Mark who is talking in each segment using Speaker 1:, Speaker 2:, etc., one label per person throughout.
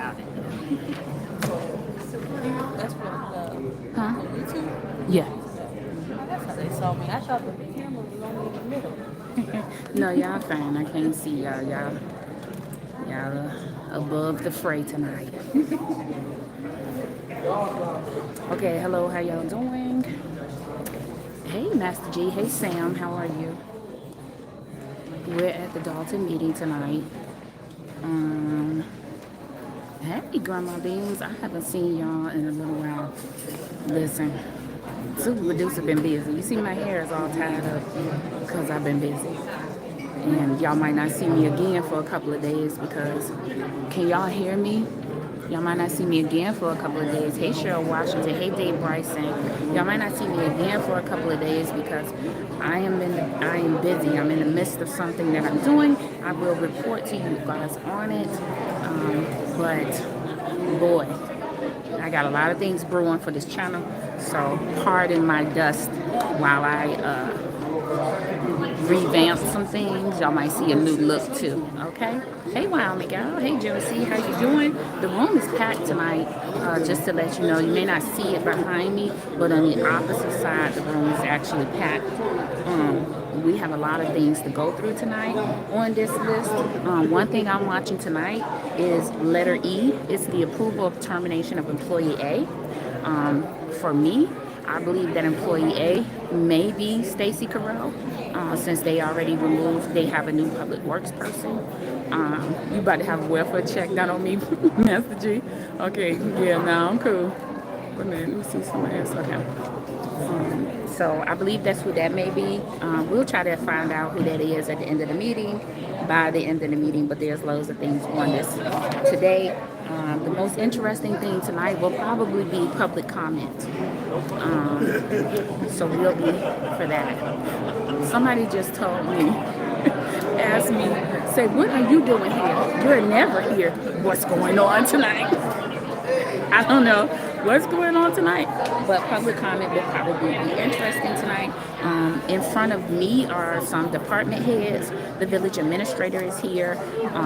Speaker 1: out in there.
Speaker 2: That's what
Speaker 1: Huh?
Speaker 2: on YouTube.
Speaker 1: Yeah.
Speaker 2: That's how they saw me. I thought the camera was only in the middle.
Speaker 1: No, y'all fine. I can't see y'all. Y'all are above the fray tonight. Okay, hello, how y'all doing? Hey, Master G. Hey, Sam. How are you? We're at the Dolton meeting tonight. Um, hey, Grandma Beans. I haven't seen y'all in a little while. Listen, Super Producer been busy. You see my hair is all tied up because I've been busy. And y'all might not see me again for a couple of days because, can y'all hear me? Y'all might not see me again for a couple of days. Hey, Cheryl Washington. Hey, Dave Bryson. Y'all might not see me again for a couple of days because I am busy. I'm in the midst of something that I'm doing. I will report to you guys on it. But boy, I got a lot of things brewing for this channel. So pardon my dust while I revamp some things. Y'all might see a new look too. Okay. Hey, Wow Miguel. Hey, Josie. How you doing? The room is packed tonight. Just to let you know, you may not see it behind me, but on the opposite side, the room is actually packed. We have a lot of things to go through tonight on this list. One thing I'm watching tonight is letter E. It's the approval of termination of employee A. For me, I believe that employee A may be Stacy Carell, since they already removed, they have a new public works person. You about to have a welfare check done on me, Master G? Okay, yeah, no, I'm cool. Wait a minute, let me see somebody else. Okay. So I believe that's who that may be. We'll try to find out who that is at the end of the meeting, by the end of the meeting, but there's loads of things on this today. The most interesting thing tonight will probably be public comment. So we'll be for that. Somebody just told me, asked me, say, what are you doing here? You're never here. What's going on tonight? I don't know what's going on tonight, but public comment will probably be interesting tonight. In front of me are some department heads. The village administrator is here.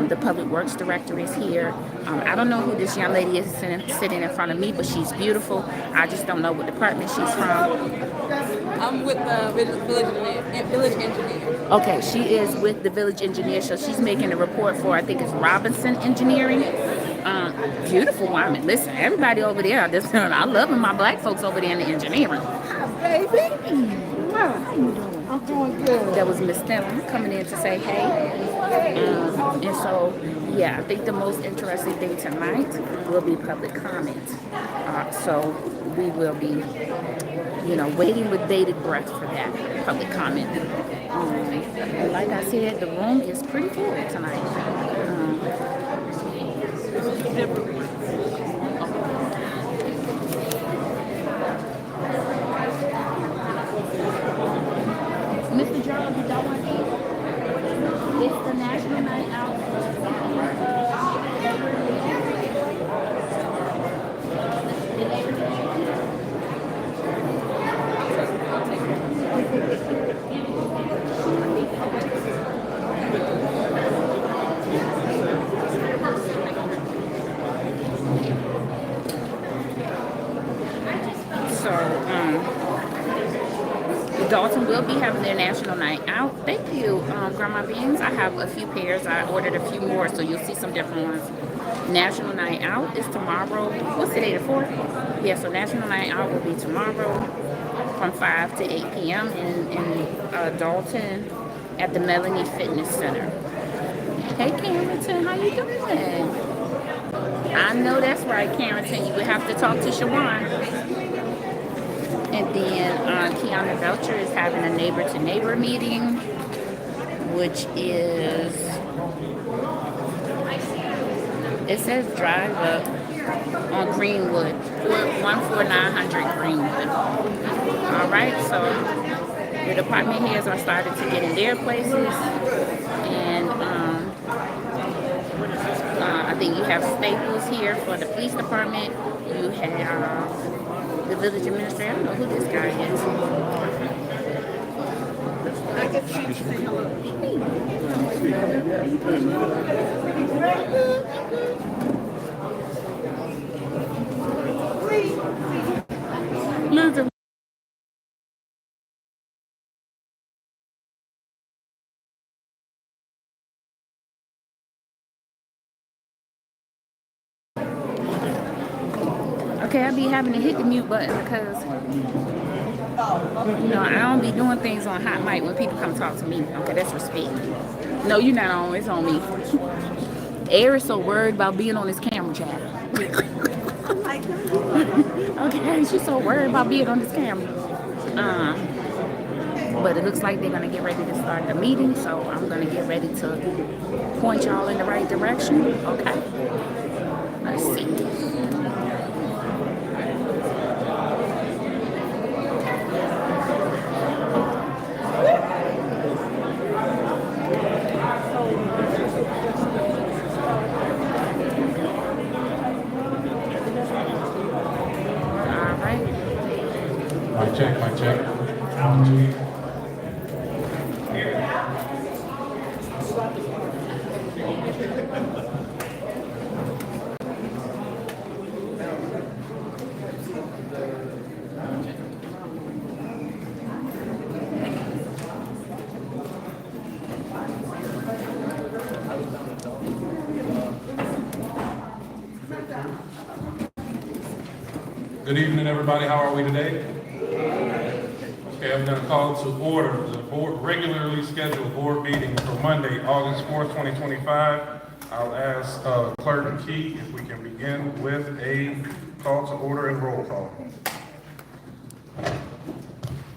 Speaker 1: The public works director is here. I don't know who this young lady is sitting in front of me, but she's beautiful. I just don't know what department she's from.
Speaker 2: I'm with the village engineer.
Speaker 1: Okay, she is with the village engineer, so she's making a report for, I think it's Robinson Engineering. Beautiful woman. Listen, everybody over there, I love my black folks over there in the engineering.
Speaker 2: Hi, baby.
Speaker 1: Wow, how you doing?
Speaker 2: I'm doing good.
Speaker 1: That was Miss Stella coming in to say hey. And so, yeah, I think the most interesting thing tonight will be public comment. So we will be, waiting with bated breath for that public comment. Like I said, the room is pretty full tonight. Mr. Gerald, did y'all want to eat? It's the National Night Out. Dolton will be having their national night out. Thank you, Grandma Beans. I have a few pairs. I ordered a few more, so you'll see some different ones. National night out is tomorrow. What's the date? The 4th? Yeah, so national night out will be tomorrow from 5 to 8 p.m. in Dolton at the Melanie Fitness Center. Hey, Carrington, how you doing? I know that's right, Carrington. You would have to talk to Shawan. And then Kiana Belcher is having a neighbor-to-neighbor meeting, which is, it says drive up on Greenwood, 14900 Greenwood. All right, so the department heads are starting to get in their places. And I think you have Staples here for the police department. You have the village administrator. I don't know who this guy is.
Speaker 2: I get to say hello.
Speaker 1: Okay, I be having to hit the mute button because, you know, I don't be doing things on hot mic when people come talk to me. Okay, that's respect. No, you're not on. It's on me. Air is so worried about being on this camera, child. Okay, she's so worried about being on this camera. But it looks like they're gonna get ready to start the meeting, so I'm gonna get ready to point y'all in the right direction. Okay. Let's see.
Speaker 3: Mic check, mic check. Good evening, everybody. How are we today? Okay, I'm going to call to order the regularly scheduled board meeting for Monday, August 4th, 2025. I'll ask Clerk and Key if we can begin with a call to order and roll call.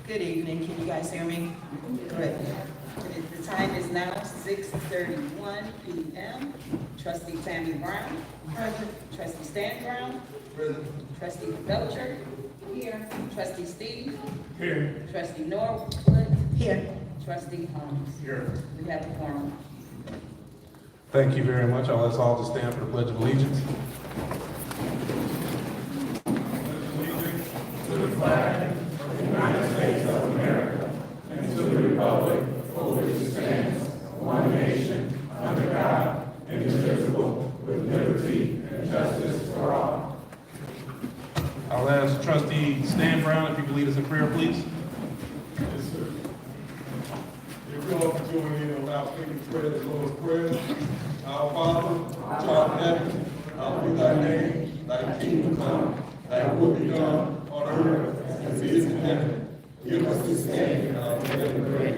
Speaker 4: Good evening. Can you guys hear me? Good. The time is now 6:31 p.m. Trustee Tammy Brown. Present. Trustee Stan Brown. Present. Trustee Belcher. Here. Trustee Steve.
Speaker 3: Here.
Speaker 4: Trustee Norwood. Here. Trustee Holmes.
Speaker 3: Here.
Speaker 4: We have a quorum.
Speaker 3: Thank you very much. I'll ask all to stand for the Pledge of Allegiance. To the flag of the United States of America and to the republic for which it stands, one nation, under God, indivisible, with liberty and justice for all. I'll ask Trustee Stan Brown if you could lead us in prayer, please.
Speaker 5: Yes, sir. If you all can join in on our speaking prayer, the Lord's Prayer. Our Father, which art in heaven, hallowed be thy name, thy kingdom come, thy will be done on earth as it is in heaven. Give us this day our daily bread.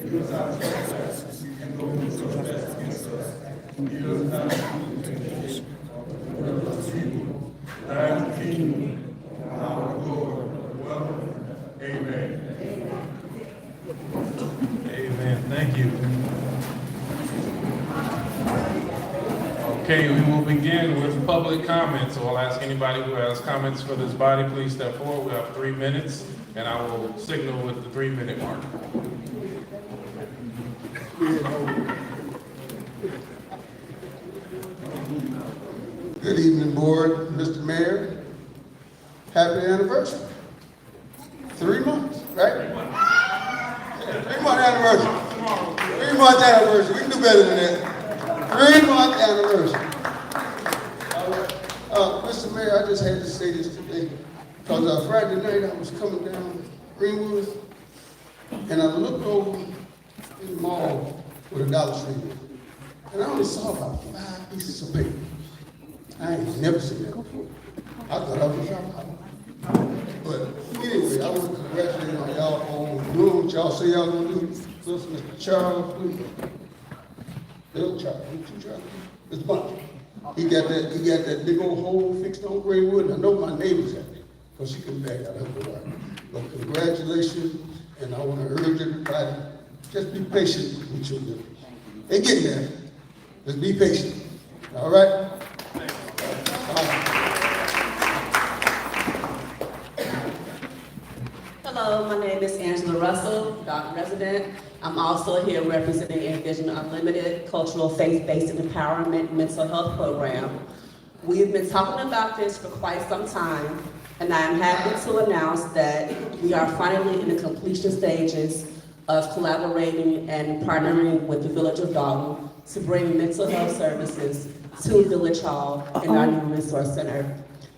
Speaker 5: Give us our trespasses, and those who trespass against us. Lead us not into temptation, but deliver us from evil. Thine is the kingdom, and power, and glory, forever. Amen.
Speaker 3: Amen. Thank you. Okay, we will begin with public comments. So I'll ask anybody who has comments for this body, please step forward. We have 3 minutes, and I will signal with the 3-minute mark.
Speaker 5: Good evening, board, Mr. Mayor. Happy anniversary. 3 months, right? Yeah, 3-month anniversary. 3-month anniversary. We can do better than that. 3-month anniversary. Mr. Mayor, I just had to say this today because Friday night I was coming down Greenwood and I looked over in the mall where the Dollar Tree is, and I only saw about 5 pieces of paper. I ain't never seen that before. I thought I was out. But anyway, I want to congratulate on y'all on doing what y'all say y'all gonna do. Mr. Charles, please. Little Charles, Mr. Bunch. He got that big old hole fixed on Greenwood, and I know my neighbor's at it, because she couldn't back out of her garden. But congratulations, and I want to urge everybody, just be patient with your neighbors. They get there. Just be patient. All right?
Speaker 6: Hello, my name is Angela Russell, Dock resident. I'm also here representing Envision Unlimited Cultural Faith-Based Empowerment Mental Health Program. We've been talking about this for quite some time, and I am happy to announce that we are finally in the completion stages of collaborating and partnering with the Village of Dolton to bring mental health services to Village Hall in our new resource center.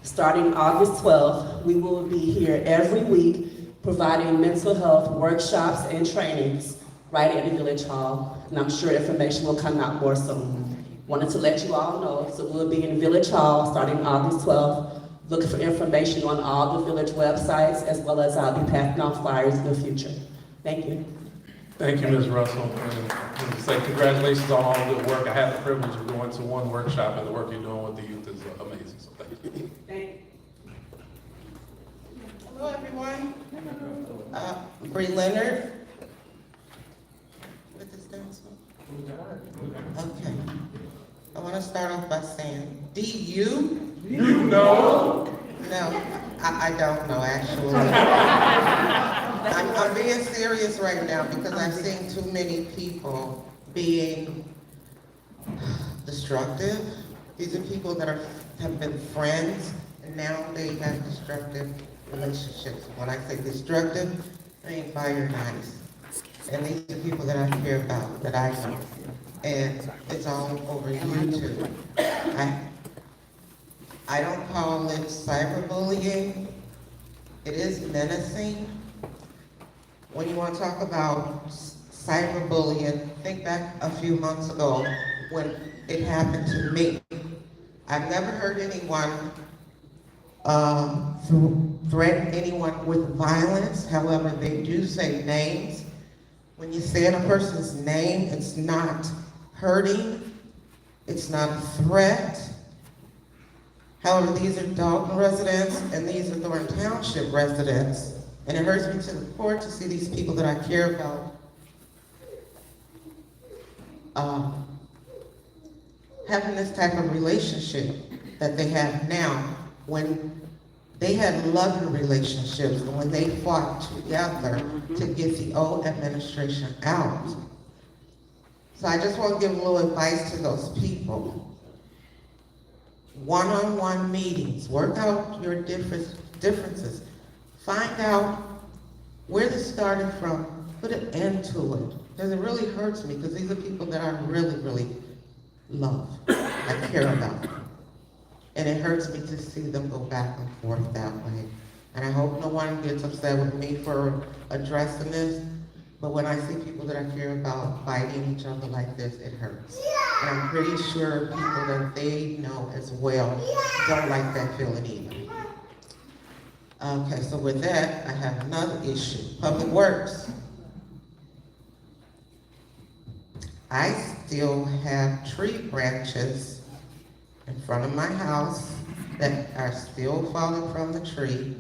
Speaker 6: Starting August 12th, we will be here every week providing mental health workshops and trainings right at the Village Hall, and I'm sure information will come out more soon. Wanted to let you all know, so we'll be in Village Hall starting August 12th Look for information on all the village websites, as well as I'll be passing out flyers in the future. Thank you.
Speaker 3: Thank you, Ms. Russell. And I would say congratulations on all the good work. I had the privilege of going to one workshop, and the work you're doing with the youth is amazing, so thank you.
Speaker 6: Thank you.
Speaker 7: Hello, everyone. Bree Leonard. What is that? Okay. I want to start off by saying, do you?
Speaker 3: You know.
Speaker 7: No, I don't know, actually. I'm being serious right now because I've seen too many people being destructive. These are people that have been friends, and now they have destructive relationships. When I say destructive, I mean fire and ice. And these are people that I care about, that I know. And it's all over YouTube. I don't call it cyberbullying. It is menacing. When you want to talk about cyberbullying, think back a few months ago when it happened to me. I've never heard anyone threaten anyone with violence. However, they do say names. When you say a person's name, it's not hurting. It's not a threat. However, these are Dolton residents and these are Thornton Township residents. And it hurts me to the core to see these people that I care about having this type of relationship that they have now, when they had loving relationships and when they fought together to get the old administration out. So I just want to give a little advice to those people. One-on-one meetings, work out your differences. Find out where this started from, put an end to it. Because it really hurts me, because these are people that I really, really love, I care about. And it hurts me to see them go back and forth that way. And I hope no one gets upset with me for addressing this, but when I see people that I care about fighting each other like this, it hurts. And I'm pretty sure people that they know as well don't like that feeling either. Okay, so with that, I have another issue, Public Works. I still have tree branches in front of my house that are still falling from the tree.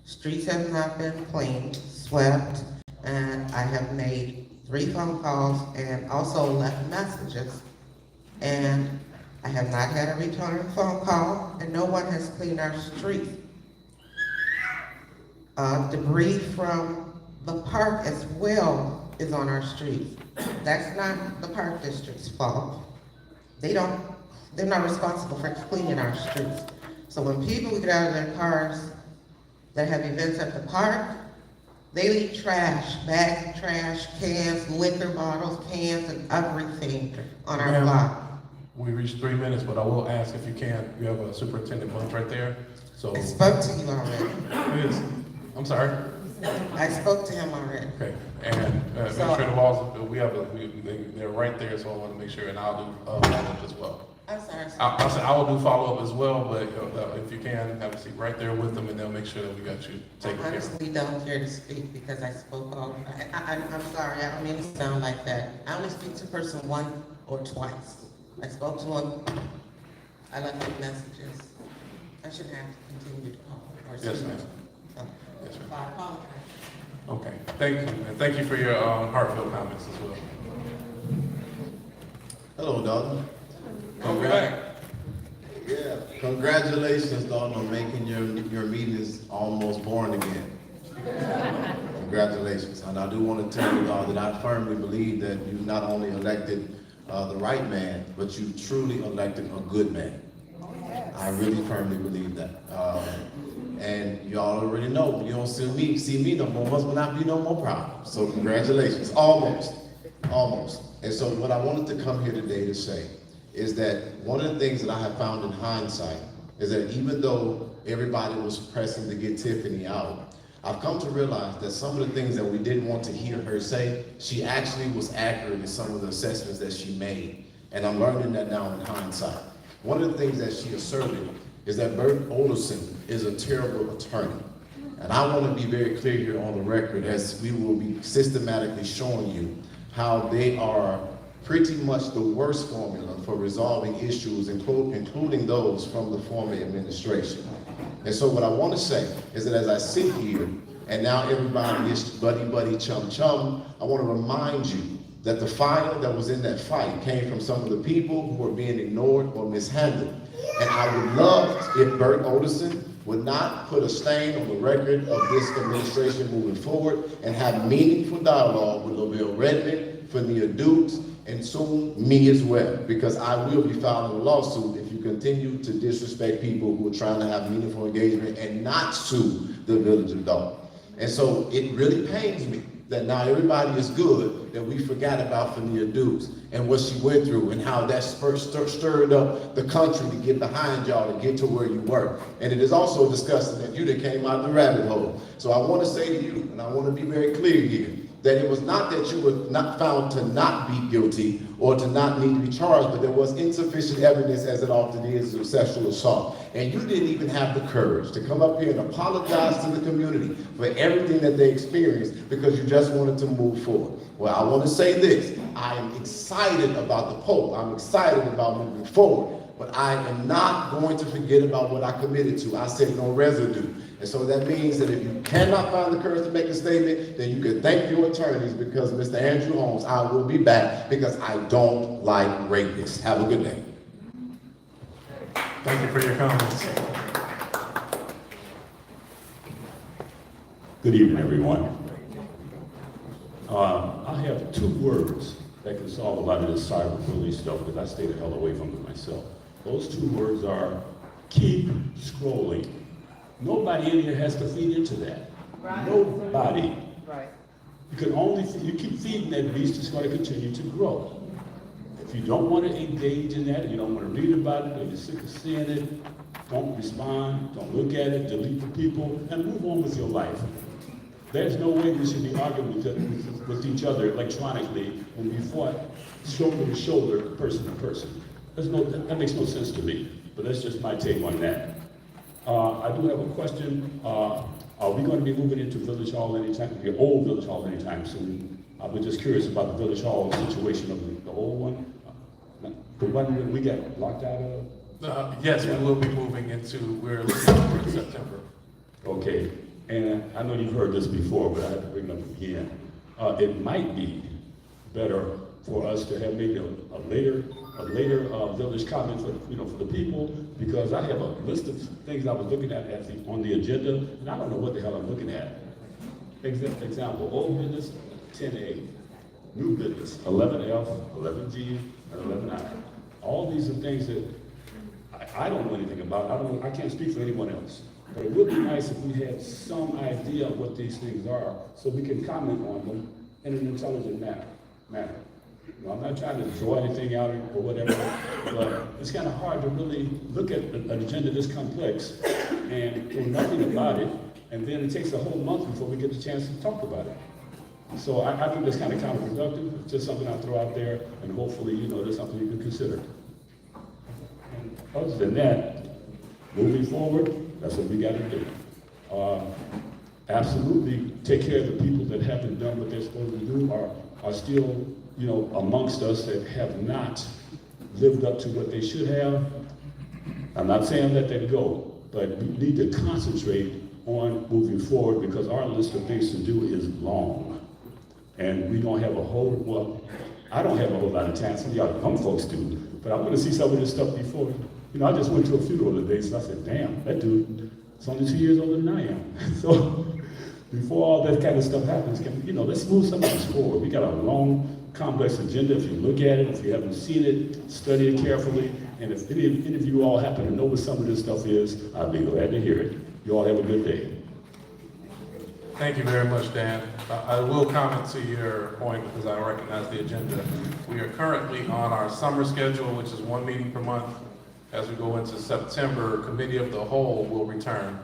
Speaker 7: Streets have not been cleaned, swept, and I have made 3 phone calls and also left messages. And I have not had a return phone call, and no one has cleaned our street. Debris from the park as well is on our street. That's not the park district's fault. They're not responsible for cleaning our streets. So when people get out of their cars that have events at the park, they leave trash, bags of trash, cans, liquor bottles, cans, and everything on our block.
Speaker 3: We reached 3 minutes, but I will ask if you can, you have a superintendent bunch right there, so.
Speaker 7: I spoke to you already.
Speaker 3: Yes. I'm sorry?
Speaker 7: I spoke to him already.
Speaker 3: Okay, and Administrative Laws, they're right there, so I want to make sure, and I'll do follow-up as well.
Speaker 7: I'm sorry.
Speaker 3: I'll say I will do follow-up as well, but if you can, have a seat right there with them, and they'll make sure that we got you taken
Speaker 7: I
Speaker 3: care of.
Speaker 7: honestly don't care to speak because I spoke all, I'm sorry, I don't mean to sound like that. I only speak to a person once or twice. I spoke to him, I left him messages. I shouldn't have to continue to call.
Speaker 3: Yes, ma'am.
Speaker 7: So,
Speaker 3: Yes, ma'am.
Speaker 7: I apologize.
Speaker 3: Okay, thank you, and thank you for your heartfelt comments as well.
Speaker 8: Hello, Dalton.
Speaker 3: Welcome back.
Speaker 8: Yeah, congratulations, Dalton, on making your meetings almost born again. Congratulations, and I do want to tell you, that I firmly believe that you not only elected the right man, but you truly elected a good man. I really firmly believe that. And y'all already know, you don't see me no more, must not be no more problems. So congratulations, almost. And so what I wanted to come here today to say is that one of the things that I have found in hindsight is that even though everybody was pressing to get Tiffany out, I've come to realize that some of the things that we didn't want to hear her say, she actually was accurate in some of the assessments that she made. And I'm learning that now in hindsight. One of the things that she asserted is that Bert Olderson is a terrible attorney. And I want to be very clear here on the record, as we will be systematically showing you how they are pretty much the worst formula for resolving issues, including those from the former administration. And so what I want to say is that as I sit here, and now everybody is buddy, chum, I want to remind you that the fire that was in that fight came from some of the people who were being ignored or mishandled. And I would love if Bert Olderson would not put a stain on the record of this administration moving forward and have meaningful dialogue with Lavelle Redmond, Fania Dukes, and soon me as well, because I will be filing a lawsuit if you continue to disrespect people who are trying to have meaningful engagement and not sue the village of Dolton. And so it really pains me that now everybody is good, that we forgot about Fania Dukes and what she went through and how that stirred up the country to get behind y'all to get to where you were. And it is also disgusting that you that came out of the rabbit hole. So I want to say to you, and I want to be very clear here, that it was not that you were not found to not be guilty or to not need to be charged, but there was insufficient evidence, as it often is, of sexual assault. And you didn't even have the courage to come up here and apologize to the community for everything that they experienced because you just wanted to move forward. Well, I want to say this. I am excited about the Pope. I'm excited about moving forward. But I am not going to forget about what I committed to. I said no residue. And so that means that if you cannot find the courage to make a statement, then you can thank your attorneys, because Mr. Andrew Holmes, I will be back because I don't like rapists. Have a good day.
Speaker 3: Thank you for your comments.
Speaker 9: Good evening, everyone. I have 2 words that can solve a lot of this cyberbullying stuff, because I stay the hell away from it myself. Those 2 words are keep scrolling. Nobody in here has to feed into that. Right. Nobody.
Speaker 4: Right.
Speaker 9: You keep feeding that beast, it's going to continue to grow. If you don't want to engage in that, you don't want to read about it, or you're sick of seeing it, don't respond, don't look at it, delete the people, and move on with your life. There's no way we should be arguing with each other electronically when we fought shoulder to shoulder, person to person. That makes no sense to me, but that's just my take on that. I do have a question. Are we going to be moving into Village Hall anytime, the old Village Hall anytime soon? I was just curious about the Village Hall situation of the old one. The one that we got locked out of?
Speaker 3: Yes, we will be moving into, we're looking for September.
Speaker 9: Okay, and I know you've heard this before, but I have to bring it up again. It might be better for us to have maybe a later village comment for the people, because I have a list of things I was looking at on the agenda, and I don't know what the hell I'm looking at. Example, old business, 10A, new business, 11F, 11G, and 11I. All these are things that I don't know anything about. I can't speak for anyone else. But it would be nice if we had some idea of what these things are, so we can comment on them in an intelligent manner. I'm not trying to draw anything out or whatever, but it's kind of hard to really look at an agenda this complex and do nothing about it, and then it takes a whole month before we get the chance to talk about it. So I think that's kind of counterproductive. It's just something I'll throw out there, and hopefully, there's something you can consider. And other than that, moving forward, that's what we got to do. Absolutely take care of the people that haven't done what they're supposed to do, are still amongst us, that have not lived up to what they should have. I'm not saying let them go, but we need to concentrate on moving forward, because our list of things to do is long. And we don't have I don't have a whole lot of time, some of y'all young folks do, but I want to see some of this stuff before. I just went to a funeral today, so I said, damn, that dude is only 2 years older than I am. So before all that kind of stuff happens, let's move some of this forward. We got a long, complex agenda. If you look at it, if you haven't seen it, study it carefully. And if any of you all happen to know what some of this stuff is, I'd be glad to hear it. You all have a good day.
Speaker 3: Thank you very much, Dan. I will comment to your point, because I recognize the agenda. We are currently on our summer schedule, which is 1 meeting per month. As we go into September, Committee of the Whole will return.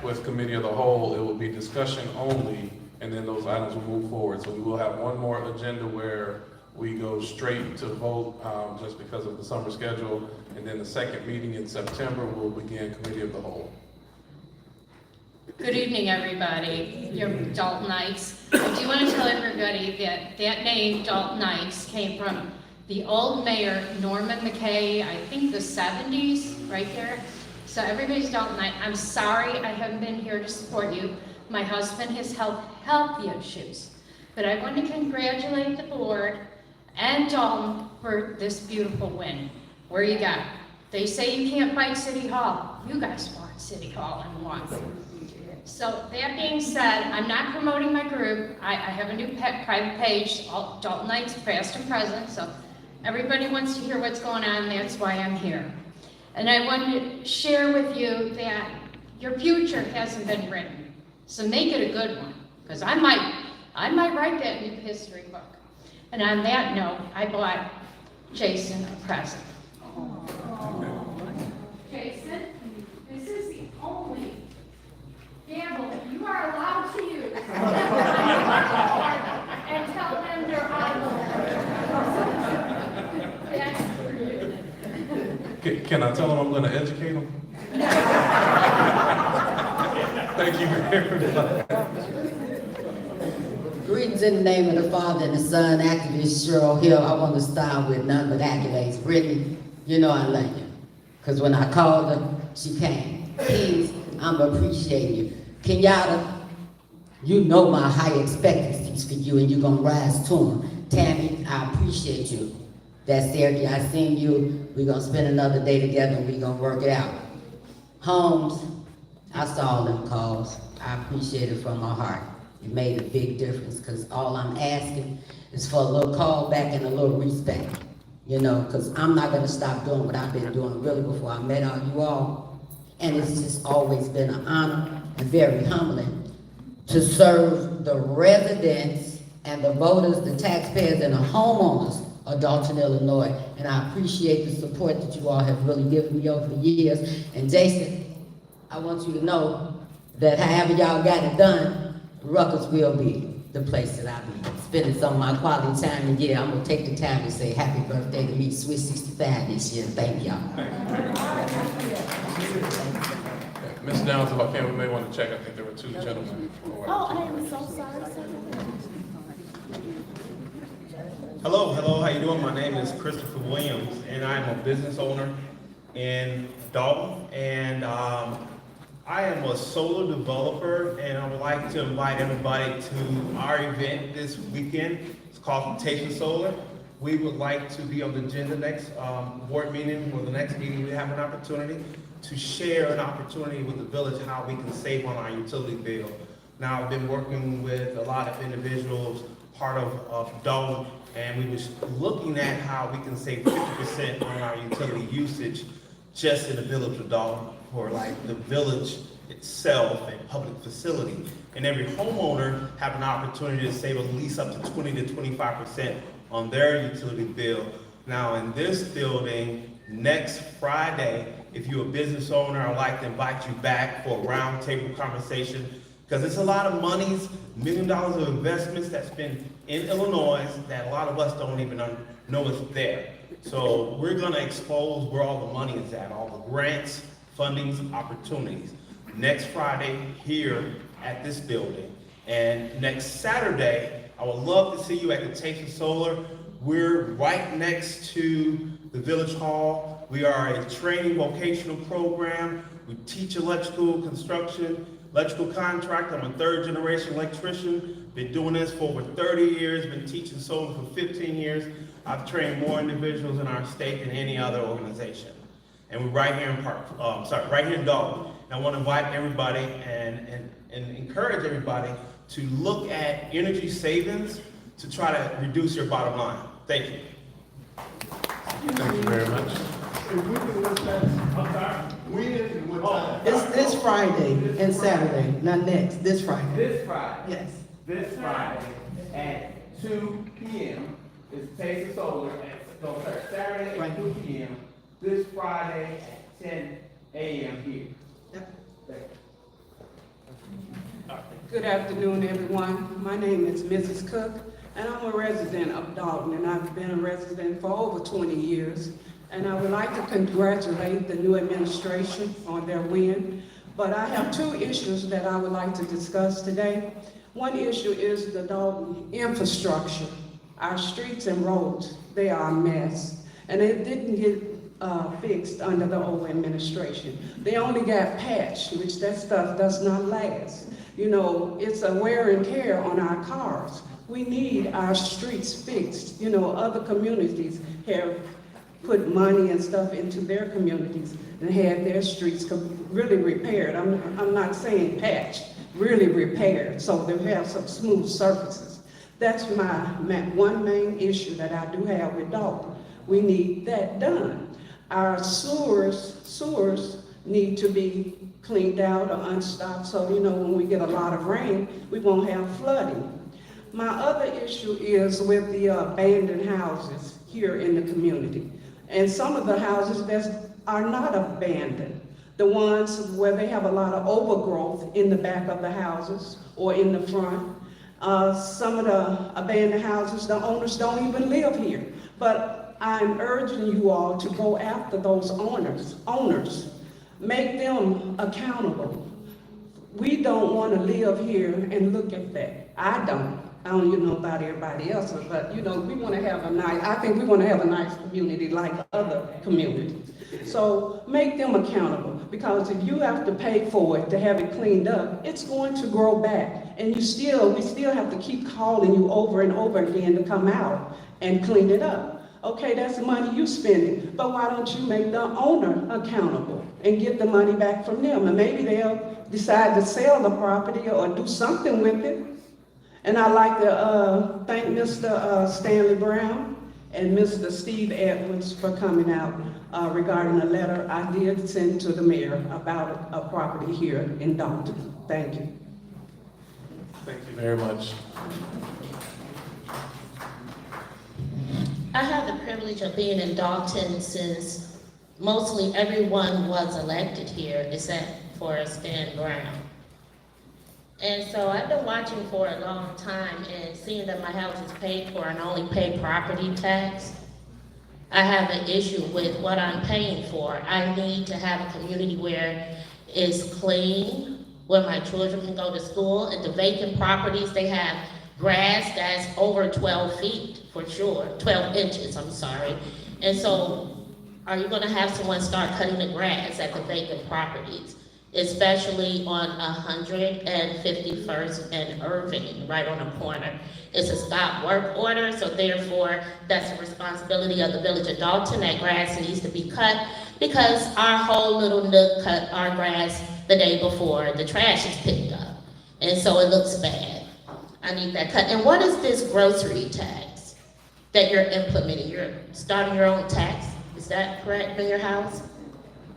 Speaker 3: With Committee of the Whole, it will be discussion only, and then those items will move forward. So we will have one more agenda where we go straight to vote just because of the summer schedule. And then the second meeting in September, we'll begin committee of the whole.
Speaker 10: Good evening, everybody. You're Daltonites. I do want to tell everybody that that name, Daltonites, came from the old mayor, Norman McKay, I think the 70s, right there. So everybody's Daltonite. I'm sorry I haven't been here to support you. My husband has health issues. But I want to congratulate the board and Dalton for this beautiful win. Where you got? They say you can't fight City Hall. You guys fought City Hall and won. So that being said, I'm not promoting my group. I have a new private page, Daltonites Past and Present, so everybody wants to hear what's going on, that's why I'm here. And I wanted to share with you that your future hasn't been written, so make it a good one, because I might write that new history book. And on that note, I bought Jason a present. Jason, this is the only gamble you are allowed to use. And tell them they're That's for you.
Speaker 3: Can I tell them I'm going to educate them? Thank you very much.
Speaker 11: Greetings in the name of the Father and the Son, activist Cheryl Hill. I want to start with none but accolades. Brittany, you know I love you. Because when I called her, she came. Please, I'm appreciating you. Kenyatta, you know my high expectancies for you and you're going to rise to them. Tammy, I appreciate you. That's Sergey, I seen you. We're going to spend another day together and we're going to work it out. Holmes, I saw all them calls. I appreciate it from my heart. It made a big difference because all I'm asking is for a little call back and a little respect, you know, because I'm not going to stop doing what I've been doing really before I met all you all. And it's just always been an honor and very humbling to serve the residents and the voters, the taxpayers, and the homeowners of Dolton, Illinois. And I appreciate the support that you all have really given me over the years. And Jason, I want you to know that however y'all got it done, Ruckus will be the place that I'll be spending some of my quality time. And yeah, I'm gonna take the time to say happy birthday to me, Swiss 65 this year. Thank y'all.
Speaker 3: Ms. Downs, if I can, we may want to check. I think there were two gentlemen.
Speaker 2: Oh, I am so sorry, sir.
Speaker 12: Hello, how you doing? My name is Christopher Williams, and I'm a business owner in Dolton, and I am a solar developer, and I would like to invite everybody to our event this weekend. It's called Tasting Solar. We would like to be on the agenda next board meeting, or the next meeting, we have an opportunity to share an opportunity with the village how we can save on our utility bill. Now, I've been working with a lot of individuals, part of Dolton, and we was looking at how we can save 50% on our utility usage just in the village of Dolton, for like the village itself and public facility. And every homeowner have an opportunity to save at least up to 20 to 25% on their utility bill. Now in this building, next Friday, if you're a business owner, I'd like to invite you back for a roundtable conversation, because it's a lot of monies, $1 million of investments that's been in Illinois that a lot of us don't even know is there. So we're gonna expose where all the money is at, all the grants, fundings, opportunities. Next Friday here at this building. And next Saturday, I would love to see you at the Tasting Solar. We're right next to the Village Hall. We are a training vocational program. We teach electrical construction, electrical contract. I'm a third generation electrician. Been doing this for over 30 years, been teaching solar for 15 years. I've trained more individuals in our state than any other organization. And we're right here in right here in Dolton. And I want to invite everybody and encourage everybody to look at energy savings to try to reduce your bottom line. Thank you.
Speaker 3: Thank you very much.
Speaker 13: It's this Friday and Saturday, not next, this Friday.
Speaker 14: This Friday.
Speaker 13: Yes.
Speaker 14: This Friday at 2 p.m. is Tasting Solar. So Saturday at 2 p.m. This Friday at 10 a.m. here.
Speaker 13: Yep.
Speaker 14: Thank you.
Speaker 13: Good afternoon, everyone. My name is Mrs. Cook. and I'm a resident of Dolton, and I've been a resident for over 20 years. And I would like to congratulate the new administration on their win. But I have two issues that I would like to discuss today. One issue is the Dolton infrastructure. Our streets and roads, they are a mess. And it didn't get fixed under the old administration. They only got patched, which that stuff does not last. You know, it's a wear and tear on our cars. We need our streets fixed. You know, other communities have put money and stuff into their communities and had their streets really repaired. I'm not saying patched, really repaired, so they have some smooth surfaces. That's my one main issue that I do have with Dolton. We need that done. Our sewers need to be cleaned out or unstopped, so you know when we get a lot of rain, we won't have flooding. My other issue is with the abandoned houses here in the community. And some of the houses that are not abandoned, the ones where they have a lot of overgrowth in the back of the houses or in the front. Some of the abandoned houses, the owners don't even live here. But I'm urging you all to go after those owners. Make them accountable. We don't want to live here and look at that. I don't even know about everybody else, but you know, we want to have a nice, I think we want to have a nice community like other communities. So make them accountable, because if you have to pay for it to have it cleaned up, it's going to grow back. And we still have to keep calling you over and over again to come out and clean it up. Okay, that's the money you spending, but why don't you make the owner accountable and get the money back from them? And maybe they'll decide to sell the property or do something with it. And I'd like to thank Mr. Stanley Brown and Mr. Steve Edwards for coming out regarding a letter I did send to the mayor about a property here in Dolton. Thank you.
Speaker 3: Thank you very much.
Speaker 15: I have the privilege of being in Dolton since mostly everyone was elected here except for Stan Brown. And so I've been watching for a long time and seeing that my house is paid for and only pay property tax. I have an issue with what I'm paying for. I need to have a community where it's clean, where my children can go to school. And the vacant properties, they have grass that's over 12 feet for sure, 12 inches, I'm sorry. And so are you gonna have someone start cutting the grass at the vacant properties? Especially on 151st and Irving, right on the corner. It's a stop work order, so therefore that's the responsibility of the village of Dolton. That grass needs to be cut because our whole little nook cut our grass the day before the trash is picked up. And so it looks bad. I need that cut. And what is this grocery tax that you're implementing? You're starting your own tax? Is that correct in your house?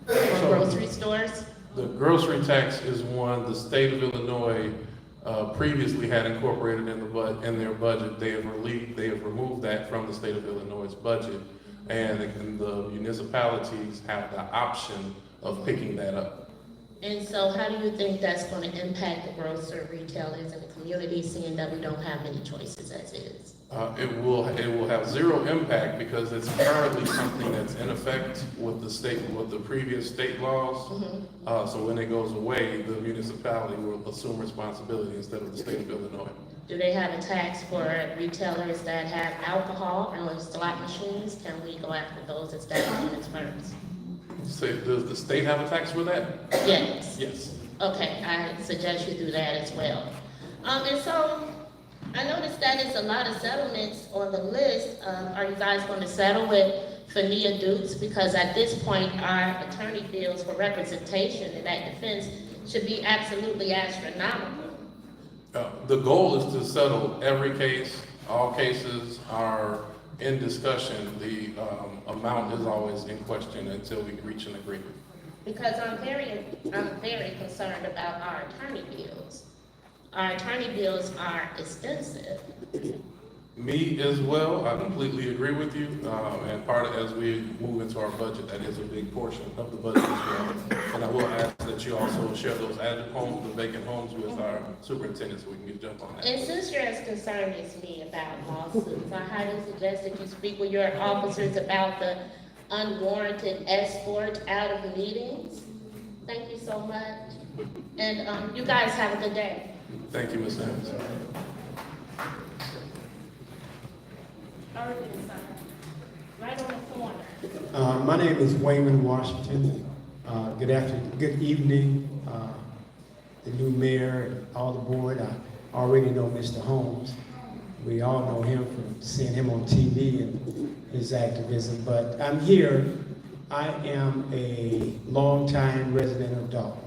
Speaker 15: For grocery stores?
Speaker 3: The grocery tax is one the state of Illinois previously had incorporated in their budget. They have removed that from the state of Illinois' budget, and the municipalities have the option of picking that up.
Speaker 15: And so how do you think that's going to impact the grocery retailers in the community, seeing that we don't have any choices as is?
Speaker 3: It will have zero impact because it's currently something that's in effect with the previous state laws.
Speaker 15: Mm-hmm.
Speaker 3: So when it goes away, the municipality will assume responsibility instead of the state of Illinois.
Speaker 15: Do they have a tax for retailers that have alcohol or slot machines? Can we go after those establishments first?
Speaker 3: So does the state have a tax for that?
Speaker 15: Yes.
Speaker 3: Yes.
Speaker 15: Okay, I suggest you do that as well. And so I noticed that there's a lot of settlements on the list. Are you guys going to settle with Fania Dukes? Because at this point, our attorney bills for representation in that defense should be absolutely astronomical.
Speaker 3: The goal is to settle every case. All cases are in discussion. The amount is always in question until we reach an agreement.
Speaker 15: Because I'm very concerned about our attorney bills. Our attorney bills are extensive.
Speaker 3: Me as well, I completely agree with you, and part of, as we move into our budget, that is a big portion of the budget as well. And I will ask that you also share those adjunct homes, the vacant homes with our superintendent, so we can get jump on that.
Speaker 15: And since you're as concerned as me about lawsuits, I highly suggest that you speak with your officers about the unwarranted escort out of the meetings. Thank you so much. And you guys have a good day.
Speaker 3: Thank you, Ms. Sims.
Speaker 15: Right on the corner.
Speaker 16: My name is Wayman Washington. Good afternoon, good evening, the new mayor, all the board. I already know Mr. Holmes. We all know him from seeing him on TV and his activism, but I'm here. I am a longtime resident of Dolton.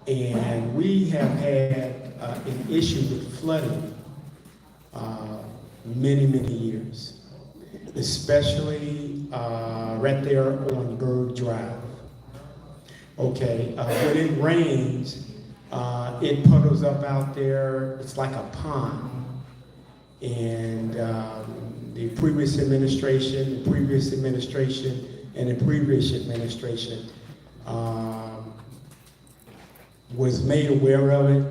Speaker 16: And we have had an issue with flooding many, many years. Especially right there on Bird Drive. Okay, when it rains, it puddles up out there. It's like a pond. And the previous administration, and the previous administration was made aware of it.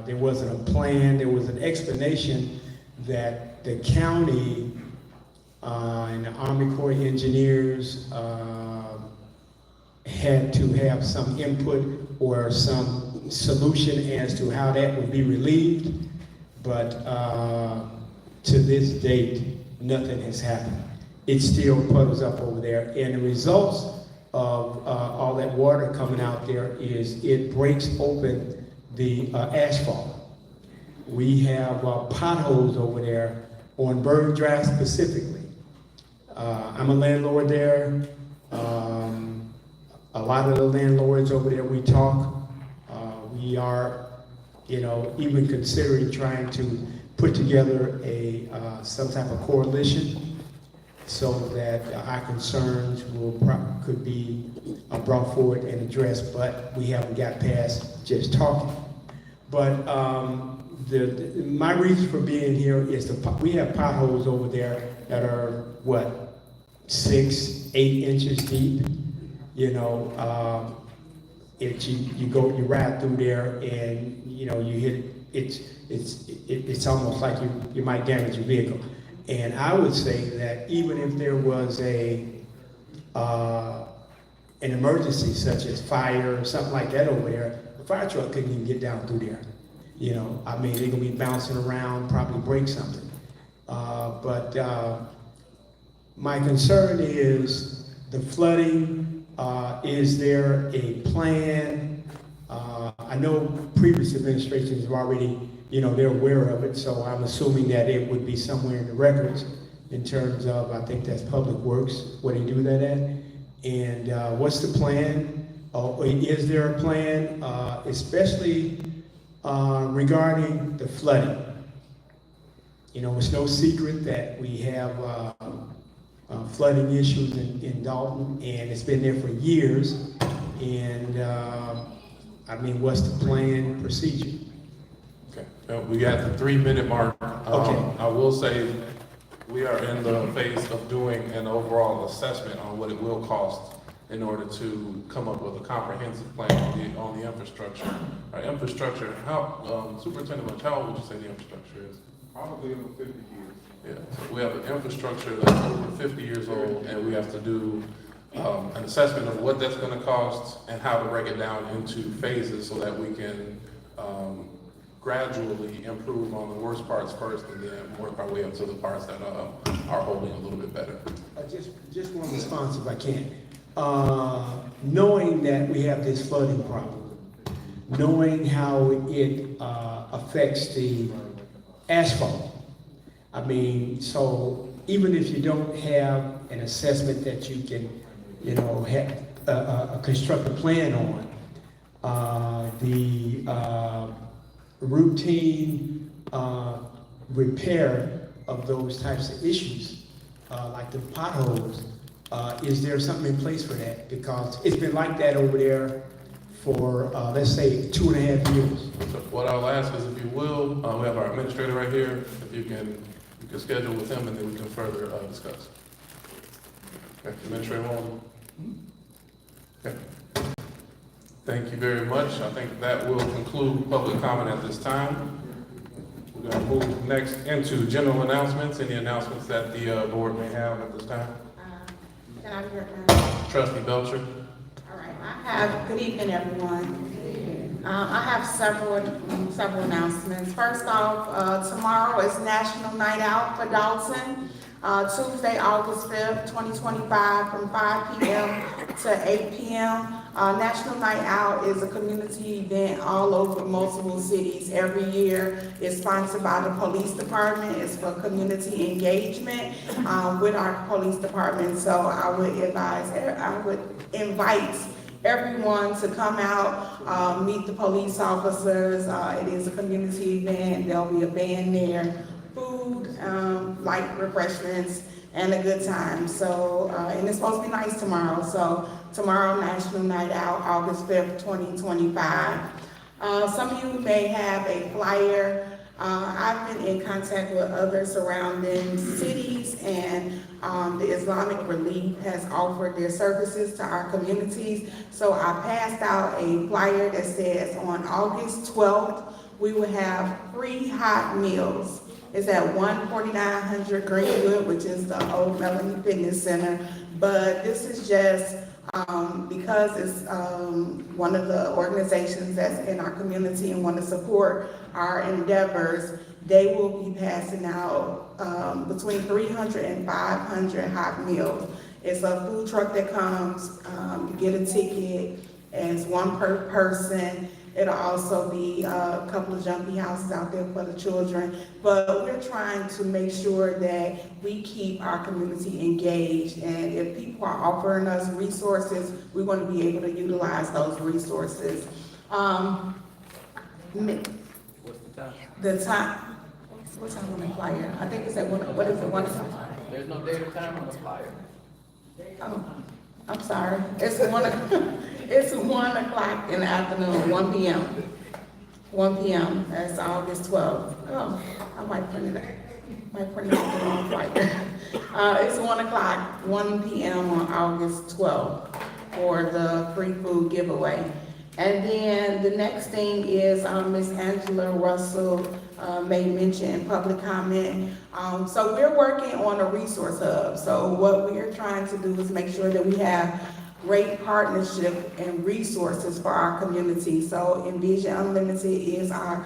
Speaker 16: There wasn't a plan. There was an explanation that the county and the Army Corps of Engineers had to have some input or some solution as to how that would be relieved, but to this date, nothing has happened. It still puddles up over there, and the results of all that water coming out there is it breaks open the asphalt. We have potholes over there on Bird Drive specifically. I'm a landlord there. A lot of the landlords over there we talk. We are, even considering trying to put together some type of coalition so that our concerns could be brought forward and addressed, but we haven't got past just talking. But my reason for being here is we have potholes over there that are, 6-8 inches deep. You ride through there and you hit it's almost like you might damage your vehicle. And I would say that even if there was an emergency such as fire or something like that over there, the fire truck couldn't even get down through there. They're gonna be bouncing around, probably break something. But my concern is the flooding. Is there a plan? I know previous administrations have already, they're aware of it, so I'm assuming that it would be somewhere in the records in terms of, I think that's Public Works, where they do that at. And what's the plan? Is there a plan, especially regarding the flooding? It's no secret that we have flooding issues in Dolton, and it's been there for years. And what's the plan procedure?
Speaker 3: Okay, we got the 3-minute mark.
Speaker 16: Okay.
Speaker 3: I will say we are in the phase of doing an overall assessment on what it will cost in order to come up with a comprehensive plan on the infrastructure. Our infrastructure, Superintendent Lynch, how old would you say the infrastructure is?
Speaker 17: Probably over 50 years.
Speaker 3: Yeah, so we have an infrastructure that's over 50 years old, and we have to do an assessment of what that's going to cost and how to break it down into phases so that we can gradually improve on the worst parts first and then work our way up to the parts that are holding a little bit better.
Speaker 16: Just one response if I can. Knowing that we have this flooding problem, knowing how it affects the asphalt. So even if you don't have an assessment that you can, have a constructive plan on, the routine repair of those types of issues, like the potholes, is there something in place for that? Because it's been like that over there for, let's say, 2.5 years.
Speaker 3: So what I'll ask is, if you will, we have our administrator right here, if you can schedule with him, and then we can further discuss. Okay, Administrator Walden? Okay. Thank you very much. I think that will conclude public comment at this time. We're going to move next into general announcements. Any announcements that the board may have at this time?
Speaker 18: Can I hear?
Speaker 3: Trustee Belcher?
Speaker 18: All right, good evening, everyone. I have several announcements. First off, tomorrow is National Night Out for Dolton. Tuesday, August 5th, 2025, from 5 p.m. to 8 p.m. National Night Out is a community event all over multiple cities every year. It's sponsored by the police department. It's for community engagement with our police department. So I would invite everyone to come out, meet the police officers. It is a community event. There'll be a band there, food, light refreshments, and a good time. So, and it's supposed to be nice tomorrow. So tomorrow, National Night Out, August 5th, 2025. Some of you may have a flyer. I've been in contact with other surrounding cities, and the Islamic Relief has offered their services to our communities. So I passed out a flyer that says on August 12th, we will have free hot meals. It's at 14900 Greenwood, which is the old Melanie Fitness Center. But this is just because it's one of the organizations that's in our community and want to support our endeavors. They will be passing out between 300 and 500 hot meals. It's a food truck that comes, you get a ticket, and it's one per person. It'll also be a couple of jumpy houses out there for the children. But we're trying to make sure that we keep our community engaged. And if people are offering us resources, we want to be able to utilize those resources.
Speaker 14: What's the time?
Speaker 18: The time, what's on the flyer? I think it's at one, what is it, 1 o'clock?
Speaker 14: There's no date or time on the flyer.
Speaker 18: Oh, I'm sorry. It's 1 o'clock in the afternoon, 1 p.m. 1 p.m. That's August 12th. Oh, I might print it out. Might print it out the wrong flyer. It's 1 o'clock, 1 p.m. on August 12th for the free food giveaway. And then the next thing is Ms. Angela Russell made mention in public comment. So we're working on a resource hub. So what we're trying to do is make sure that we have great partnership and resources for our community. So Envision Unlimited is our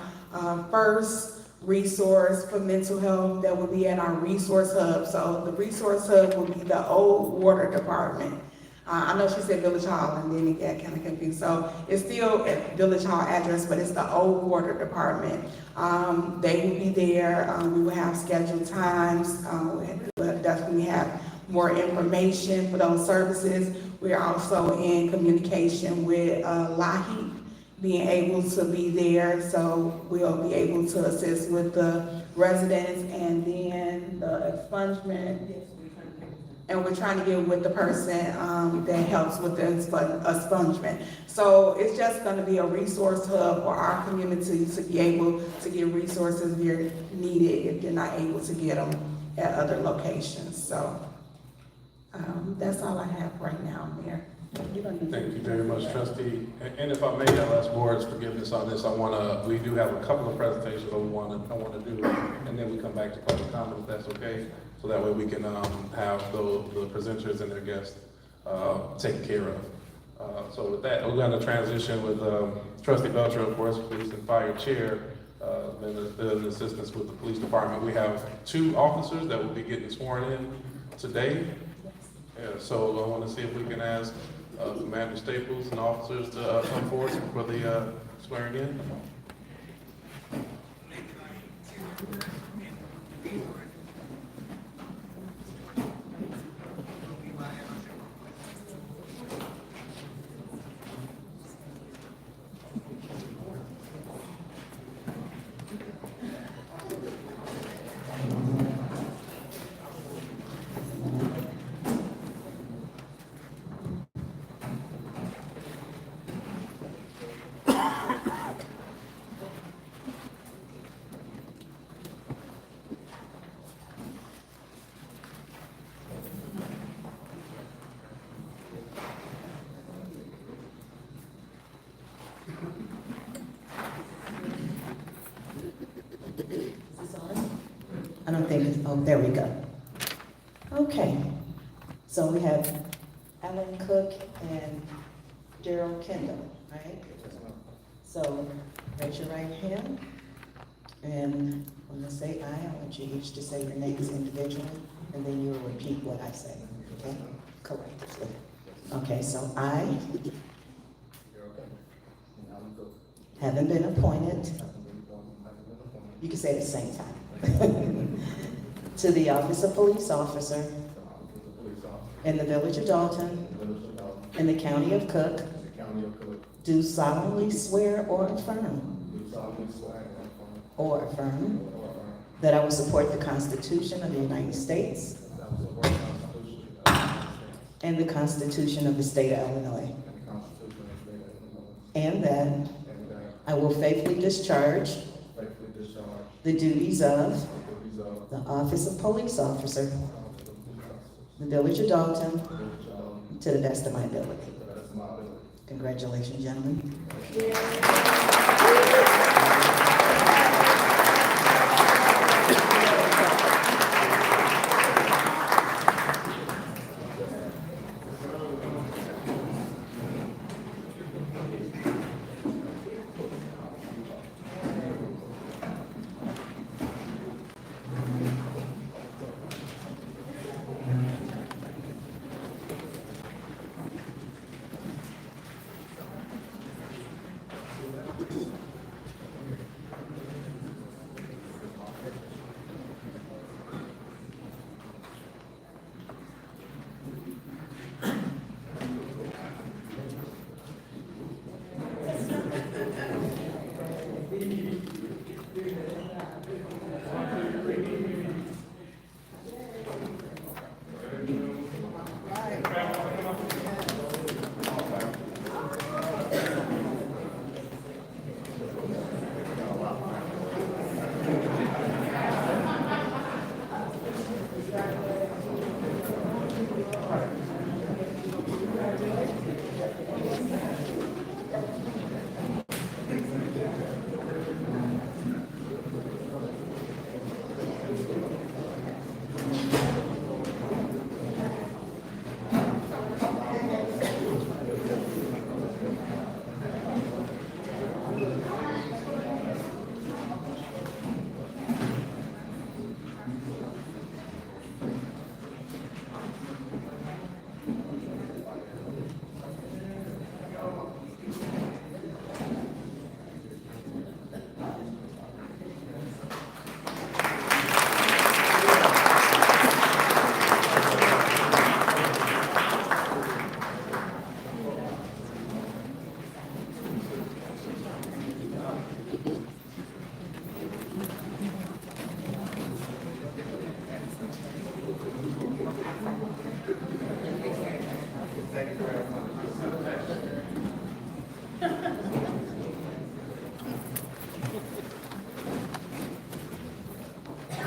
Speaker 18: first resource for mental health that will be at our resource hub. So the resource hub will be the old water department. I know she said Village Hall, and then it got kind of confused. So it's still at Village Hall address, but it's the old water department. They will be there. We will have scheduled times. We'll definitely have more information for those services. We're also in communication with LAHI, being able to be there. So we'll be able to assist with the residents, and then the expungement. And we're trying to get with the person that helps with the expungement. So it's just going to be a resource hub for our community to be able to get resources where needed if they're not able to get them at other locations. So that's all I have right now, Mayor.
Speaker 3: Thank you very much, Trustee. And if I may, I'll ask board's forgiveness on this. We do have a couple of presentations I want to do, and then we come back to public comment, if that's okay. So that way we can have the presenters and their guests taken care of. So with that, we're going to transition with Trustee Belcher, of course, Police and Fire Chair, and the assistance with the Police Department. We have 2 officers that will be getting sworn in today. Yeah, so I want to see if we can ask Commander Staples and officers to come forward for the swearing in.
Speaker 4: don't think it's, oh, there we go. Okay, so we have Alan Cook and Gerald Kendall, right? So raise your right hand. And when I say I want you each to say your names individually, and then you'll repeat what I say, okay? Collectively. Okay, so I, having been appointed, you can say it at the same time, to the office of police officer in the village of Dolton, in the county of Cook, do solemnly swear or affirm that I will support the Constitution of the United States and the Constitution of the State of Illinois, and that I will faithfully discharge the duties of the office of police officer, the village of Dolton, to the best of my ability. Congratulations, gentlemen.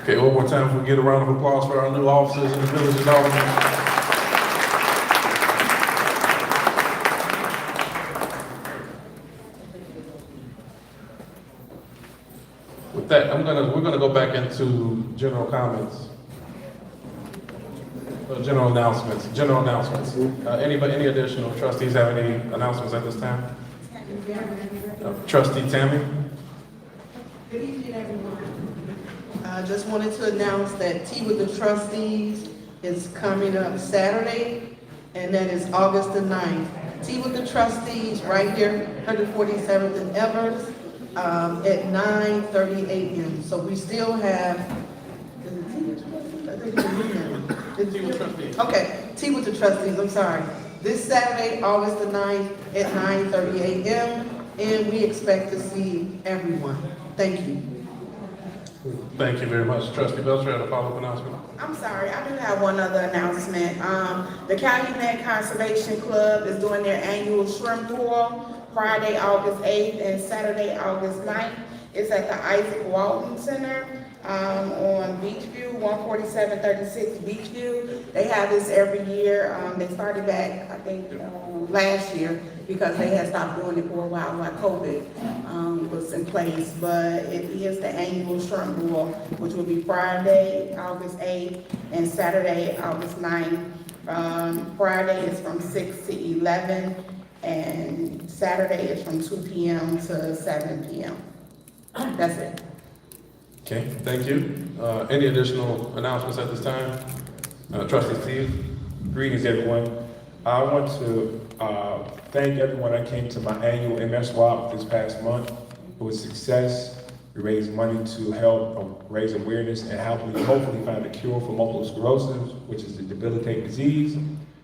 Speaker 3: Okay, one more time, if we get a round of applause for our new officers in the village of Dolton. With that, we're gonna go back into general comments. General announcements. Any additional trustees have any announcements at this time? Trustee Tammy?
Speaker 7: Good evening, everyone. I just wanted to announce that Tea with the Trustees is coming up Saturday, and that is August the 9th. Tea with the Trustees right here, 147th and Evers, at 9:30 a.m. So we still have, is it Tea with Trustees? I think it's new now.
Speaker 3: Tea with Trustees.
Speaker 7: Okay, Tea with the Trustees, I'm sorry. This Saturday, August the 9th at 9:30 a.m. And we expect to see everyone. Thank you.
Speaker 3: Thank you very much. Trustee Belcher had a follow-up announcement.
Speaker 18: I'm sorry, I do have one other announcement. The Calumet Conservation Club is doing their annual shrimp tour, Friday, August 8th and Saturday, August 9th. It's at the Isaac Walton Center, on Beachview 14736 Beachview. They have this every year. They started back, I think, last year because they had stopped doing it for a while COVID was in place. But it is the annual shrimp boil, which will be Friday, August 8th, and Saturday, August 9th. Friday is from 6 to 11, and Saturday is from 2 p.m. to 7 p.m. That's it.
Speaker 3: Okay, thank you. Any additional announcements at this time? Trustee Steve?
Speaker 9: Greetings, everyone. I want to thank everyone that came to my annual MS Swap this past month. It was a success. We raised money to help raise awareness and hopefully find a cure for multiple sclerosis, which is a debilitating disease.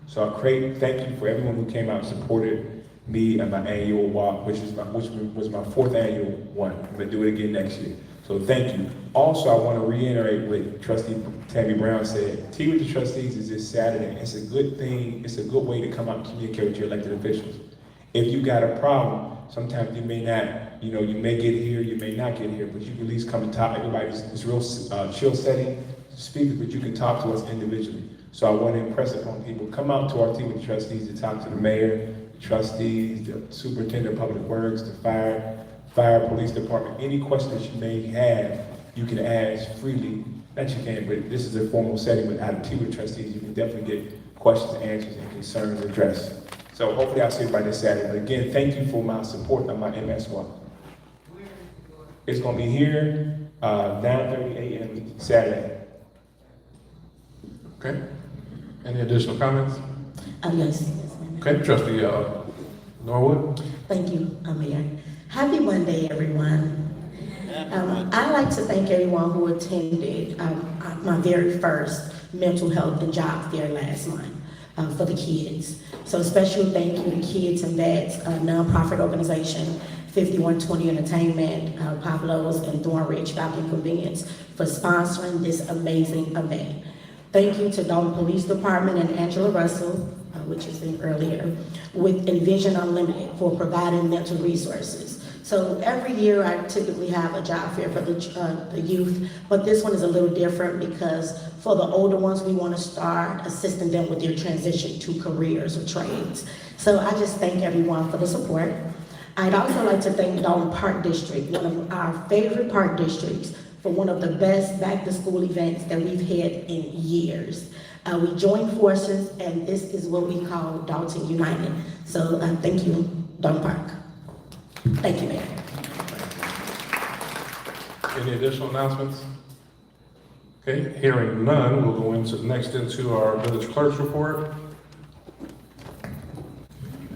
Speaker 9: So thank you for everyone who came out and supported me at my annual walk, which was my 4th annual one. I'm gonna do it again next year. So thank you. Also, I want to reiterate what Trustee Tammy Brown said. Tea with the Trustees is this Saturday. It's a good thing. It's a good way to come out and communicate with your elected officials. If you got a problem, sometimes you may not, you may get here, you may not get here, but you can at least come and talk. Everybody's it's real chill setting, speak, but you can talk to us individually. So I want to impress upon people, come out to our Tea with the Trustees to talk to the mayor, the trustees, the superintendent of public works, the fire, police department. Any questions you may have, you can ask freely. Not you can, but this is a formal setting with out of Tea with the Trustees. You can definitely get questions, answers, and concerns addressed. So hopefully I'll see everybody this Saturday. But again, thank you for my support on my MS one. It's gonna be here, 9:30 a.m. Saturday.
Speaker 3: Okay. Any additional comments?
Speaker 19: Yes.
Speaker 3: Okay, Trustee Norwood?
Speaker 19: Thank you, Mayor. Happy Monday, everyone. I'd like to thank everyone who attended my very first mental health and job fair last month for the kids. So a special thank you to Kids and Vets, a nonprofit organization, 5120 Entertainment, Pablo's, and Thornridge Falcon Convenience for sponsoring this amazing event. Thank you to Dolton Police Department and Angela Russell, which is in earlier, with Envision Unlimited for providing mental resources. So every year I typically have a job fair for the youth, but this one is a little different because for the older ones, we want to start assisting them with their transition to careers or trades. So I just thank everyone for the support. I'd also like to thank Dolton Park District, one of our favorite park districts, for one of the best back-to-school events that we've had in years. We joined forces, and this is what we call Dolton United. So thank you, Dolton Park. Thank you, Mayor.
Speaker 3: Any additional announcements? Okay, hearing none, we'll go into our village clerk's report.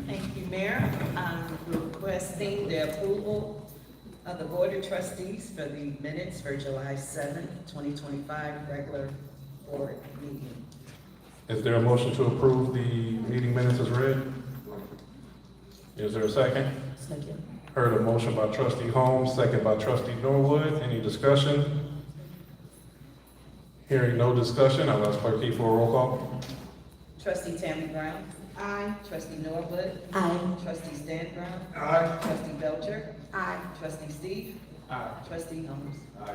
Speaker 4: Thank you, Mayor. I'm requesting the approval of the Board of Trustees for the minutes for July 7th, 2025, regular board meeting.
Speaker 3: Is there a motion to approve the meeting minutes as read? Is there a second?
Speaker 19: Second.
Speaker 3: Heard a motion by Trustee Holmes, second by Trustee Norwood. Any discussion? Hearing no discussion, I'll ask Clerk Key for a roll call.
Speaker 4: Trustee Tammy Brown. Aye. Trustee Norwood.
Speaker 19: Aye.
Speaker 4: Trustee Stan Brown.
Speaker 3: Aye.
Speaker 4: Trustee Belcher.
Speaker 18: Aye.
Speaker 4: Trustee Steve.
Speaker 3: Aye.
Speaker 4: Trustee Holmes.
Speaker 3: Aye.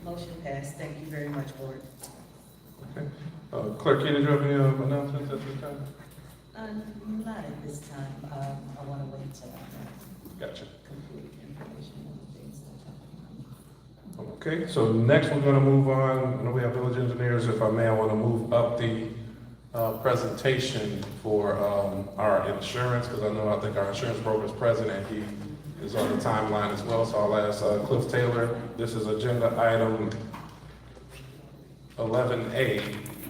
Speaker 4: Motion passed. Thank you very much, Board.
Speaker 3: Okay. Clerk Key, did you have any announcements at this time?
Speaker 4: Not at this time. I want to wait till
Speaker 3: Gotcha.
Speaker 4: complete information on the things that
Speaker 3: Okay, so next we're gonna move on. I know we have village engineers. If I may, I wanna move up the presentation for our insurance, because I think our insurance broker is present and he is on the timeline as well. So I'll ask Cliff Taylor. This is agenda item 11A,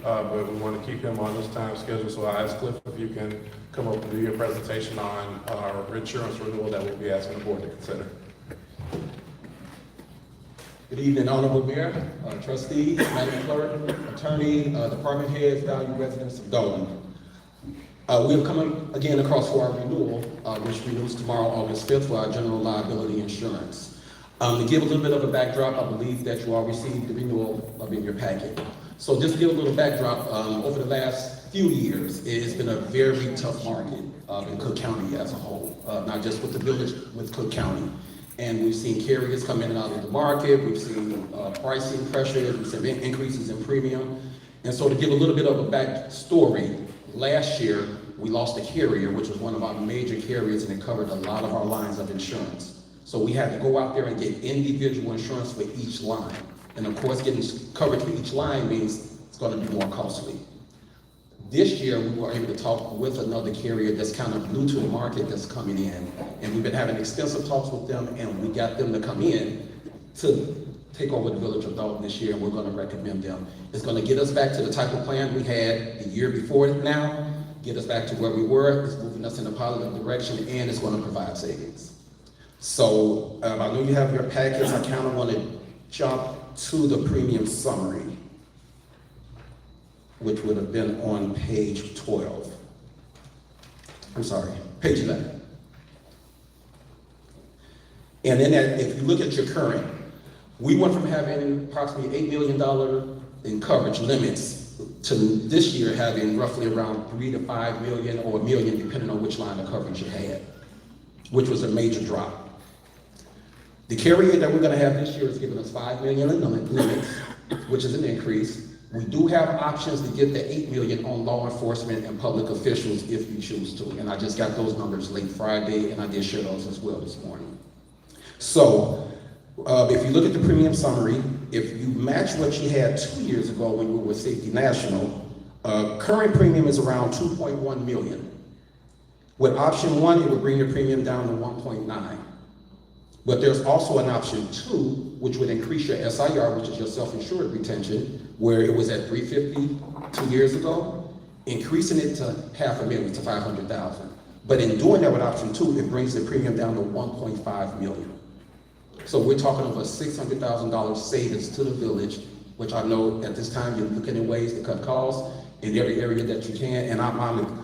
Speaker 3: but we want to keep him on this time schedule. So I ask Cliff if you can come up and do your presentation on our insurance renewal that we'll be asking the board to consider.
Speaker 20: Good evening, Honorable Mayor, Trustees, Madam Clerk, Attorney, Department Heads, valued residents of Dolton. We have come again across for our renewal, which renews tomorrow, August 5th, for our general liability insurance. To give a little bit of a backdrop, I believe that you all received the renewal in your packet. So just to give a little backdrop, over the last few years, it's been a very tough market in Cook County as a whole, not just with the village, with Cook County. And we've seen carriers come in and out of the market, we've seen pricing pressures, we've seen increases in premium. And so to give a little bit of a backstory, last year we lost a carrier, which was one of our major carriers, and it covered a lot of our lines of insurance. So we had to go out there and get individual insurance for each line. And of course, getting coverage for each line means it's going to be more costly. This year, we were able to talk with another carrier that's kind of new to the market that's coming in. And we've been having extensive talks with them, and we got them to come in to take over the village of Dolton this year, and we're going to recommend them. It's going to get us back to the type of plan we had the year before now, get us back to where we were. It's moving us in a positive direction, and it's going to provide savings. So I know you have your packets. I kind of want to jump to the premium summary, which would have been on page 12. I'm sorry, page 11. And then if you look at your current, we went from having approximately $8 million in coverage limits to this year having roughly around 3 to 5 million or $1 million, depending on which line of coverage you had, which was a major drop. The carrier that we're going to have this year is giving us $5 million in limits, which is an increase. We do have options to get the $8 million on law enforcement and public officials if you choose to. And I just got those numbers late Friday, and I did share those as well this morning. So if you look at the premium summary, if you match what you had 2 years ago when we were with Safety National, current premium is around $2.1 million. With option 1, it would bring your premium down to 1.9. But there's also an option 2, which would increase your SIR, which is your self-insured retention, where it was at $350 2 years ago, increasing it to $500,000 to $500,000. But in doing that with option 2, it brings the premium down to $1.5 million. So we're talking over $600,000 savings to the village, which I know at this time you're looking at ways to cut costs in every area that you can. And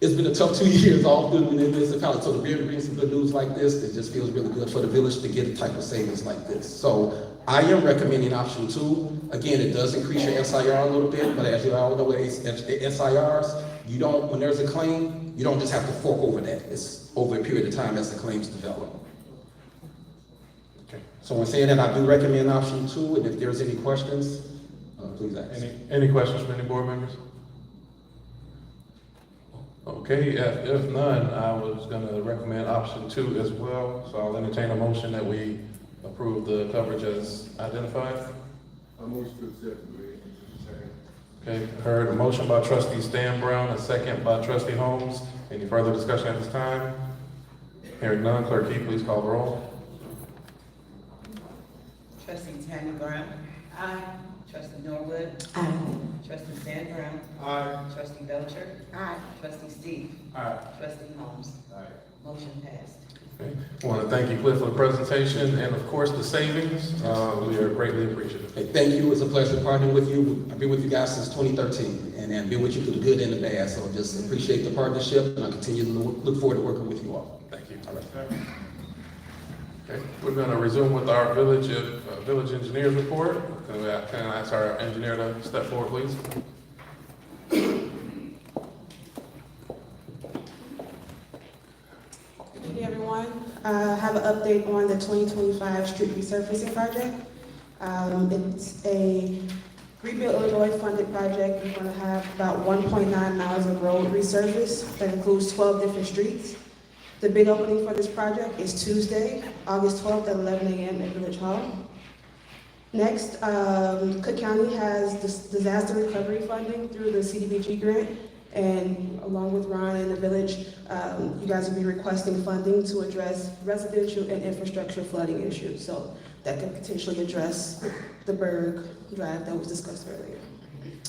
Speaker 20: it's been a tough 2 years all through the municipality. So to be able to bring some good news like this, it just feels really good for the village to get a type of savings like this. So I am recommending option 2. Again, it does increase your SIR a little bit, but as you all know with SIRs, you don't, when there's a claim, you don't just have to fork over that. It's over a period of time as the claims develop. Okay. So in saying that, I do recommend option 2, and if there's any questions, please ask.
Speaker 3: Any questions from any board members? Okay, if none, I was going to recommend option 2 as well. So I'll entertain a motion that we approve the coverage as identified.
Speaker 17: I move to accept. Second.
Speaker 3: Okay, heard a motion by trustee Stan Brown, a second by trustee Holmes. Any further discussion at this time? Hearing none, clerk Key, please call the roll.
Speaker 4: Trustee Tammy Brown. Aye. Trustee Norwood.
Speaker 19: Aye.
Speaker 4: Trustee Stan Brown.
Speaker 17: Aye.
Speaker 4: Trustee Belcher.
Speaker 19: Aye.
Speaker 4: Trustee Steve.
Speaker 3: Aye.
Speaker 4: Trustee Holmes.
Speaker 17: Aye.
Speaker 4: Motion passed.
Speaker 3: Okay. I want to thank you, Cliff, for the presentation and of course the savings. We are greatly appreciative.
Speaker 20: Hey, thank you. It's a pleasure partnering with you. I've been with you guys since 2013 and been with you through the good and the bad. So just appreciate the partnership, and I continue to look forward to working with you all.
Speaker 3: Thank you.
Speaker 20: All right.
Speaker 3: Okay, we're going to resume with our village engineers report. Can I ask our engineer to step forward, please?
Speaker 21: Good evening, everyone. I have an update on the 2025 street resurfacing project. It's a Greenville, Illinois funded project. We're going to have about 1.9 miles of road resurfaced that includes 12 different streets. The bid opening for this project is Tuesday, August 12th at 11 a.m. at Village Hall. Next, Cook County has disaster recovery funding through the CDBG grant, and along with Ron and the village, you guys will be requesting funding to address residential and infrastructure flooding issues. So that could potentially address the Berg Drive that was discussed earlier.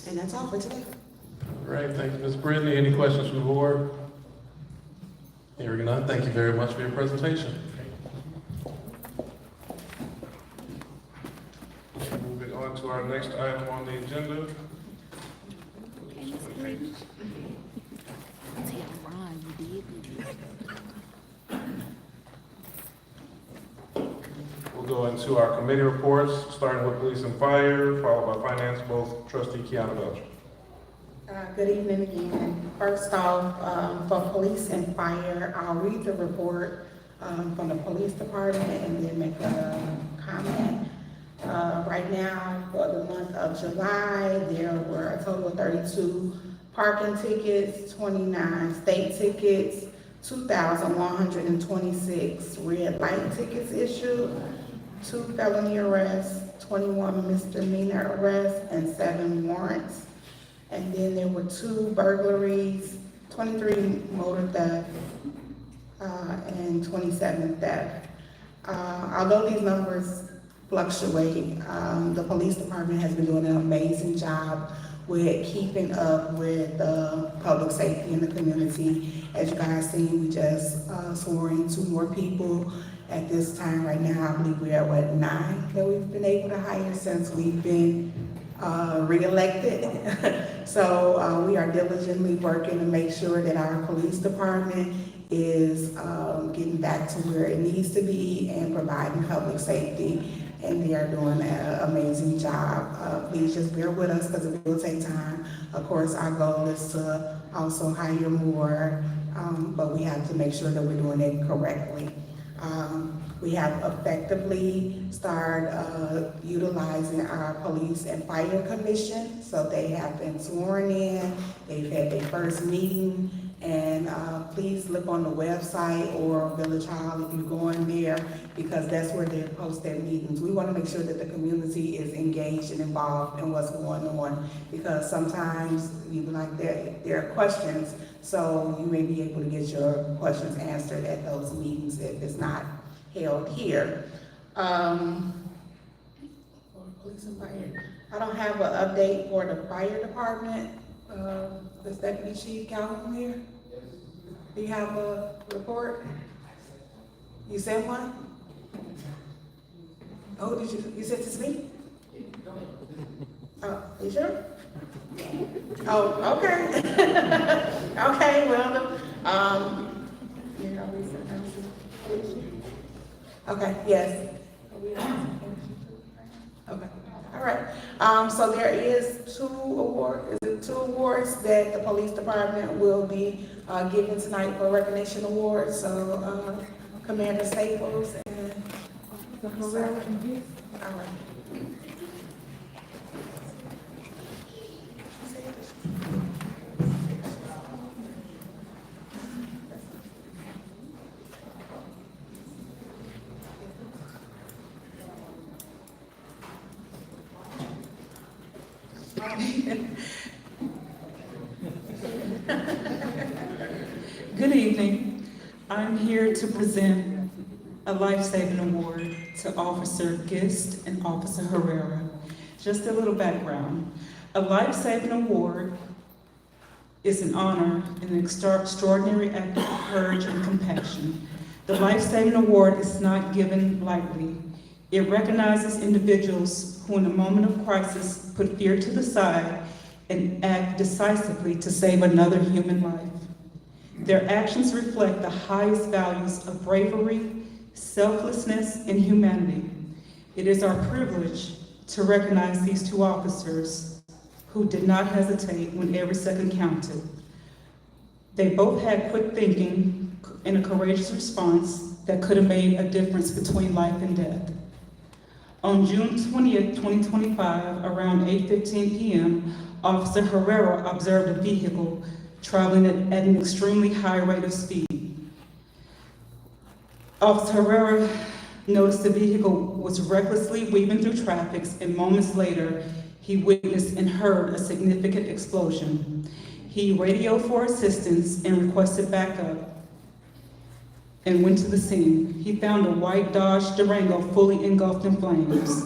Speaker 21: And that's all for today.
Speaker 3: All right, thank you, Ms. Brittany. Any questions from the board? Hearing none, thank you very much for your presentation. Moving on to our next item on the agenda. We'll go into our committee reports, starting with police and fire, followed by finance, both trustee Kiana Belcher.
Speaker 22: Good evening again. First off, for police and fire, I'll read the report.
Speaker 18: from the police department and then make a comment. Right now, for the month of July, there were a total of 32 parking tickets, 29 state tickets, 2,126 red light tickets issued, 2 felony arrests, 21 misdemeanor arrests, and 7 warrants. And then there were 2 burglaries, 23 motor theft, and 27 theft. Although these numbers fluctuate, the police department has been doing an amazing job with keeping up with public safety in the community. As you guys see, we just swore in 2 more people. At this time right now, I believe we are at 9 that we've been able to hire since we've been re-elected. So we are diligently working to make sure that our police department is getting back to where it needs to be and providing public safety, and they are doing an amazing job. Please just bear with us because it will take time. Of course, our goal is to also hire more, but we have to make sure that we're doing it correctly. We have effectively started utilizing our police and fire commission. So they have been sworn in, they've had their first meeting, and please look on the website or Village Hall if you're going there, because that's where they post their meetings. We want to make sure that the community is engaged and involved in what's going on, because sometimes there are questions, so you may be able to get your questions answered at those meetings if it's not held here. Police and fire. I don't have an update for the fire department. Is Deputy Chief Calhoun here? Do you have a report? You sent one? Oh, did you sent it to me? Oh, you sure? Oh, okay. Okay, well, okay, yes. Okay, all right. So there is 2 awards that the police department will be giving tonight for recognition awards. So Commander Staples and the Herrera. All right.
Speaker 1: Good evening. I'm here to present a life-saving award to Officer Gist and Officer Herrera. Just a little background. A life-saving award is an honor and an extraordinary act of courage and compassion. The life-saving award is not given lightly. It recognizes individuals who in a moment of crisis put fear to the side and act decisively to save another human life. Their actions reflect the highest values of bravery, selflessness, and humanity. It is our privilege to recognize these 2 officers who did not hesitate when every second counted. They both had quick thinking and a courageous response that could have made a difference between life and death. On June 20th, 2025, around 8:15 p.m., Officer Herrera observed a vehicle traveling at an extremely high rate of speed. Officer Herrera noticed the vehicle was recklessly weaving through traffic, and moments later, he witnessed and heard a significant explosion. He radioed for assistance and requested backup and went to the scene. He found a white Dodge Durango fully engulfed in flames.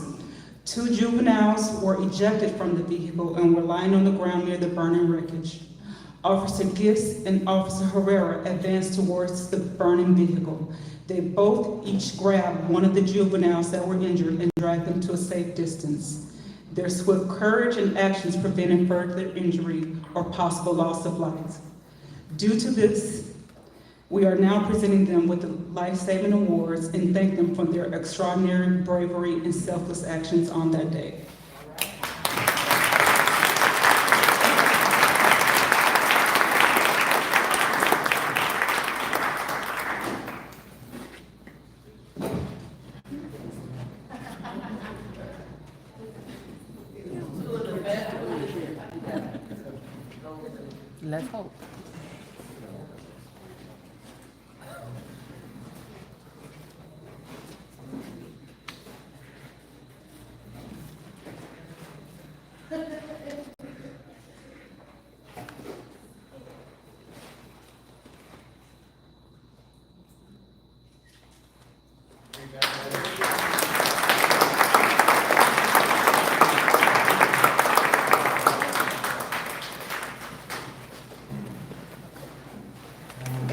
Speaker 1: 2 juveniles were ejected from the vehicle and were lying on the ground near the burning wreckage. Officer Gist and Officer Herrera advanced towards the burning vehicle. They both each grabbed one of the juveniles that were injured and dragged them to a safe distance. Their swift courage and actions prevented further injury or possible loss of life. Due to this, we are now presenting them with the life-saving awards and thank them for their extraordinary bravery and selfless actions on that day.
Speaker 2: Let's hope.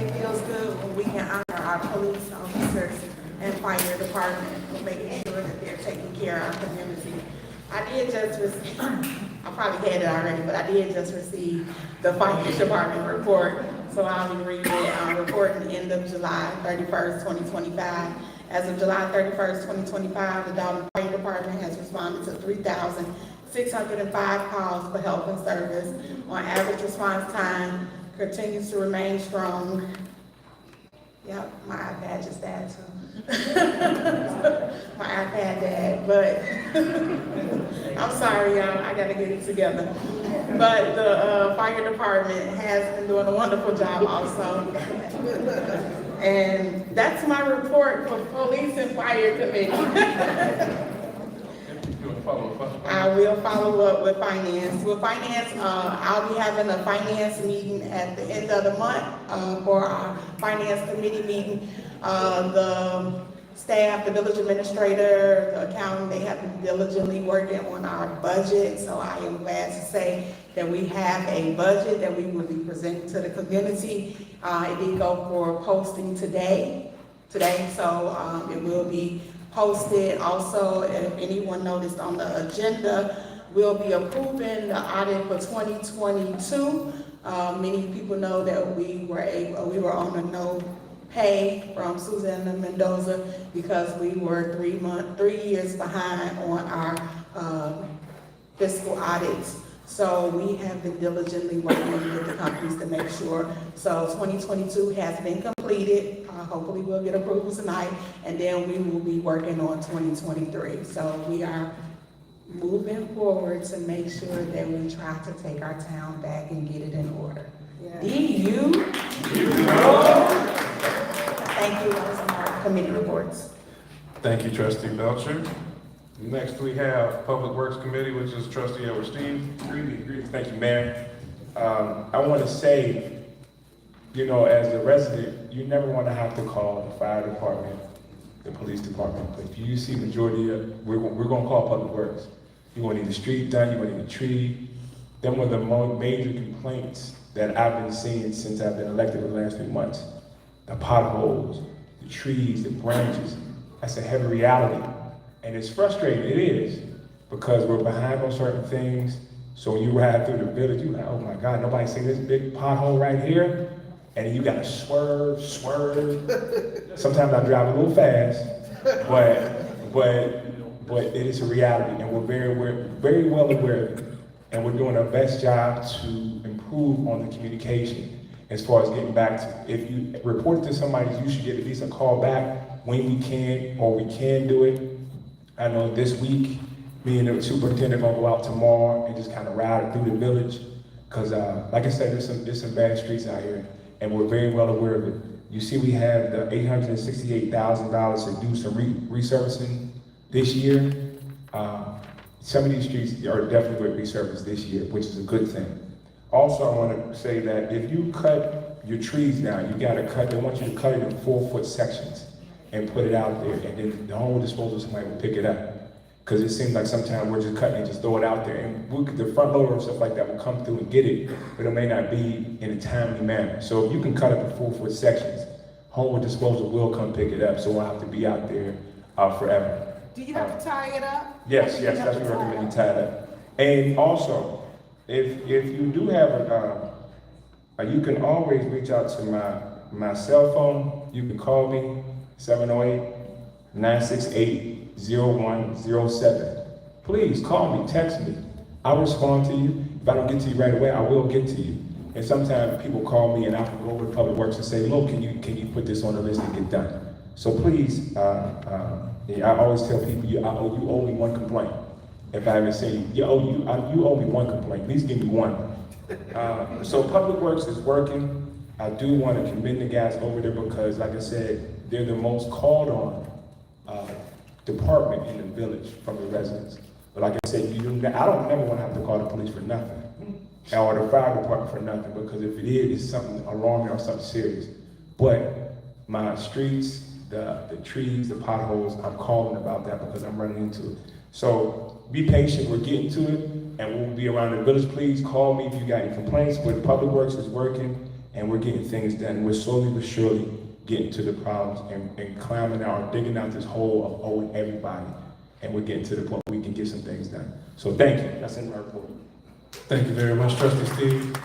Speaker 18: It feels good when we can honor our police officers and fire department for making sure that they're taking care of our community. I did just receive, I probably had it already, but I did just receive the fire department report. So I'll be reading it, reporting end of July 31st, 2025. As of July 31st, 2025, the Dolton Fire Department has responded to 3,605 calls for help and service. On average response time continues to remain strong. Yep, my iPad just died too. My iPad died, but I'm sorry, y'all, I gotta get it together. But the fire department has been doing a wonderful job also. And that's my report for Police and Fire Committee. I will follow up with finance. With finance, I'll be having a finance meeting at the end of the month for our finance committee meeting. The staff, the village administrator, the accountant, they have been diligently working on our budget. So I am glad to say that we have a budget that we will be presenting to the community. It did go for posting today. So it will be posted. Also, if anyone noticed on the agenda, we'll be approving the audit for 2022. Many people know that we were on a no pay from Susanna Mendoza because we were 3 years behind on our fiscal audits. So we have been diligently working with the companies to make sure. So 2022 has been completed. Hopefully we'll get approval tonight, and then we will be working on 2023. So we are moving forward to make sure that we try to take our town back and get it in order. DU. Thank you. Those are our committee reports.
Speaker 17: Thank you, Trustee Belcher. Next, we have Public Works Committee, which is Trustee Edward Steve.
Speaker 9: Greetings. Thank you, Mayor. I want to say, you know, as a resident, you never want to have to call the fire department, the police department. But if you see majority of, we're going to call Public Works. You want to need the street done, you want to need a tree. Them were the most major complaints that I've been seeing since I've been elected in the last 3 months. The potholes, the trees, the branches. That's a heavy reality. And it's frustrating, it is, because we're behind on certain things. So when you ride through the village, you're like, oh my God, nobody seen this big pothole right here? And you gotta swerve. Sometimes I drive a little fast, but it is a reality, and we're very well aware of it. And we're doing our best job to improve on the communication as far as getting back to, if you report to somebody, you should get at least a call back when we can, or we can do it. I know this week, me and the superintendent are gonna go out tomorrow and just kind of ride through the village. Cause like I said, there's some bad streets out here, and we're very well aware of it. You see, we have the $868,000 to do some resurfacing this year. Some of these streets are definitely going to be resurfaced this year, which is a good thing. Also, I want to say that if you cut your trees down, they want you to cut it in 4-foot sections and put it out there, and then the home disposal, somebody will pick it up. Because it seems like sometimes we're just cutting and just throw it out there, and the front loader and stuff like that will come through and get it, but it may not be in a timely manner. So if you can cut it in 4-foot sections, home disposal will come pick it up, so we'll have to be out there forever.
Speaker 18: Do you have to tie it up?
Speaker 9: Yes, that's what we recommend you tie it up. And also, if you do have you can always reach out to my cell phone. You can call me, 708-968-0107. Please call me, text me. I'll respond to you. If I don't get to you right away, I will get to you. And sometimes people call me and I can go over to Public Works and say, look, can you put this on the list and get done? So please, I always tell people, you owe me one complaint. If I haven't seen you, you owe me one complaint. Please give me one. So Public Works is working. I do want to commend the guys over there because, like I said, they're the most called on department in the village from the residents. But like I said, I don't never want to have to call the police for nothing, or the fire department for nothing, because if it is, it's something alarming or something serious. But my streets, the trees, the potholes, I'm calling about that because I'm running into it. So be patient, we're getting to it, and we'll be around the village. Please call me if you got any complaints, but Public Works is working, and we're getting things done. We're slowly but surely getting to the problems and climbing out, digging out this hole of owing everybody, and we're getting to the point where we can get some things done. So thank you, that's in my report.
Speaker 17: Thank you very much, Trustee Steve.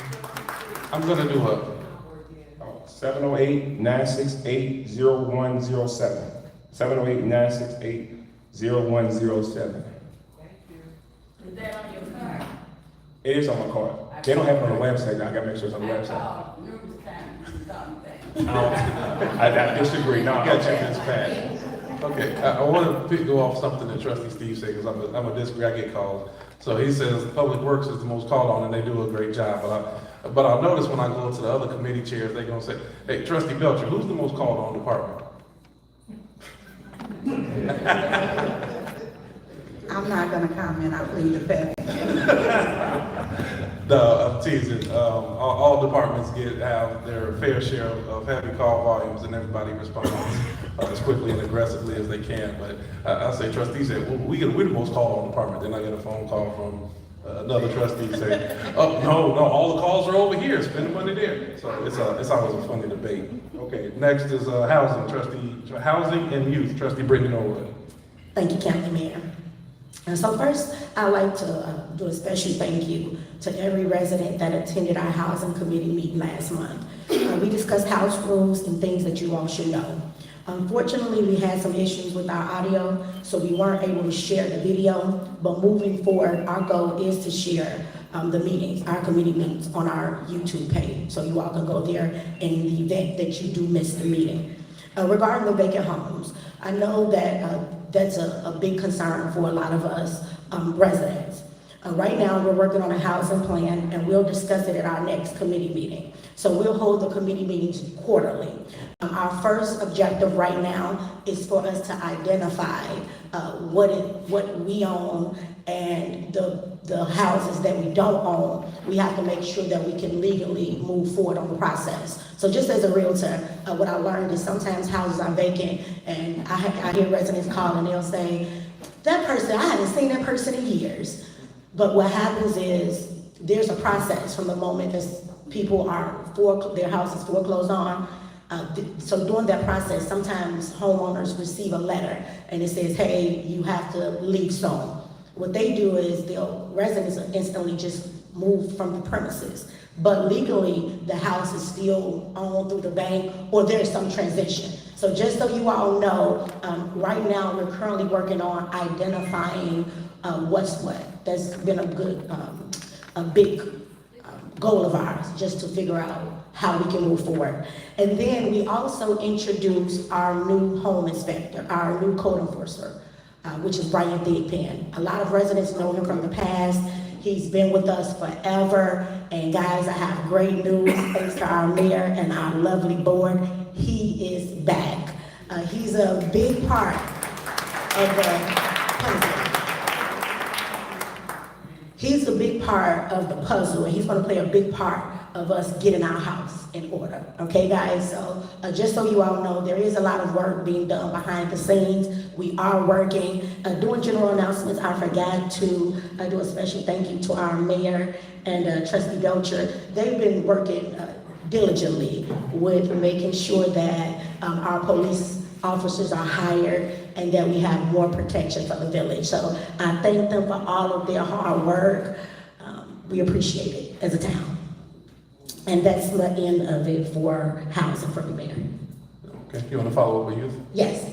Speaker 17: I'm gonna do a
Speaker 9: 708-968-0107. 708-968-0107.
Speaker 11: Is that on your card?
Speaker 9: It is on my card. They don't have it on the website now. I gotta make sure it's on the website. I disagree. No,
Speaker 17: I got you this pad. Okay, I want to go off something that Trustee Steve said, because I'm a disagree, I get calls. So he says Public Works is the most called on and they do a great job. But I'll notice when I go to the other committee chairs, they're gonna say, hey, Trustee Belcher, who's the most called on department?
Speaker 18: I'm not gonna comment, I plead the fifth.
Speaker 17: No, I'm teasing. All departments have their fair share of heavy call volumes, and everybody responds as quickly and aggressively as they can. But I say, trustee said, well, we're the most called on department. Then I get a phone call from another trustee saying, oh, no, all the calls are over here, spend the money there. So it's always a funny debate. Okay, next is housing and youth, Trustee Brittany Norwood.
Speaker 19: Thank you, County Mayor. And so first, I'd like to do a special thank you to every resident that attended our housing committee meeting last month. We discussed house rules and things that you all should know. Unfortunately, we had some issues with our audio, so we weren't able to share the video, but moving forward, our goal is to share the meetings, our committee meetings on our YouTube page, so you all can go there in the event that you do miss the meeting. Regarding the vacant homes, I know that that's a big concern for a lot of us residents. Right now, we're working on a housing plan, and we'll discuss it at our next committee meeting. So we'll hold the committee meetings quarterly. Our first objective right now is for us to identify what we own and the houses that we don't own. We have to make sure that we can legally move forward on the process. So just as a realtor, what I learned is sometimes houses are vacant, and I hear residents call and they'll say, that person, I haven't seen that person in years. But what happens is there's a process from the moment that people their house is foreclosed on. So during that process, sometimes homeowners receive a letter and it says, hey, you have to leave soon. What they do is residents instantly just move from the premises. But legally, the house is still owned through the bank or there's some transition. So just so you all know, right now we're currently working on identifying what's what. That's been a big goal of ours, just to figure out how we can move forward. And then we also introduced our new home inspector, our new code enforcer, which is Brian Thigpen. A lot of residents know him from the past. He's been with us forever. And guys, I have great news, thanks to our mayor and our lovely board. He is back. He's a big part of the puzzle. He's a big part of the puzzle, and he's gonna play a big part of us getting our house in order. Okay, guys? So just so you all know, there is a lot of work being done behind the scenes. We are working. Doing general announcements, I forgot to do a special thank you to our mayor and Trustee Belcher. They've been working diligently with making sure that our police officers are hired and that we have more protection for the village. So I thank them for all of their hard work. We appreciate it as a town. And that's the end of it for housing for the mayor.
Speaker 17: Okay, you want to follow up with youth?
Speaker 19: Yes.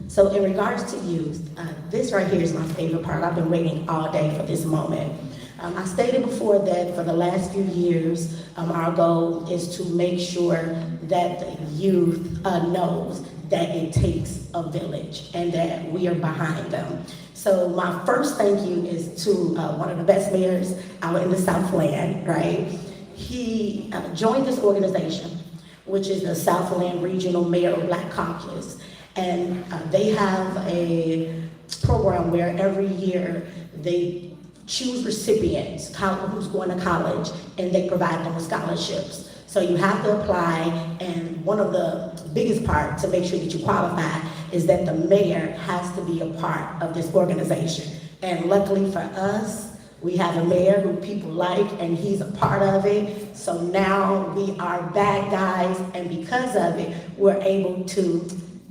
Speaker 19: So in regards to youth, this right here is my favorite part. I've been waiting all day for this moment. I stated before that for the last few years, our goal is to make sure that the youth knows that it takes a village and that we are behind them. So my first thank you is to one of the best mayors out in the Southland, right? He joined this organization, which is the Southland Regional Mayor Black Caucus. And they have a program where every year they choose recipients who's going to college, and they provide them with scholarships. So you have to apply, and one of the biggest part to make sure that you qualify is that the mayor has to be a part of this organization. And luckily for us, we have a mayor who people like, and he's a part of it. So now we are bad guys, and because of it, we're able to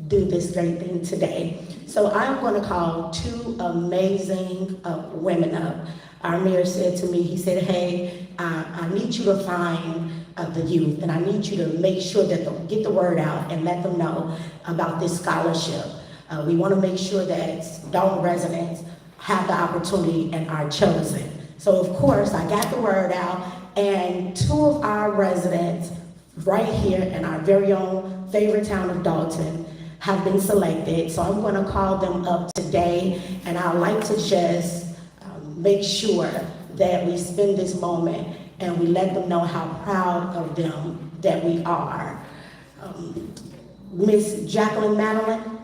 Speaker 19: do this great thing today. So I'm going to call two amazing women up. Our mayor said to me, he said, hey, I need you to find the youth, and I need you to make sure that they'll get the word out and let them know about this scholarship. We want to make sure that Dolton residents have the opportunity and are chosen. So of course, I got the word out, and two of our residents right here in our very own favorite town of Dolton have been selected. So I'm going to call them up today, and I'd like to just make sure that we spend this moment and we let them know how proud of them that we are. Miss Jacqueline Madeline.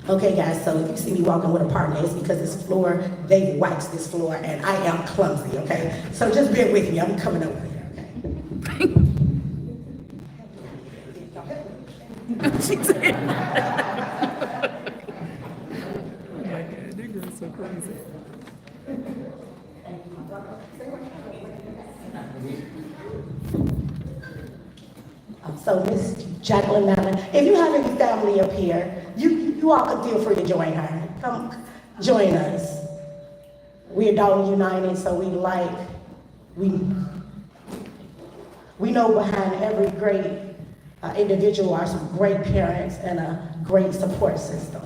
Speaker 19: Okay guys, so if you see me walking with a partner, it's because this floor, they've waxed this floor and I am clumsy, okay? So just bear with me, I'm coming over here, okay?
Speaker 1: She said. Oh my God, that girl's so crazy.
Speaker 19: So Miss Jacqueline Madeline, if you have any family up here, you all can feel free to join her. Come join us. We're Dolton United, so we know behind every great individual are some great parents and a great support system.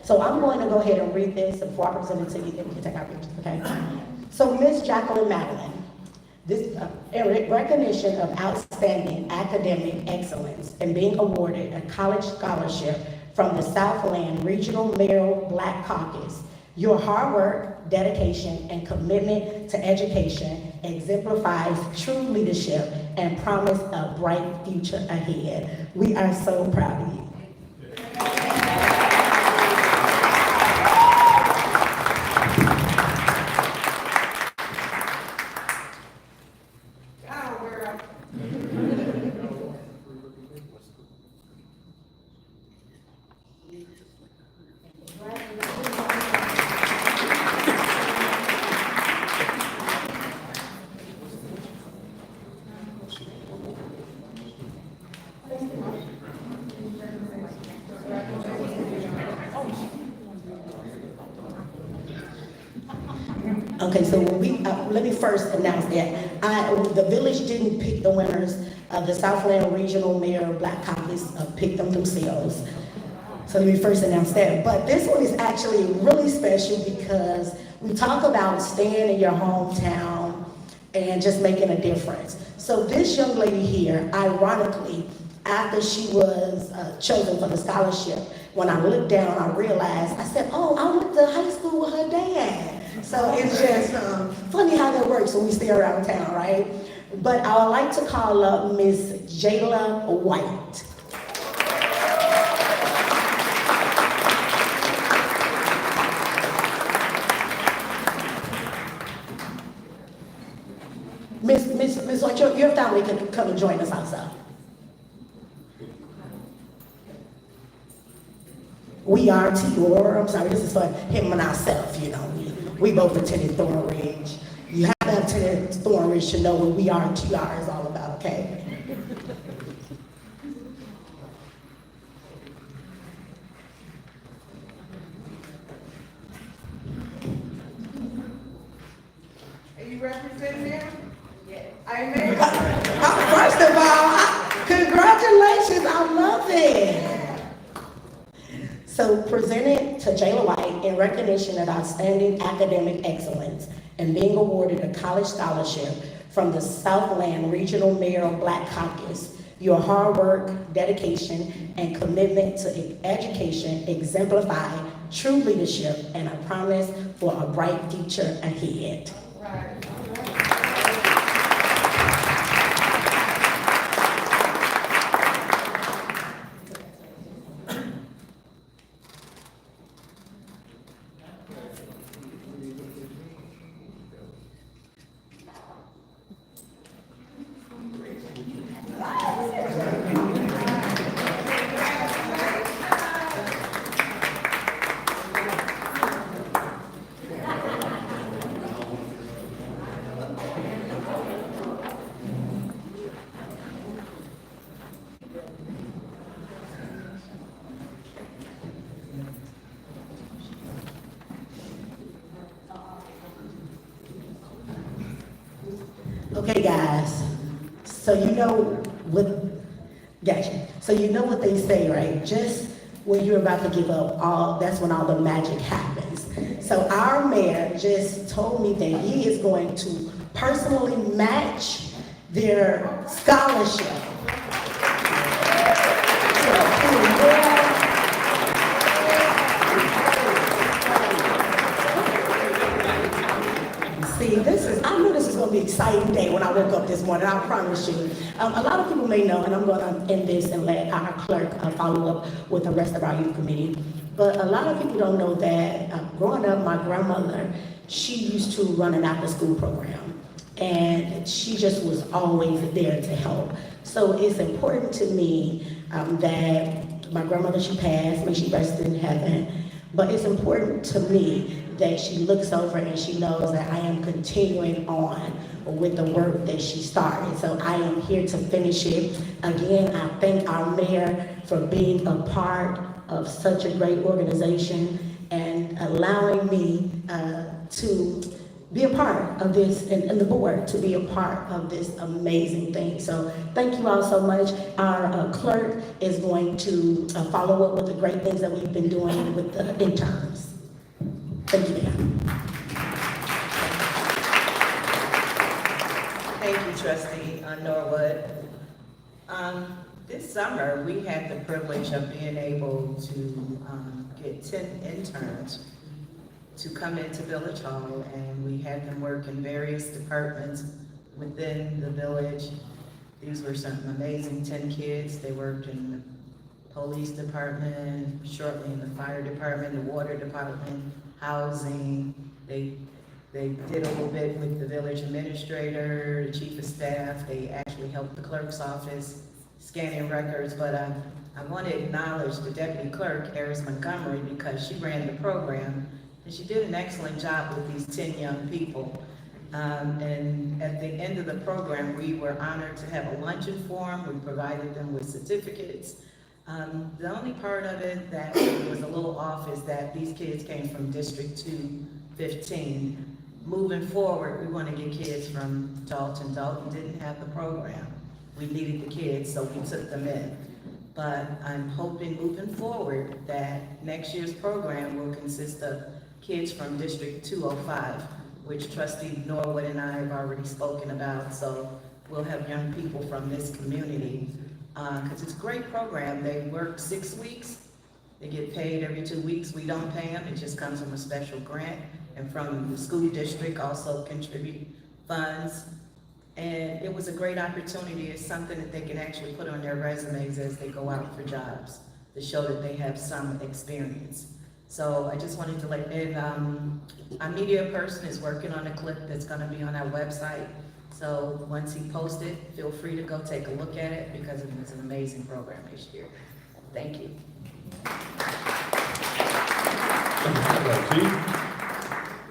Speaker 19: So I'm going to go ahead and read this before I present it to you, then we can take our pictures, okay? So Miss Jacqueline Madeline, this recognition of outstanding academic excellence and being awarded a college scholarship from the Southland Regional Mayoral Black Caucus. Your hard work, dedication, and commitment to education exemplifies true leadership and promise a bright future ahead. We are so proud of you. Okay, so let me first announce that the village didn't pick the winners. The Southland Regional Mayor Black Caucus picked them themselves. So let me first announce that. But this one is actually really special because we talk about staying in your hometown and just making a difference. So this young lady here, ironically, after she was chosen for the scholarship, when I looked down, I realized, I said, oh, I went to high school with her dad. So it's just funny how that works when we stay around town, right? But I would like to call up Miss Jayla White. Miss White, your family can come and join us outside. We are I'm sorry, this is for him and ourselves, you know. We both attended Thornridge. You have to have attended Thornridge to know what we are TR is all about, okay?
Speaker 18: Are you representing them? Yes. Amen.
Speaker 19: First of all, congratulations Listen. So presented to Jayla White in recognition of outstanding academic excellence and being awarded a college scholarship from the Southland Regional Mayoral Black Caucus. Your hard work, dedication, and commitment to education exemplify true leadership and a promise for a bright future ahead. Okay, guys, so you know what, gotcha. So you know what they say, right? Just when you're about to give up, that's when all the magic happens. So our mayor just told me that he is going to personally match their scholarship. See, I knew this was going to be an exciting day when I woke up this morning, I promise you. A lot of people may know, and I'm going to end this and let our clerk follow up with the rest of our youth committee. But a lot of people don't know that growing up, my grandmother, she used to run an after-school program. And she just was always there to help. So it's important to me that my grandmother, she passed, may she rest in heaven. But it's important to me that she looks over and she knows that I am continuing on with the work that she started. So I am here to finish it. Again, I thank our mayor for being a part of such a great organization and allowing me to be a part of this, and the board to be a part of this amazing thing. So thank you all so much. Our clerk is going to follow up with the great things that we've been doing with the interns. Thank you, ma'am.
Speaker 4: Thank you, Trustee Norwood. This summer, we had the privilege of being able to get 10 interns to come into Village Hall, and we had them work in various departments within the village. These were some amazing 10 kids. They worked in the police department, shortly in the fire department, the water department, housing. They did a little bit with the village administrator, the chief of staff. They actually helped the clerk's office scanning records, but I want to acknowledge the deputy clerk, Eris Montgomery, because she ran the program, and she did an excellent job with these 10 young people. And at the end of the program, we were honored to have a luncheon for them. We provided them with certificates. The only part of it that was a little off is that these kids came from District 215. Moving forward, we want to get kids from Dolton. Dolton didn't have the program. We needed the kids, so we took them in. But I'm hoping moving forward that next year's program will consist of kids from District 205, which Trustee Norwood and I have already spoken about. So we'll have young people from this community, because it's a great program. They work 6 weeks. They get paid every 2 weeks. We don't pay them. It just comes from a special grant, and from the school district also contribute funds. And it was a great opportunity. It's something that they can actually put on their resumes as they go out for jobs to show that they have some experience. So I just wanted to our media person is working on a clip that's gonna be on our website. So once he posts it, feel free to go take a look at it, because it was an amazing program this year. Thank you.
Speaker 17: Thank you, Chief.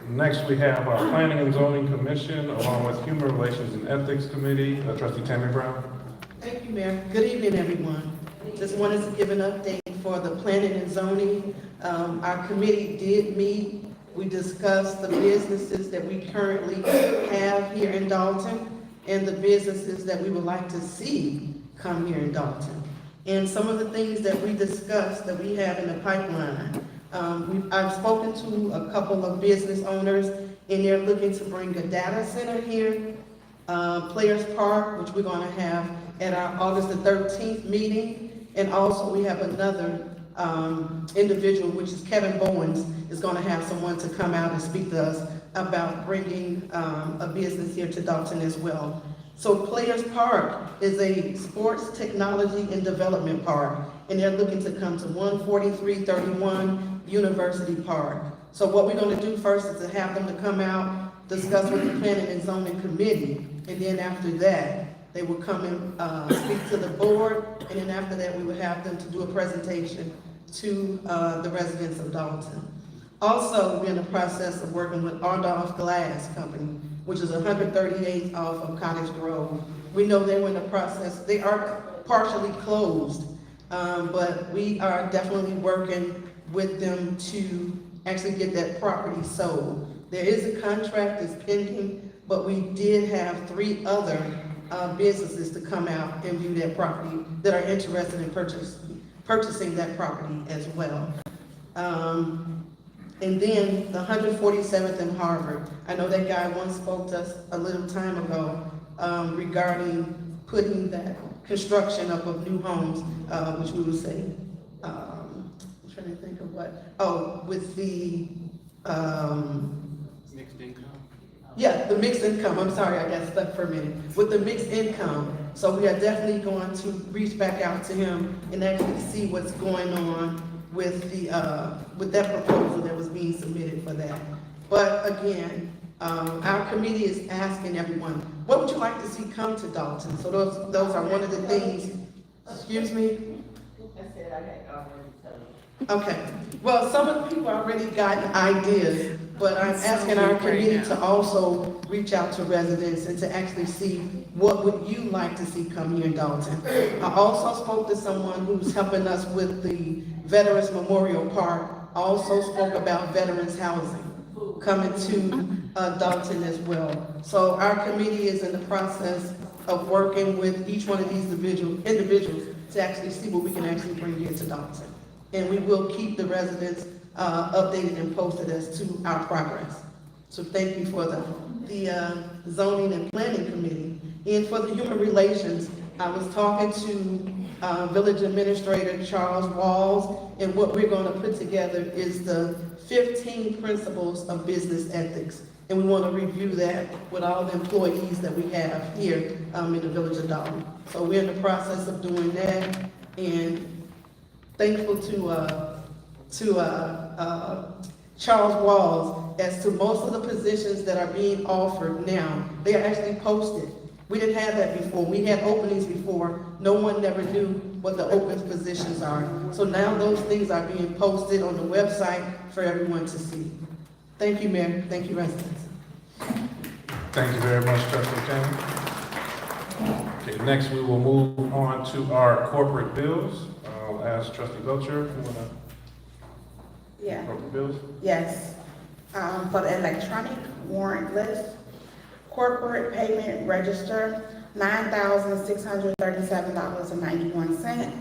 Speaker 17: Next, we have our Planning and Zoning Commission, along with Human Relations and Ethics Committee, Trustee Tammy Brown.
Speaker 5: Thank you, Mayor. Good evening, everyone. Just wanted to give an update for the planning and zoning. Our committee did meet. We discussed the businesses that we currently have here in Dolton and the businesses that we would like to see come here in Dolton. And some of the things that we discussed that we have in the pipeline, I've spoken to a couple of business owners, and they're looking to bring a data center here, Players Park, which we're gonna have at our August the 13th meeting. And also we have another individual, which is Kevin Bowens, is gonna have someone to come out and speak to us about bringing a business here to Dolton as well. So Players Park is a sports technology and development park, and they're looking to come to 14331 University Park. So what we're gonna do first is to have them to come out, discuss with the Planning and Zoning Committee, and then after that, they will come and speak to the board, and then after that, we will have them to do a presentation to the residents of Dolton. Also, we're in the process of working with Ardolph Glass Company, which is 138th off of Cottage Grove. We know they were in the process, they are partially closed, but we are definitely working with them to actually get that property sold. There is a contract that's pending, but we did have 3 other businesses to come out and view that property that are interested in purchasing that property as well. And then the 147th and Harvard. I know that guy once spoke to us a little time ago regarding putting that construction up of new homes, which we would say, I'm trying to think of what, with the
Speaker 14: Mixed income.
Speaker 5: yeah, the mixed income, I'm sorry, I got stuck for a minute. With the mixed income, so we are definitely going to reach back out to him and actually see what's going on with the, with that proposal that was being submitted for that. But again, our committee is asking everyone, what would you like to see come to Dolton? So those are one of the things, excuse me?
Speaker 18: I said I had already told you.
Speaker 5: Okay, well, some of the people already gotten ideas, but I'm asking our committee to also reach out to residents and to actually see what would you like to see come here in Dolton. I also spoke to someone who's helping us with the Veterans Memorial Park, also spoke about veterans housing coming to Dolton as well. So our committee is in the process of working with each one of these individuals to actually see what we can actually bring here to Dolton. And we will keep the residents updated and posted as to our progress. So thank you for the Zoning and Planning Committee. And for the Human Relations, I was talking to Village Administrator Charles Walls, and what we're gonna put together is the 15 principles of business ethics. And we wanna review that with all the employees that we have here in the Village of Dolton. So we're in the process of doing that, and thankful to Charles Walls as to most of the positions that are being offered now. They are actually posted. We didn't have that before. We had openings before. No one never knew what the open positions are. So now those things are being posted on the website for everyone to see. Thank you, Mayor. Thank you, residents.
Speaker 17: Thank you very much, Trustee Tammy. Okay, next we will move on to our corporate bills. I'll ask Trustee Belcher, if you want to
Speaker 18: Yeah.
Speaker 17: corporate bills?
Speaker 18: Yes. For the electronic warrant list, corporate payment register, $9,637.91.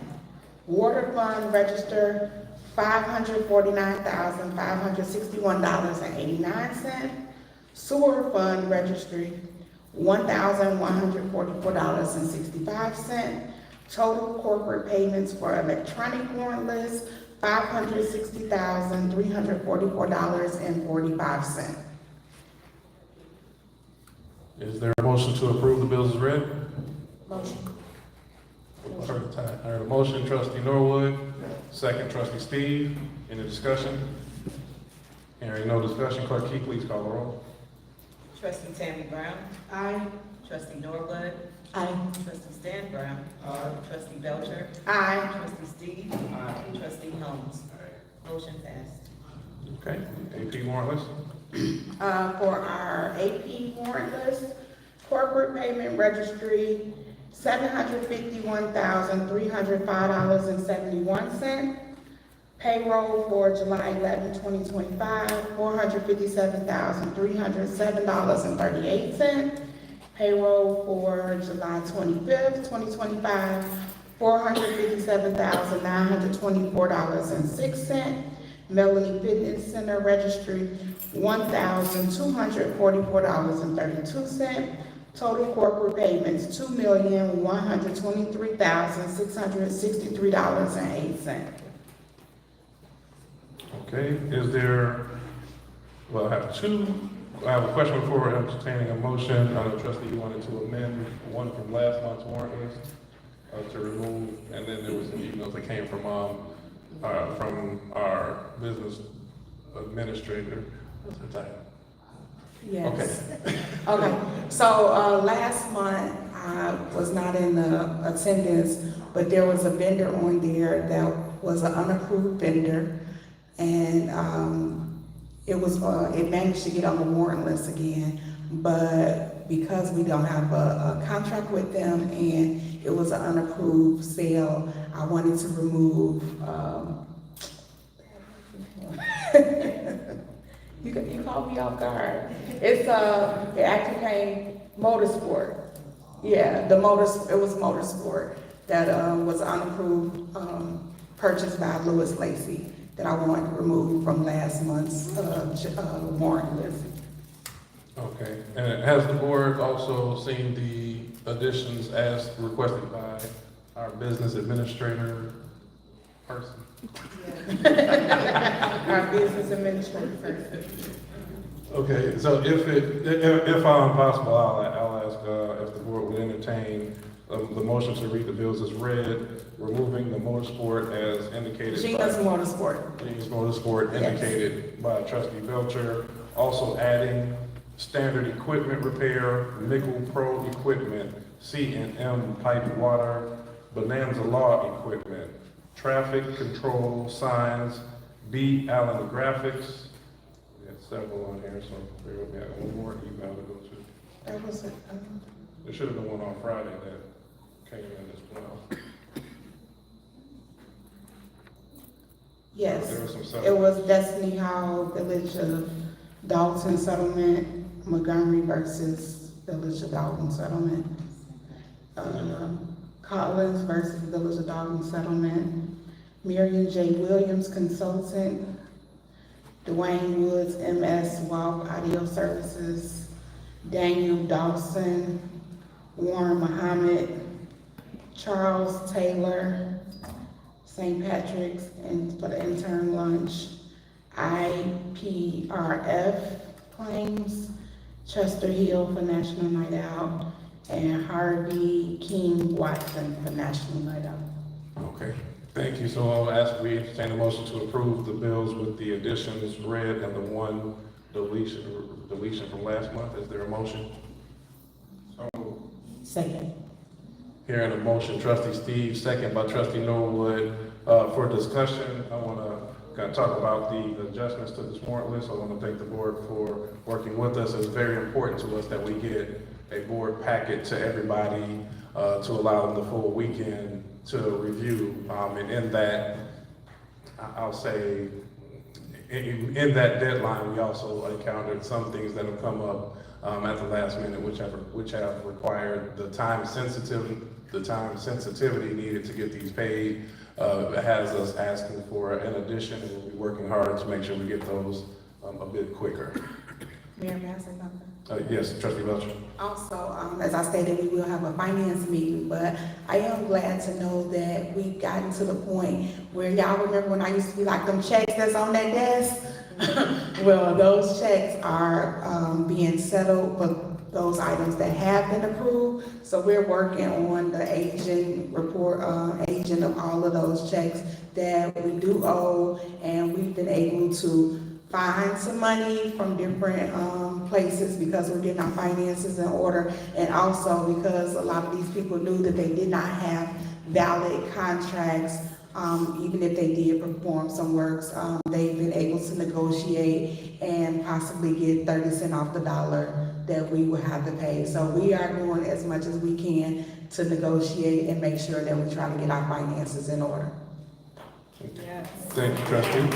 Speaker 18: Water fund register, $549,561.89. Sewer fund registry, $1,144.65. Total corporate payments for electronic warrant list, $560,344.45.
Speaker 17: Is there a motion to approve the bills as read?
Speaker 18: Motion.
Speaker 17: I heard a motion, Trustee Norwood, second Trustee Steve. Any discussion? Hearing no discussion, Clerk Key, please call the roll.
Speaker 4: Trustee Tammy Brown.
Speaker 5: Aye.
Speaker 4: Trustee Norwood.
Speaker 19: Aye.
Speaker 4: Trustee Stan Brown. Trustee Belcher.
Speaker 18: Aye.
Speaker 4: Trustee Steve. Trustee Holmes. Motion passed.
Speaker 17: Okay, AP warrant list.
Speaker 18: For our AP warrant list, corporate payment registry, $751,305.71. Payroll for July 11, 2025, $457,307.38. Payroll for July 25th, 2025, $457,924.06. Melanie Fitness Center Registry, $1,244.32. Total corporate payments, $2,123,663.08.
Speaker 17: Okay, is there, well, I have a question before entertaining a motion. Trustee, you wanted to amend one from last month's warrant list to remove, and then there was some emails that came from our business administrator. What's her title?
Speaker 18: Yes.
Speaker 17: Okay.
Speaker 18: Okay, so, last month, I was not in the attendance, but there was a vendor on there that was an unapproved vendor, and, it managed to get on the warrant list again, but because we don't have a contract with them and it was an unapproved sale, I wanted to remove, you caught me off guard. It's, it actually came Motorsport. Yeah, it was Motorsport that, was unapproved, purchased by Lewis Lacy that I wanted to remove from last month's, warrant list.
Speaker 17: Okay, and has the board also seen the additions as requested by our business administrator person?
Speaker 18: Our business administrator person.
Speaker 17: Okay, so if possible, I'll ask if the board would entertain the motion to read the bills as read, removing the motorsport as indicated.
Speaker 18: Gina's Motorsport.
Speaker 17: Gina's Motorsport indicated by Trustee Belcher. Also adding standard equipment repair, Nickel Pro equipment, C&M pipe water, Bonanza Law equipment, traffic control signs, B Allen Graphics. We had several on here, so bear with me. I got one more email to go to.
Speaker 18: That was it.
Speaker 17: There should have been one on Friday that came in as well.
Speaker 18: Yes,
Speaker 17: There was some
Speaker 18: it
Speaker 17: settlement.
Speaker 18: was Destiny Hall, Village of Dolton Settlement, Montgomery versus Village of Dolton Settlement. Collins versus Village of Dolton Settlement. Marion J. Williams Consultant. Dwayne Woods, MS Walk Audio Services. Daniel Dawson. Warren Muhammad. Charles Taylor. St. Patrick's and for the intern lunch, IPRF claims, Chester Hill for National Night Out, and Harvey King Watson for National Night Out.
Speaker 17: Okay, thank you. So I'll ask we entertain a motion to approve the bills with the additions read and the one deletion from last month. Is there a motion?
Speaker 18: Second.
Speaker 17: Hearing a motion, Trustee Steve, second by Trustee Norwood. For discussion, I want to kind of talk about the adjustments to this warrant list. I want to thank the board for working with us. It's very important to us that we get a board packet to everybody to allow them the full weekend to review. And in that, I'll say, in that deadline, we also encountered some things that have come up at the last minute, which have required the time sensitivity needed to get these paid. Has us asking for an addition, and we'll be working hard to make sure we get those a bit quicker.
Speaker 18: Mayor, may I say something?
Speaker 17: Yes, Trustee Belcher.
Speaker 18: Also, as I stated, we will have a finance meeting, but I am glad to know that we've gotten to the point where y'all remember when I used to be like them checks that's on that desk? Well, those checks are being settled, but those items that have been approved. So we're working on the agent report, agent of all of those checks that we do owe, and we've been able to find some money from different places because we're getting our finances in order, and also because a lot of these people knew that they did not have valid contracts. Even if they did perform some works, they've been able to negotiate and possibly get 30 cents off the dollar that we would have to pay. So we are doing as much as we can to negotiate and make sure that we try to get our finances in order.
Speaker 17: Yes. Thank you, Trustee.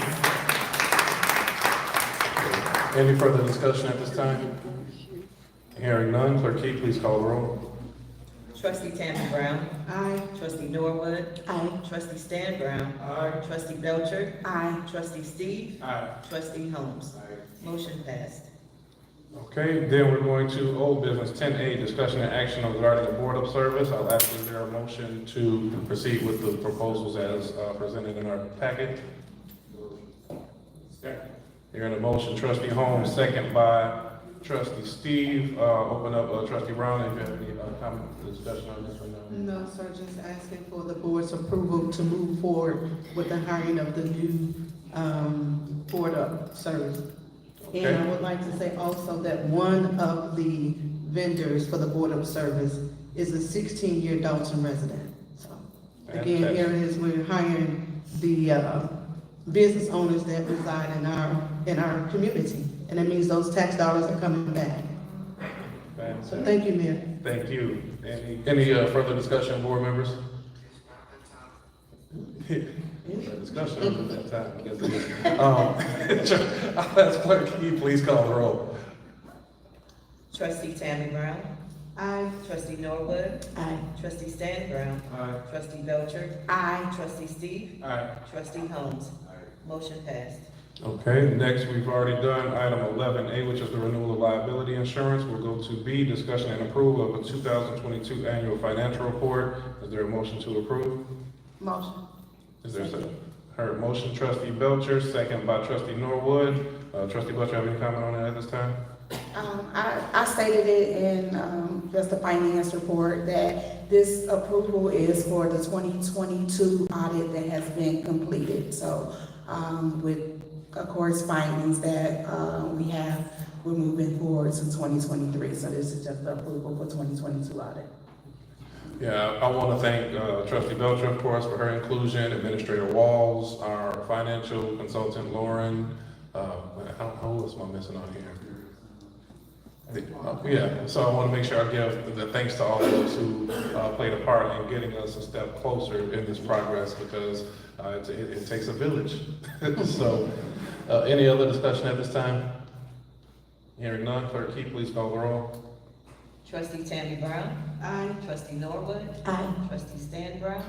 Speaker 17: Any further discussion at this time? Hearing none, Clerk Key, please call the roll.
Speaker 4: Trustee Tammy Brown.
Speaker 13: Aye.
Speaker 4: Trustee Norwood.
Speaker 19: Aye.
Speaker 4: Trustee Stan Brown. Trustee Belcher.
Speaker 19: Aye.
Speaker 4: Trustee Steve. Trustee Holmes. Motion passed.
Speaker 17: Okay, then we're going to old business 10A, discussion and action regarding the board of service. I'll ask is there a motion to proceed with the proposals as presented in our packet? Hearing a motion, Trustee Holmes, second by Trustee Steve. Open up, Trustee Brown, if you have any comment, discussion on this one?
Speaker 5: No, sir, just asking for the board's approval to move forward with the hiring of the new board of service. And I would like to say also that one of the vendors for the board of service is a 16-year Dolton resident. So again, here it is, we're hiring the business owners that reside in our community. And that means those tax dollars are coming back. So thank you, Mayor.
Speaker 17: Thank you. Any further discussion, board members? Discussion at that time, I guess it is. I'll ask Clerk, can you please call the roll?
Speaker 4: Trustee Tammy Brown.
Speaker 5: Aye.
Speaker 4: Trustee Norwood.
Speaker 19: Aye.
Speaker 4: Trustee Stan Brown. Trustee Belcher.
Speaker 19: Aye.
Speaker 4: Trustee Steve. Trustee Holmes. Motion passed.
Speaker 17: Okay, next we've already done item 11A, which is the renewal of liability insurance. We'll go to B, discussion and approval of a 2022 annual financial report. Is there a motion to approve?
Speaker 19: Motion.
Speaker 17: Is there a second? Heard motion, Trustee Belcher, second by Trustee Norwood. Trustee Belcher, have any comment on that at this time?
Speaker 18: I stated it in just the finance report that this approval is for the 2022 audit that has been completed. So with, of course, findings that we're moving forward to 2023. So this is just the approval for 2022 audit.
Speaker 17: Yeah, I want to thank Trustee Belcher, of course, for her inclusion, Administrator Walls, our financial consultant, Lauren. Who else am I missing on here? Yeah, so I want to make sure I give the thanks to all of those who played a part in getting us a step closer in this progress, because it takes a village. So, any other discussion at this time? Hearing none, Clerk Key, please call the roll.
Speaker 4: Trustee Tammy Brown.
Speaker 5: Aye.
Speaker 4: Trustee Norwood.
Speaker 19: Aye.
Speaker 4: Trustee Stan Brown.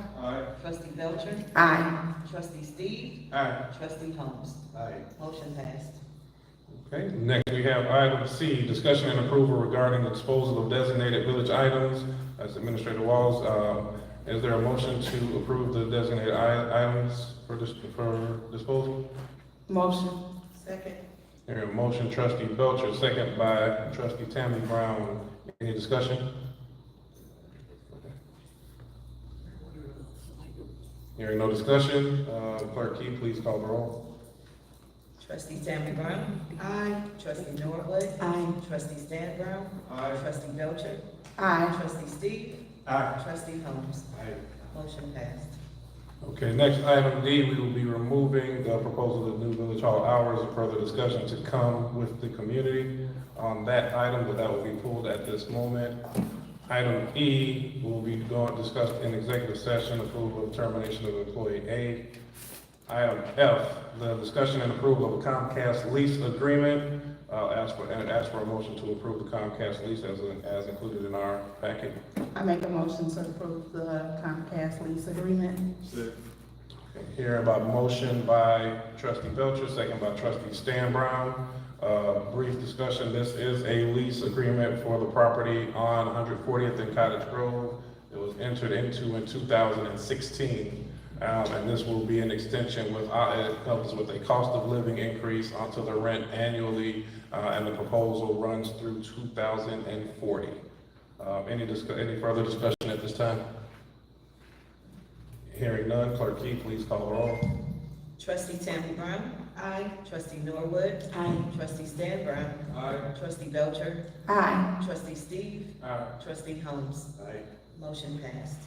Speaker 4: Trustee Belcher.
Speaker 18: Aye.
Speaker 4: Trustee Steve. Trustee Holmes. Motion passed.
Speaker 17: Okay, next we have item C, discussion and approval regarding the disposal of designated village items. That's Administrator Walls. Is there a motion to approve the designated items for disposal?
Speaker 18: Motion.
Speaker 5: Second.
Speaker 17: There a motion, Trustee Belcher, second by Trustee Tammy Brown. Any discussion? Hearing no discussion, Clerk Key, please call the roll.
Speaker 4: Trustee Tammy Brown.
Speaker 5: Aye.
Speaker 4: Trustee Norwood.
Speaker 19: Aye.
Speaker 4: Trustee Stan Brown. Trustee Belcher.
Speaker 18: Aye.
Speaker 4: Trustee Steve. Trustee Holmes. Motion passed.
Speaker 17: Okay, next item D, we will be removing the proposal of new village hall hours and further discussion to come with the community on that item, but that will be pulled at this moment. Item E will be discussed in executive session, approval of termination of employee A. Item F, the discussion and approval of a Comcast lease agreement. I'll ask for a motion to approve the Comcast lease as included in our packet.
Speaker 18: I make a motion to approve the Comcast lease agreement.
Speaker 17: Hearing about motion by Trustee Belcher, second by Trustee Stan Brown. Brief discussion. This is a lease agreement for the property on 140th and Cottage Grove. It was entered into in 2016. And this will be an extension it helps with a cost of living increase onto the rent annually, and the proposal runs through 2040. Any further discussion at this time? Hearing none, Clerk Key, please call the roll.
Speaker 4: Trustee Tammy Brown.
Speaker 5: Aye.
Speaker 4: Trustee Norwood.
Speaker 19: Aye.
Speaker 4: Trustee Stan Brown. Trustee Belcher.
Speaker 18: Aye.
Speaker 4: Trustee Steve. Trustee Holmes. Motion passed.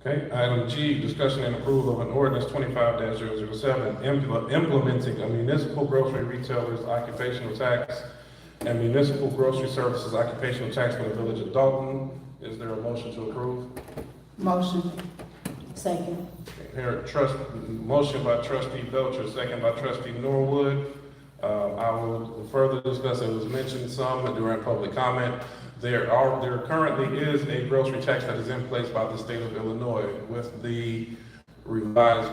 Speaker 17: Okay, item G, discussion and approval of an ordinance 25-007 implementing a municipal grocery retailer's occupational tax and municipal grocery services occupational tax for the village of Dolton. Is there a motion to approve?
Speaker 18: Motion.
Speaker 19: Second.
Speaker 17: Here, motion by Trustee Belcher, second by Trustee Norwood. I will further discuss, it was mentioned some during public comment. There currently is a grocery tax that is in place by the state of Illinois. With the revised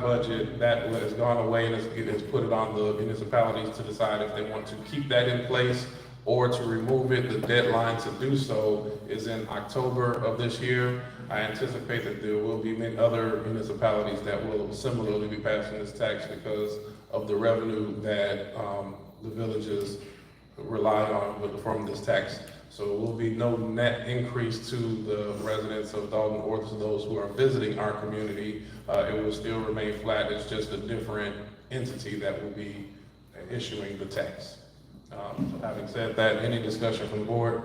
Speaker 17: budget, that has gone away and it's put it on the municipalities to decide if they want to keep that in place or to remove it. The deadline to do so is in October of this year. I anticipate that there will be many other municipalities that will similarly be passing this tax because of the revenue that the villages rely on from this tax. So there will be no net increase to the residents of Dolton or to those who are visiting our community. It will still remain flat. It's just a different entity that will be issuing the tax. So having said that, any discussion from the board?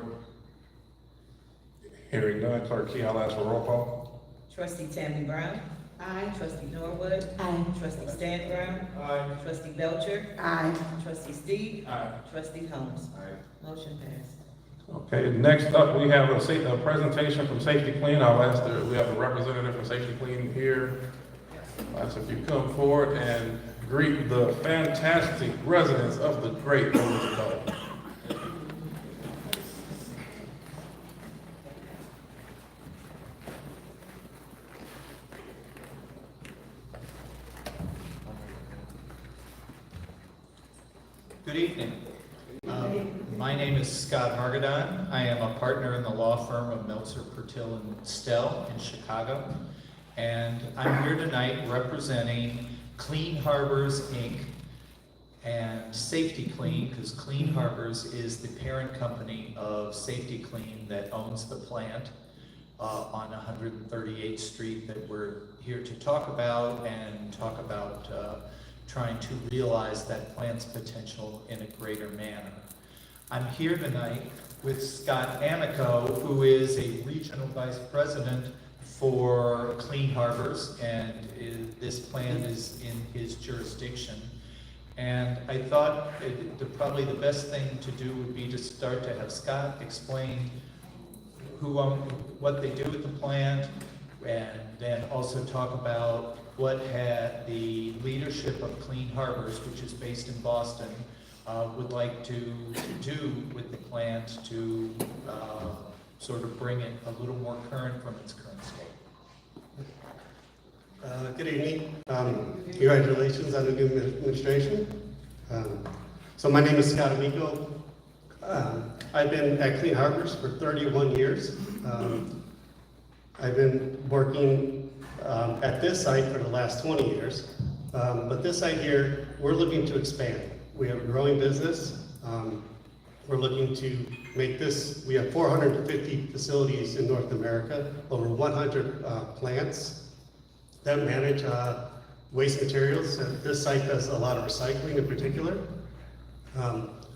Speaker 17: Hearing none, Clerk Key, I'll ask for roll call.
Speaker 4: Trustee Tammy Brown. Aye. Trustee Norwood.
Speaker 19: Aye.
Speaker 4: Trustee Stan Brown.
Speaker 12: Aye.
Speaker 4: Trustee Belcher.
Speaker 18: Aye.
Speaker 4: Trustee Steve.
Speaker 12: Aye.
Speaker 4: Trustee Holmes.
Speaker 12: Aye.
Speaker 4: Motion passed.
Speaker 17: Okay, next up, we have a presentation from Safety Clean. I'll ask we have a representative from Safety Clean here. I'll ask if you come forward and greet the fantastic residents of the great village of Dolton.
Speaker 6: Good evening. My name is Scott Margadon. I am a partner in the law firm of Meltzer, Pertil, and Stell in Chicago. And I'm here tonight representing Clean Harbors, Inc. and Safety Clean, because Clean Harbors is the parent company of Safety Clean that owns the plant on 138th Street that we're here to talk about and talk about trying to realize that plant's potential in a greater manner. I'm here tonight with Scott Amico, who is a regional vice president for Clean Harbors, and this plan is in his jurisdiction. And I thought probably the best thing to do would be to start to have Scott explain what they do with the plant, and then also talk about what had the leadership of Clean Harbors, which is based in Boston, would like to do with the plant to sort of bring it a little more current from its current state.
Speaker 8: Good evening. Congratulations on the new administration. So my name is Scott Amico. I've been at Clean Harbors for 31 years. I've been working at this site for the last 20 years. But this site here, we're looking to expand. We have a growing business. We're looking to make this, we have 450 facilities in North America, over 100 plants that manage waste materials. This site does a lot of recycling in particular.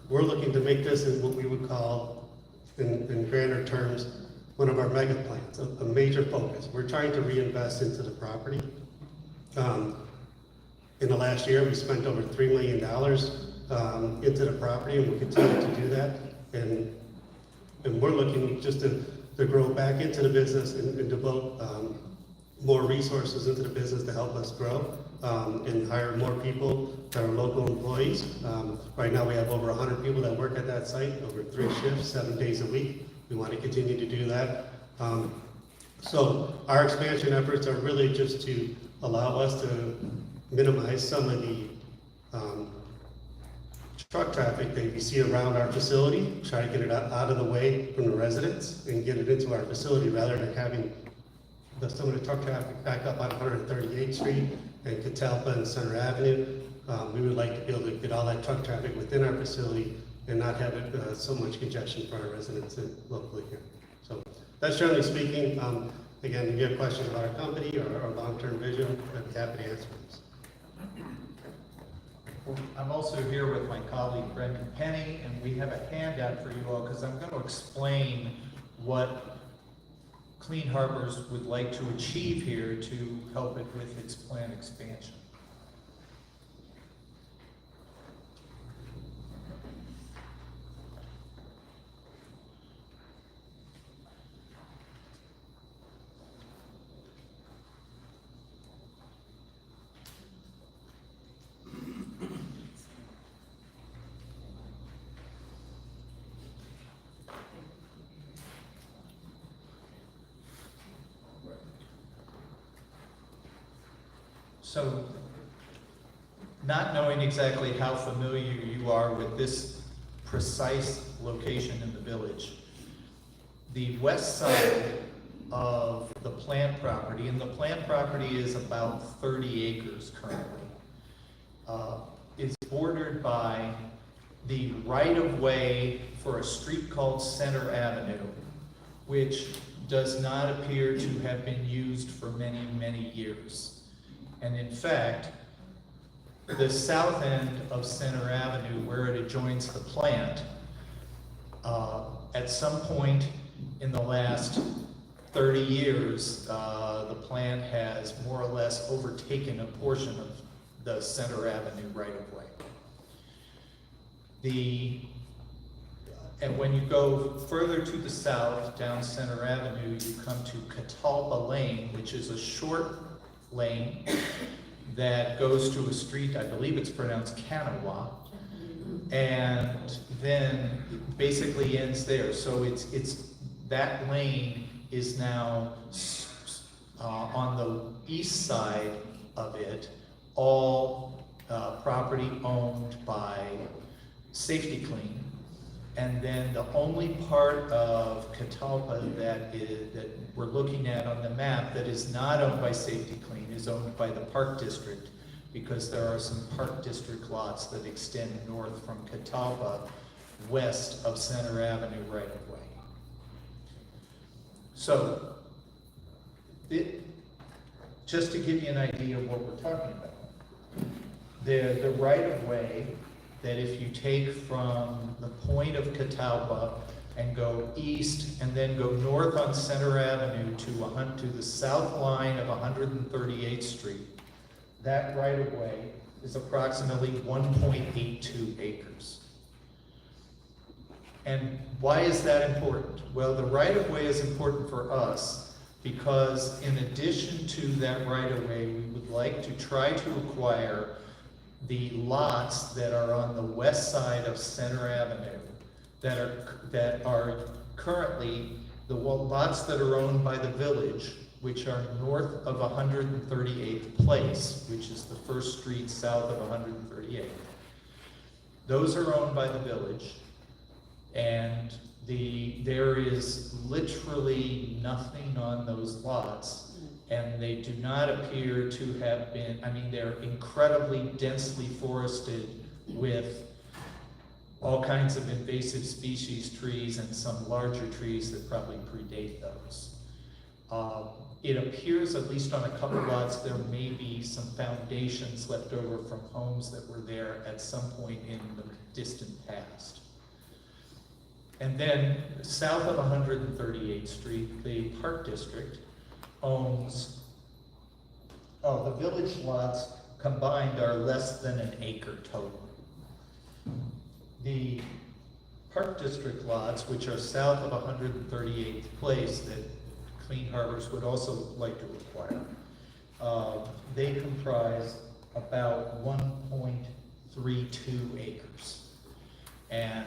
Speaker 8: We're looking to make this in what we would call, in grander terms, one of our mega plants, a major focus. We're trying to reinvest into the property. In the last year, we spent over $3 million into the property, and we'll continue to do that. And we're looking just to grow back into the business and devote more resources into the business to help us grow and hire more people that are local employees. Right now, we have over 100 people that work at that site, over 3 shifts, 7 days a week. We want to continue to do that. So our expansion efforts are really just to allow us to minimize some of the truck traffic that you see around our facility, try to get it out of the way from the residents and get it into our facility rather than having some of the truck traffic back up on 138th Street and Catalpa and Center Avenue. We would like to be able to get all that truck traffic within our facility and not have it so much congestion for our residents locally here. So that's generally speaking. Again, if you have questions about our company or our long-term vision, I'd be happy to answer those.
Speaker 6: I'm also here with my colleague Brendan Penny, and we have a handout for you all because I'm going to explain what Clean Harbors would like to achieve here to help it with its planned expansion. So, not knowing exactly how familiar you are with this precise location in the village, the west side of the plant property, and the plant property is about 30 acres currently, is bordered by the right-of-way for a street called Center Avenue, which does not appear to have been used for many, many years. And in fact, the south end of Center Avenue, where it adjoins the plant, at some point in the last 30 years, the plant has more or less overtaken a portion of the Center Avenue right-of-way. And when you go further to the south, down Center Avenue, you come to Catalpa Lane, which is a short lane that goes to a street, I believe it's pronounced Kanawha, and then it basically ends there. So it's that lane is now on the east side of it, all property owned by Safety Clean. And then the only part of Catalpa that we're looking at on the map that is not owned by Safety Clean is owned by the Park District, because there are some Park District lots that extend north from Catalpa, west of Center Avenue right of way. So, just to give you an idea of what we're talking about, the right of way that if you take from the point of Catalpa and go east and then go north on Center Avenue to the south line of 138th Street, that right of way is approximately 1.82 acres. And why is that important? Well, the right of way is important for us because in addition to that right of way, we would like to try to acquire the lots that are on the west side of Center Avenue that are currently the lots that are owned by the village, which are north of 138th Place, which is the first street south of 138th. Those are owned by the village, and there is literally nothing on those lots. And they do not appear to have been, I mean, they're incredibly densely forested with all kinds of invasive species trees and some larger trees that probably predate those. It appears, at least on a couple lots, there may be some foundations left over from homes that were there at some point in the distant past. And then south of 138th Street, the Park District owns, the village lots combined are less than an acre total. The Park District lots, which are south of 138th Place, that Clean Harbors would also like to acquire, they comprise about 1.32 acres. And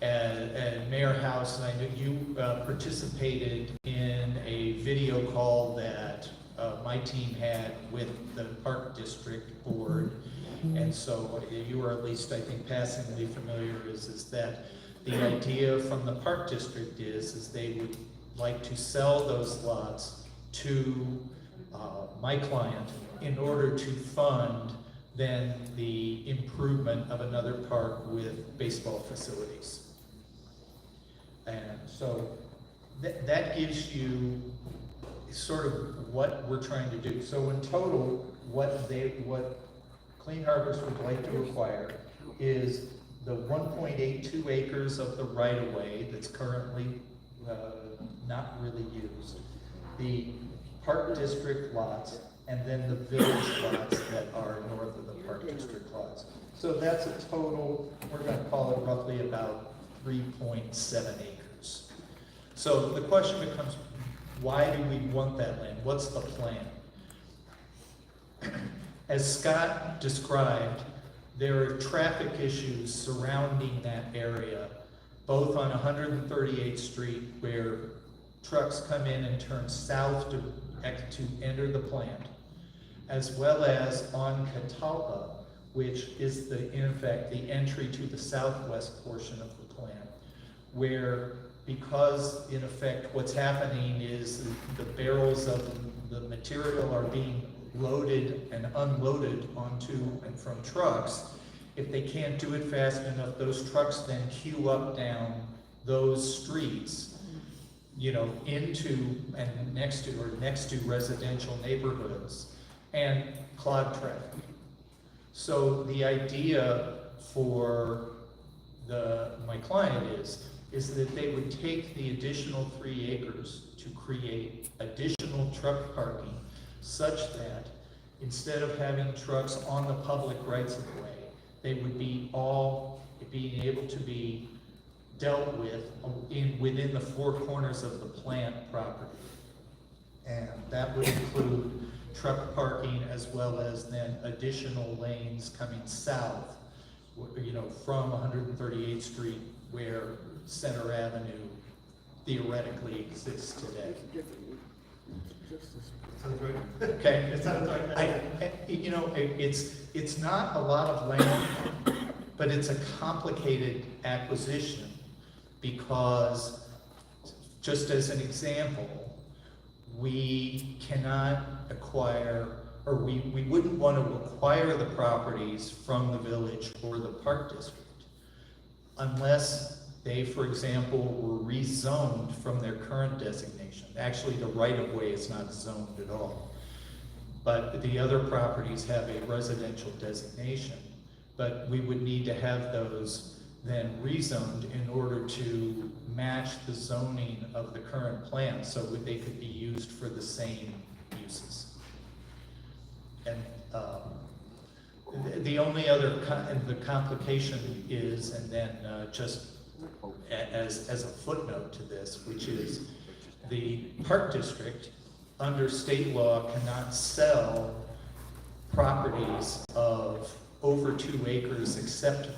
Speaker 6: at Mayor House, and I know you participated in a video call that my team had with the Park District Board, and so you are at least, I think, passingly familiar is that the idea from the Park District is they would like to sell those lots to my client in order to fund then the improvement of another park with baseball facilities. And so that gives you sort of what we're trying to do. So in total, what Clean Harbors would like to acquire is the 1.82 acres of the right-of-way that's currently not really used, the Park District lots, and then the village lots that are north of the Park District lots. So that's a total, we're going to call it roughly about 3.7 acres. So the question becomes, why do we want that land? What's the plan? As Scott described, there are traffic issues surrounding that area, both on 138th Street, where trucks come in and turn south to enter the plant, as well as on Catalpa, which is in effect, the entry to the southwest portion of the plant, where, because in effect what's happening is the barrels of the material are being loaded and unloaded onto and from trucks. If they can't do it fast enough, those trucks then queue up down those streets, you know, into and next to residential neighborhoods and clog traffic. So the idea for my client is that they would take the additional 3 acres to create additional truck parking such that instead of having trucks on the public rights of way, they would be all being able to be dealt with within the 4 corners of the plant property. And that would include truck parking as well as then additional lanes coming south, you know, from 138th Street where Center Avenue theoretically exists today. Okay, you know, it's not a lot of land, but it's a complicated acquisition because, just as an example, we cannot acquire, or we wouldn't want to acquire the properties from the village or the park district unless they, for example, were rezoned from their current designation. Actually, the right-of-way is not zoned at all. But the other properties have a residential designation. But we would need to have those then rezoned in order to match the zoning of the current plan so that they could be used for the same uses. And the only other the complication is, and then just as a footnote to this, which is the park district under state law cannot sell properties of over 2 acres except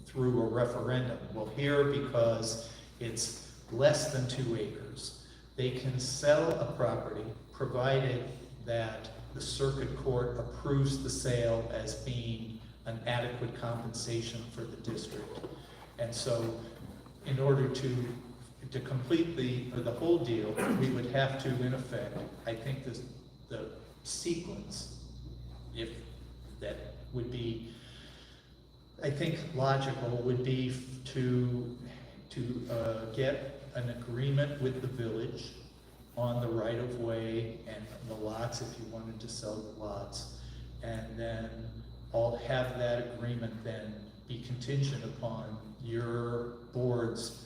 Speaker 6: through a referendum. Well, here, because it's less than 2 acres, they can sell a property provided that the circuit court approves the sale as being an adequate compensation for the district. And so in order to complete the whole deal, we would have to, in effect, I think the sequence, if that would be, I think logical, would be to get an agreement with the village on the right-of-way and the lots if you wanted to sell the lots, and then I'll have that agreement then be contingent upon your board's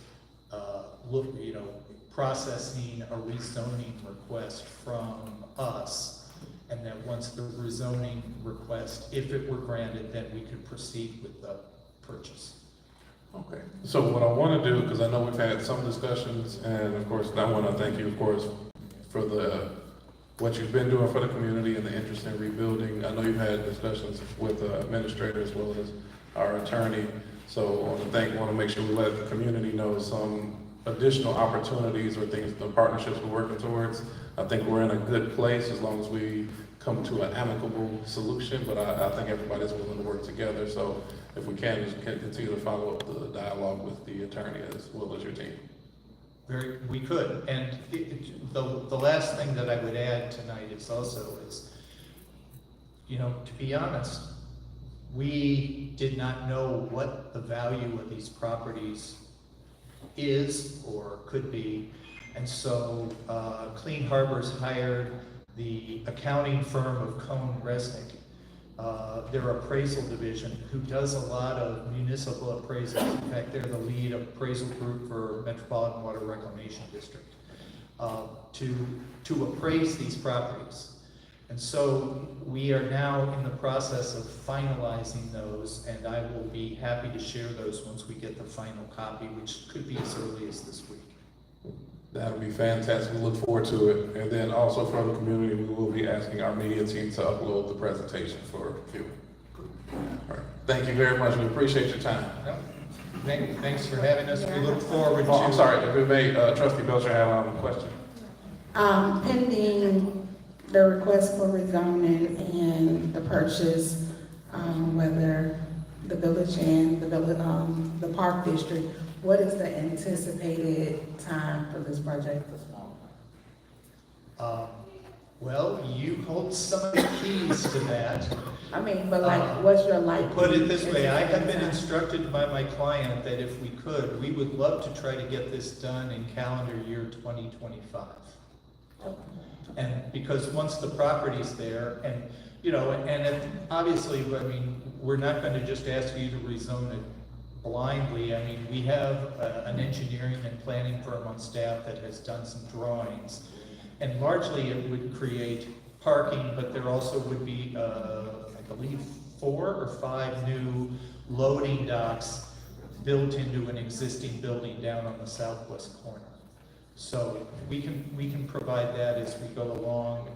Speaker 6: processing a rezoning request from us, and that once the rezoning request, if it were granted, then we could proceed with the purchase.
Speaker 17: Okay, so what I want to do, because I know we've had some discussions, and of course, I want to thank you, of course, for what you've been doing for the community and the interest in rebuilding. I know you've had discussions with the administrator as well as our attorney. So I want to make sure we let the community know some additional opportunities or things, the partnerships we're working towards. I think we're in a good place as long as we come to an amicable solution, but I think everybody's willing to work together. So if we can, just continue to follow up the dialogue with the attorney as well as your team.
Speaker 6: We could, and the last thing that I would add tonight is to be honest, we did not know what the value of these properties is or could be, and so Clean Harbors hired the accounting firm of Cohn Resnick, their appraisal division, who does a lot of municipal appraisals. In fact, they're the lead appraisal group for Metropolitan Water Reclamation District, to appraise these properties. And so we are now in the process of finalizing those, and I will be happy to share those once we get the final copy, which could be as early as this week.
Speaker 17: That'll be fantastic. We look forward to it. And then also for the community, we will be asking our media team to upload the presentation for viewing. All right. Thank you very much. We appreciate your time.
Speaker 6: Thanks for having us. We look forward to...
Speaker 17: I'm sorry, if it may, Trustee Belcher had a question.
Speaker 19: Pending
Speaker 18: the request for rezoning and the purchase, whether the village and the park district, what is the anticipated time for this project?
Speaker 6: Well, you hold some of the keys to that.
Speaker 18: I mean, but like, what's your like?
Speaker 6: Put it this way, I have been instructed by my client that if we could, we would love to try to get this done in calendar year 2025. And because once the property's there, and, you know, obviously, I mean, we're not going to just ask you to rezone it blindly. I mean, we have an engineering and planning firm on staff that has done some drawings. And largely it would create parking, but there also would be, I believe, 4 or 5 new loading docks built into an existing building down on the southwest corner. So we can provide that as we go along.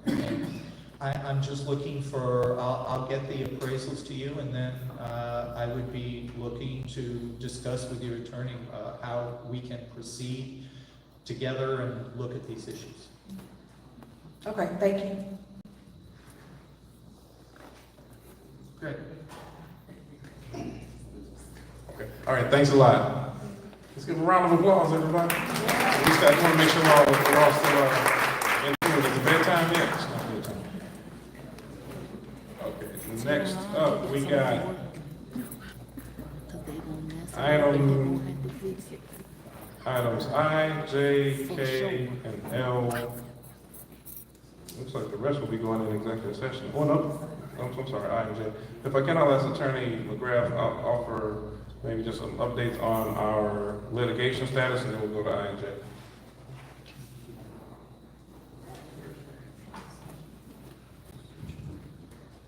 Speaker 6: And I'm just looking for, I'll get the appraisals to you, and then I would be looking to discuss with your attorney how we can proceed together and look at these issues.
Speaker 18: Okay, thank you.
Speaker 6: Great.
Speaker 17: Okay. All right, thanks a lot. Let's give a round of applause, everybody. We just want to make sure we're all still in tune. Is it bedtime yet? It's not bedtime. Okay, next up, we got items I, J, K, and L. Looks like the rest will be going in executive session. Oh, no. I'm sorry, I and J. If I can, I'll ask Attorney McGrath, I'll offer maybe just some updates on our litigation status, and then we'll go to I and J.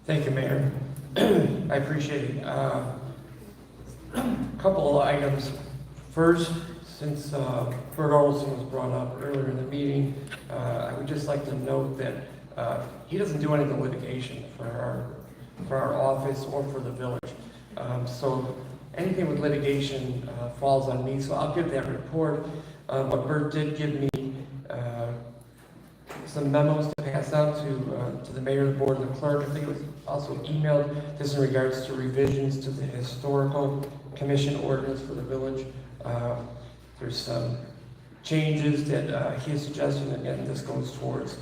Speaker 10: Thank you, Mayor. I appreciate it. Couple of items. First, since Bert Olson was brought up earlier in the meeting, I would just like to note that he doesn't do any of the litigation for our office or for the village. So anything with litigation falls on me, so I'll give that report. But Bert did give me some memos to pass out to the mayor, the board, and the clerk. I think it was also emailed. This in regards to revisions to the historical commission ordinance for the village. There's some changes that he is suggesting. Again, this goes towards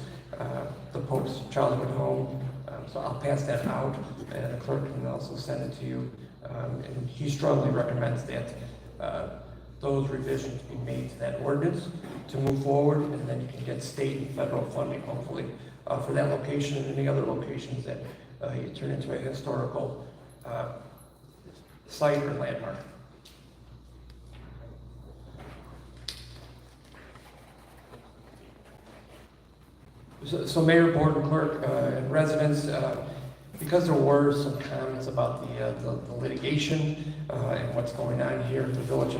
Speaker 10: the Pope's childhood home. So I'll pass that out, and the clerk can also send it to you. And he strongly recommends that those revisions be made to that ordinance to move forward, and then you can get state and federal funding, hopefully, for that location and any other locations that you turn into a historical site or landmark. So Mayor, Board, and Clerk, and residents, because there were some comments about the litigation and what's going on here at the village,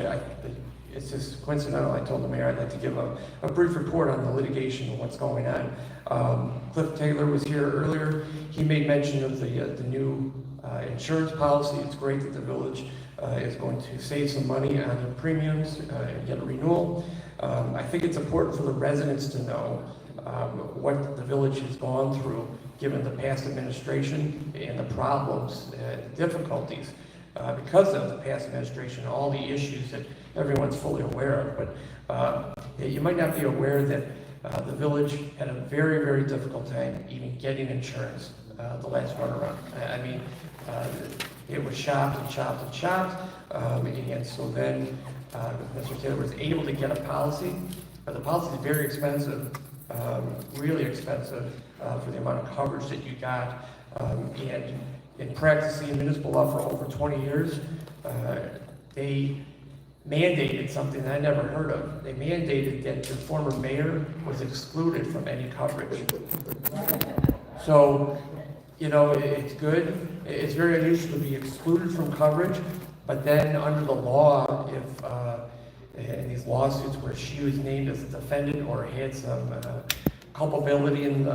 Speaker 10: it's just coincidental. I told the mayor I'd like to give a brief report on the litigation and what's going on. Cliff Taylor was here earlier. He made mention of the new insurance policy. It's great that the village is going to save some money on the premiums and get a renewal. I think it's important for the residents to know what the village has gone through given the past administration and the problems and difficulties because of the past administration, all the issues that everyone's fully aware of. But you might not be aware that the village had a very, very difficult time even getting insurance the last run around. I mean, it was shopped and shopped and shopped, and so then Mr. Taylor was able to get a policy, but the policy is very expensive. Really expensive for the amount of coverage that you got. And in practicing municipal law for over 20 years, they mandated something that I never heard of. They mandated that the former mayor was excluded from any coverage. So, you know, it's good. It's very unusual to be excluded from coverage, but then under the law, if in these lawsuits where she was named as a defendant or had some culpability in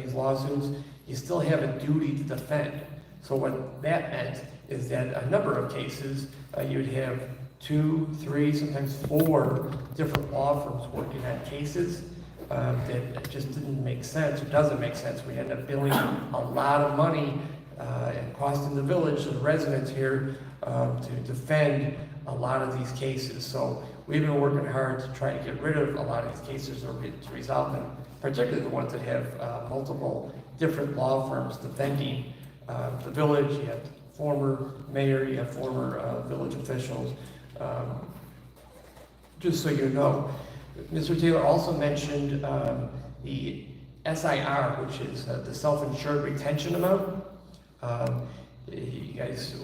Speaker 10: these lawsuits, you still have a duty to defend. So what that meant is that a number of cases, you'd have 2, 3, sometimes 4 different law firms working on cases. that it just didn't make sense, or doesn't make sense. We end up billing a lot of money and costing the village, the residents here, to defend a lot of these cases. So we've been working hard to try to get rid of a lot of these cases or to resolve them, particularly the ones that have multiple different law firms defending the village. You have former mayor, you have former village officials. Just so you know, Mr. Taylor also mentioned the SIR, which is the self-insured retention amount. You guys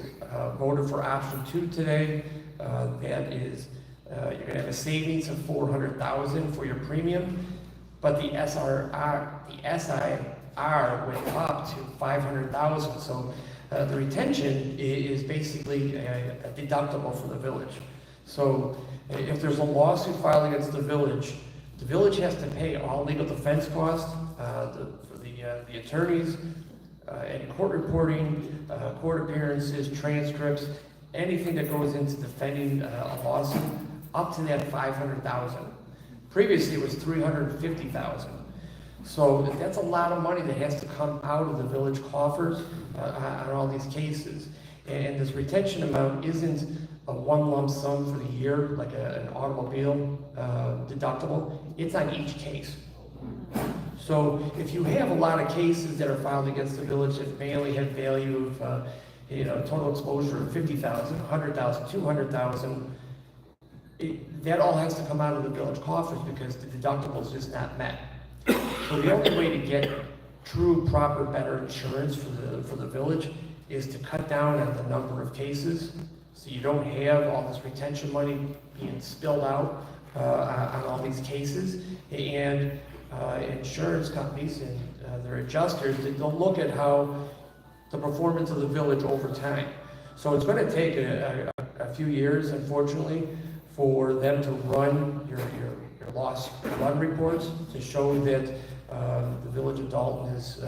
Speaker 10: voted for option 2 today. That is, you're gonna have a savings of $400,000 for your premium, but the SIR went up to $500,000. So the retention is basically a deductible for the village. So if there's a lawsuit filed against the village has to pay all legal defense costs, the attorneys, any court reporting, court appearances, transcripts, anything that goes into defending a lawsuit, up to that $500,000. Previously, it was $350,000. So that's a lot of money that has to come out of the village coffers on all these cases. And this retention amount isn't a one lump sum for the year, like an automobile deductible. It's on each case. So if you have a lot of cases that are filed against the village that mainly have value of, total exposure of $50,000, $100,000, $200,000, that all has to come out of the village coffers because the deductible is just not met. So the only way to get true, proper, better insurance for the village is to cut down on the number of cases, so you don't have all this retention money being spilled out on all these cases. And insurance companies and their adjusters, they'll look at how the performance of the village over time. So it's going to take a few years, unfortunately, for them to run your loss run reports to show that the village of Dolton is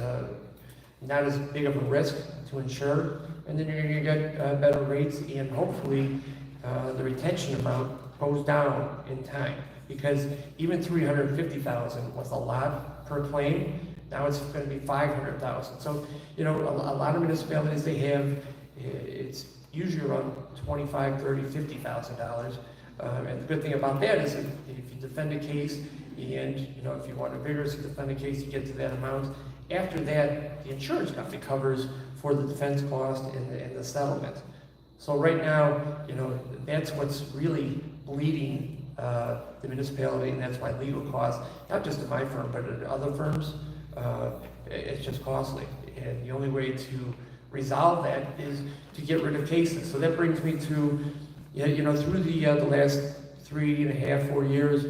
Speaker 10: not as big of a risk to insure, and then you're going to get better rates, and hopefully the retention amount goes down in time, because even $350,000 was a lot per claim. Now it's going to be $500,000. So a lot of municipalities, they have, it's usually around $25,000, $30,000, $50,000. And the good thing about that is if you defend a case, and if you want to vigorously defend a case, you get to that amount. After that, the insurance company covers for the defense cost and the settlement. So right now, that's what's really bleeding the municipality, and that's why legal costs, not just at my firm, but at other firms, it's just costly. And the only way to resolve that is to get rid of cases. So that brings me to, through the last 3.5, 4 years,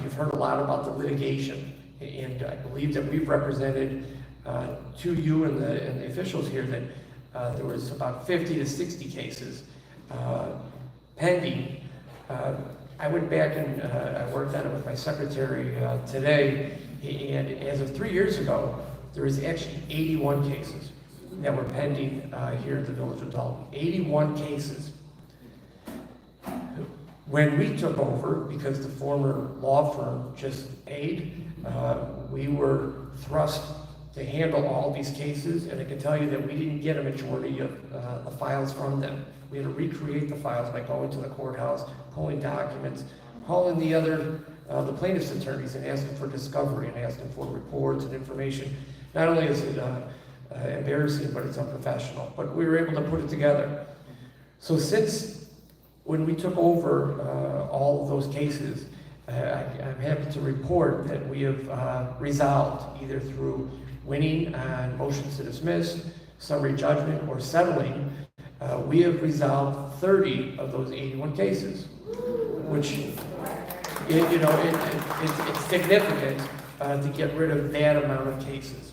Speaker 10: you've heard a lot about the litigation. And I believe that we've represented to you and the officials here that there was about 50 to 60 cases pending. I went back and I worked on it with my secretary today, and as of 3 years ago, there was actually 81 cases that were pending here at the village of Dolton. 81 cases. When we took over, because the former law firm just paid, we were thrust to handle all these cases, and I can tell you that we didn't get a majority of the files from them. We had to recreate the files by going to the courthouse, pulling documents, calling the plaintiff's attorneys and asking for discovery and asking for reports and information. Not only is it embarrassing, but it's unprofessional. But we were able to put it together. So since when we took over all of those cases, I'm happy to report that we have resolved, either through winning on motions to dismiss, summary judgment, or settling. We have resolved 30 of those 81 cases, which it's significant to get rid of that amount of cases.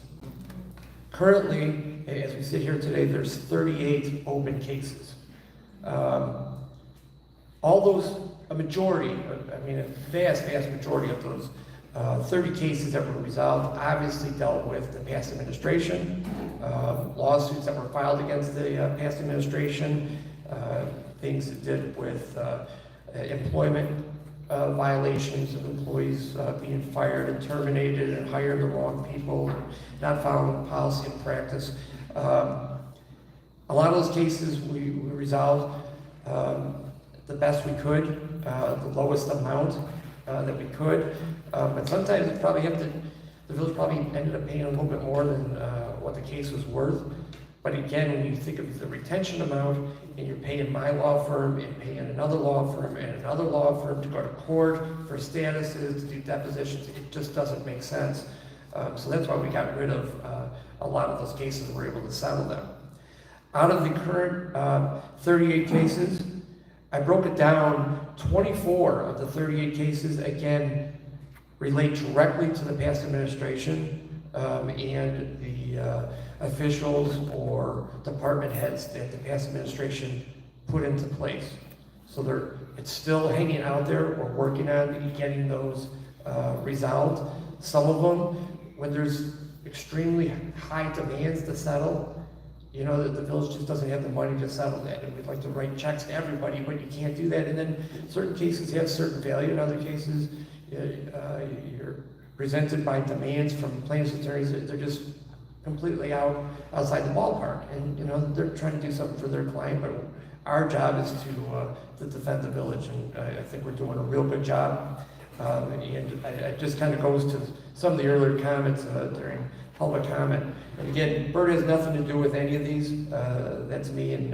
Speaker 10: Currently, as we sit here today, there's 38 open cases. All those, a vast majority of those 30 cases that were resolved obviously dealt with the past administration, lawsuits that were filed against the past administration, things that did with employment, violations of employees being fired and terminated and hired the wrong people, not following policy and practice. A lot of those cases we resolved the best we could, the lowest amount that we could, but sometimes it probably the village probably ended up paying a little bit more than what the case was worth. But again, when you think of the retention amount, and you're paying my law firm, and paying another law firm, and another law firm to go to court for statuses, to do depositions, it just doesn't make sense. So that's why we got rid of a lot of those cases and were able to settle them. Out of the current 38 cases, I broke it down. 24 of the 38 cases, again, relate directly to the past administration and the officials or department heads that the past administration put into place. So it's still hanging out there. We're working on getting those resolved. Some of them, when there's extremely high demands to settle, you know, that the village just doesn't have the money to settle that, and we'd like to write checks to everybody, but you can't do that. And then certain cases have certain value, in other cases, you're presented by demands from plaintiffs' attorneys that they're just completely outside the ballpark, and you know they're trying to do something for their client, but our job is to defend the village, and I think we're doing a real good job. And it just kind of goes to some of the earlier comments during public comment. And again, Bert has nothing to do with any of these. That's me and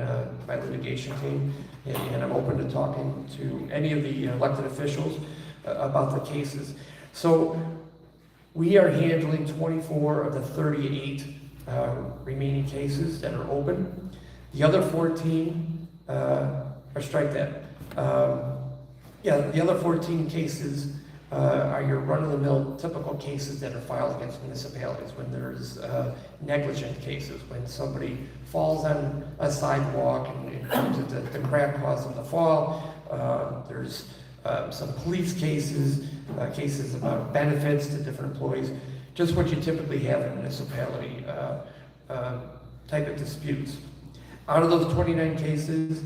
Speaker 10: my litigation team, and I'm open to talking to any of the elected officials about the cases. So we are handling 24 of the 38 remaining cases that are open. The other 14 or strike that. The other 14 cases are your run-of-the-mill typical cases that are filed against municipalities when there's negligent cases, when somebody falls on a sidewalk and comes at the crack cause of the fall. There's some police cases, cases about benefits to different employees, just what you typically have in a municipality type of disputes. Out of those 29 cases,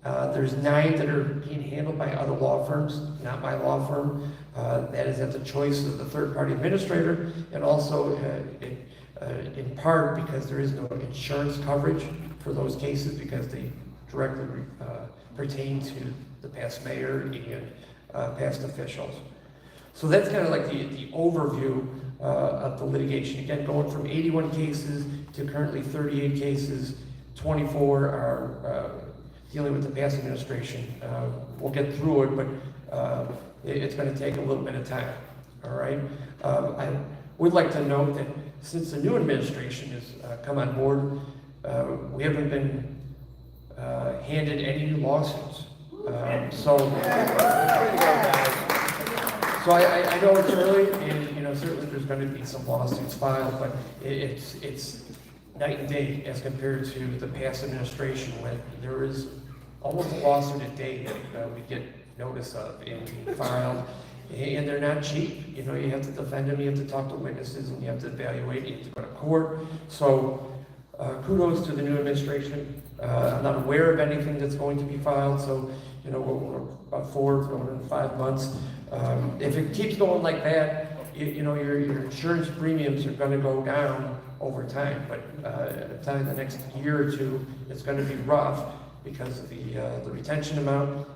Speaker 10: there's 9 that are being handled by other law firms, not my law firm. That is at the choice of the third-party administrator, and also in part because there is no insurance coverage for those cases because they directly pertain to the past mayor and past officials. So that's kind of like the overview of the litigation. Again, going from 81 cases to currently 38 cases, 24 are dealing with the past administration. We'll get through it, but it's going to take a little bit of time, all right? I would like to note that since the new administration has come on board, we haven't been handed any new lawsuits. So I know it's early, and you know certainly there's going to be some lawsuits filed, but it's night and day as compared to the past administration when there is almost a lawsuit a day that we get notice of and being filed, and they're not cheap. You know, you have to defend them, you have to talk to witnesses, and you have to evaluate, you have to go to court. So kudos to the new administration. I'm not aware of anything that's going to be filed, so you know, we're about 4 or 5 months. If it keeps going like that, you know, your insurance premiums are going to go down over time, but I'm telling you, the next year or two, it's going to be rough because of the retention amount,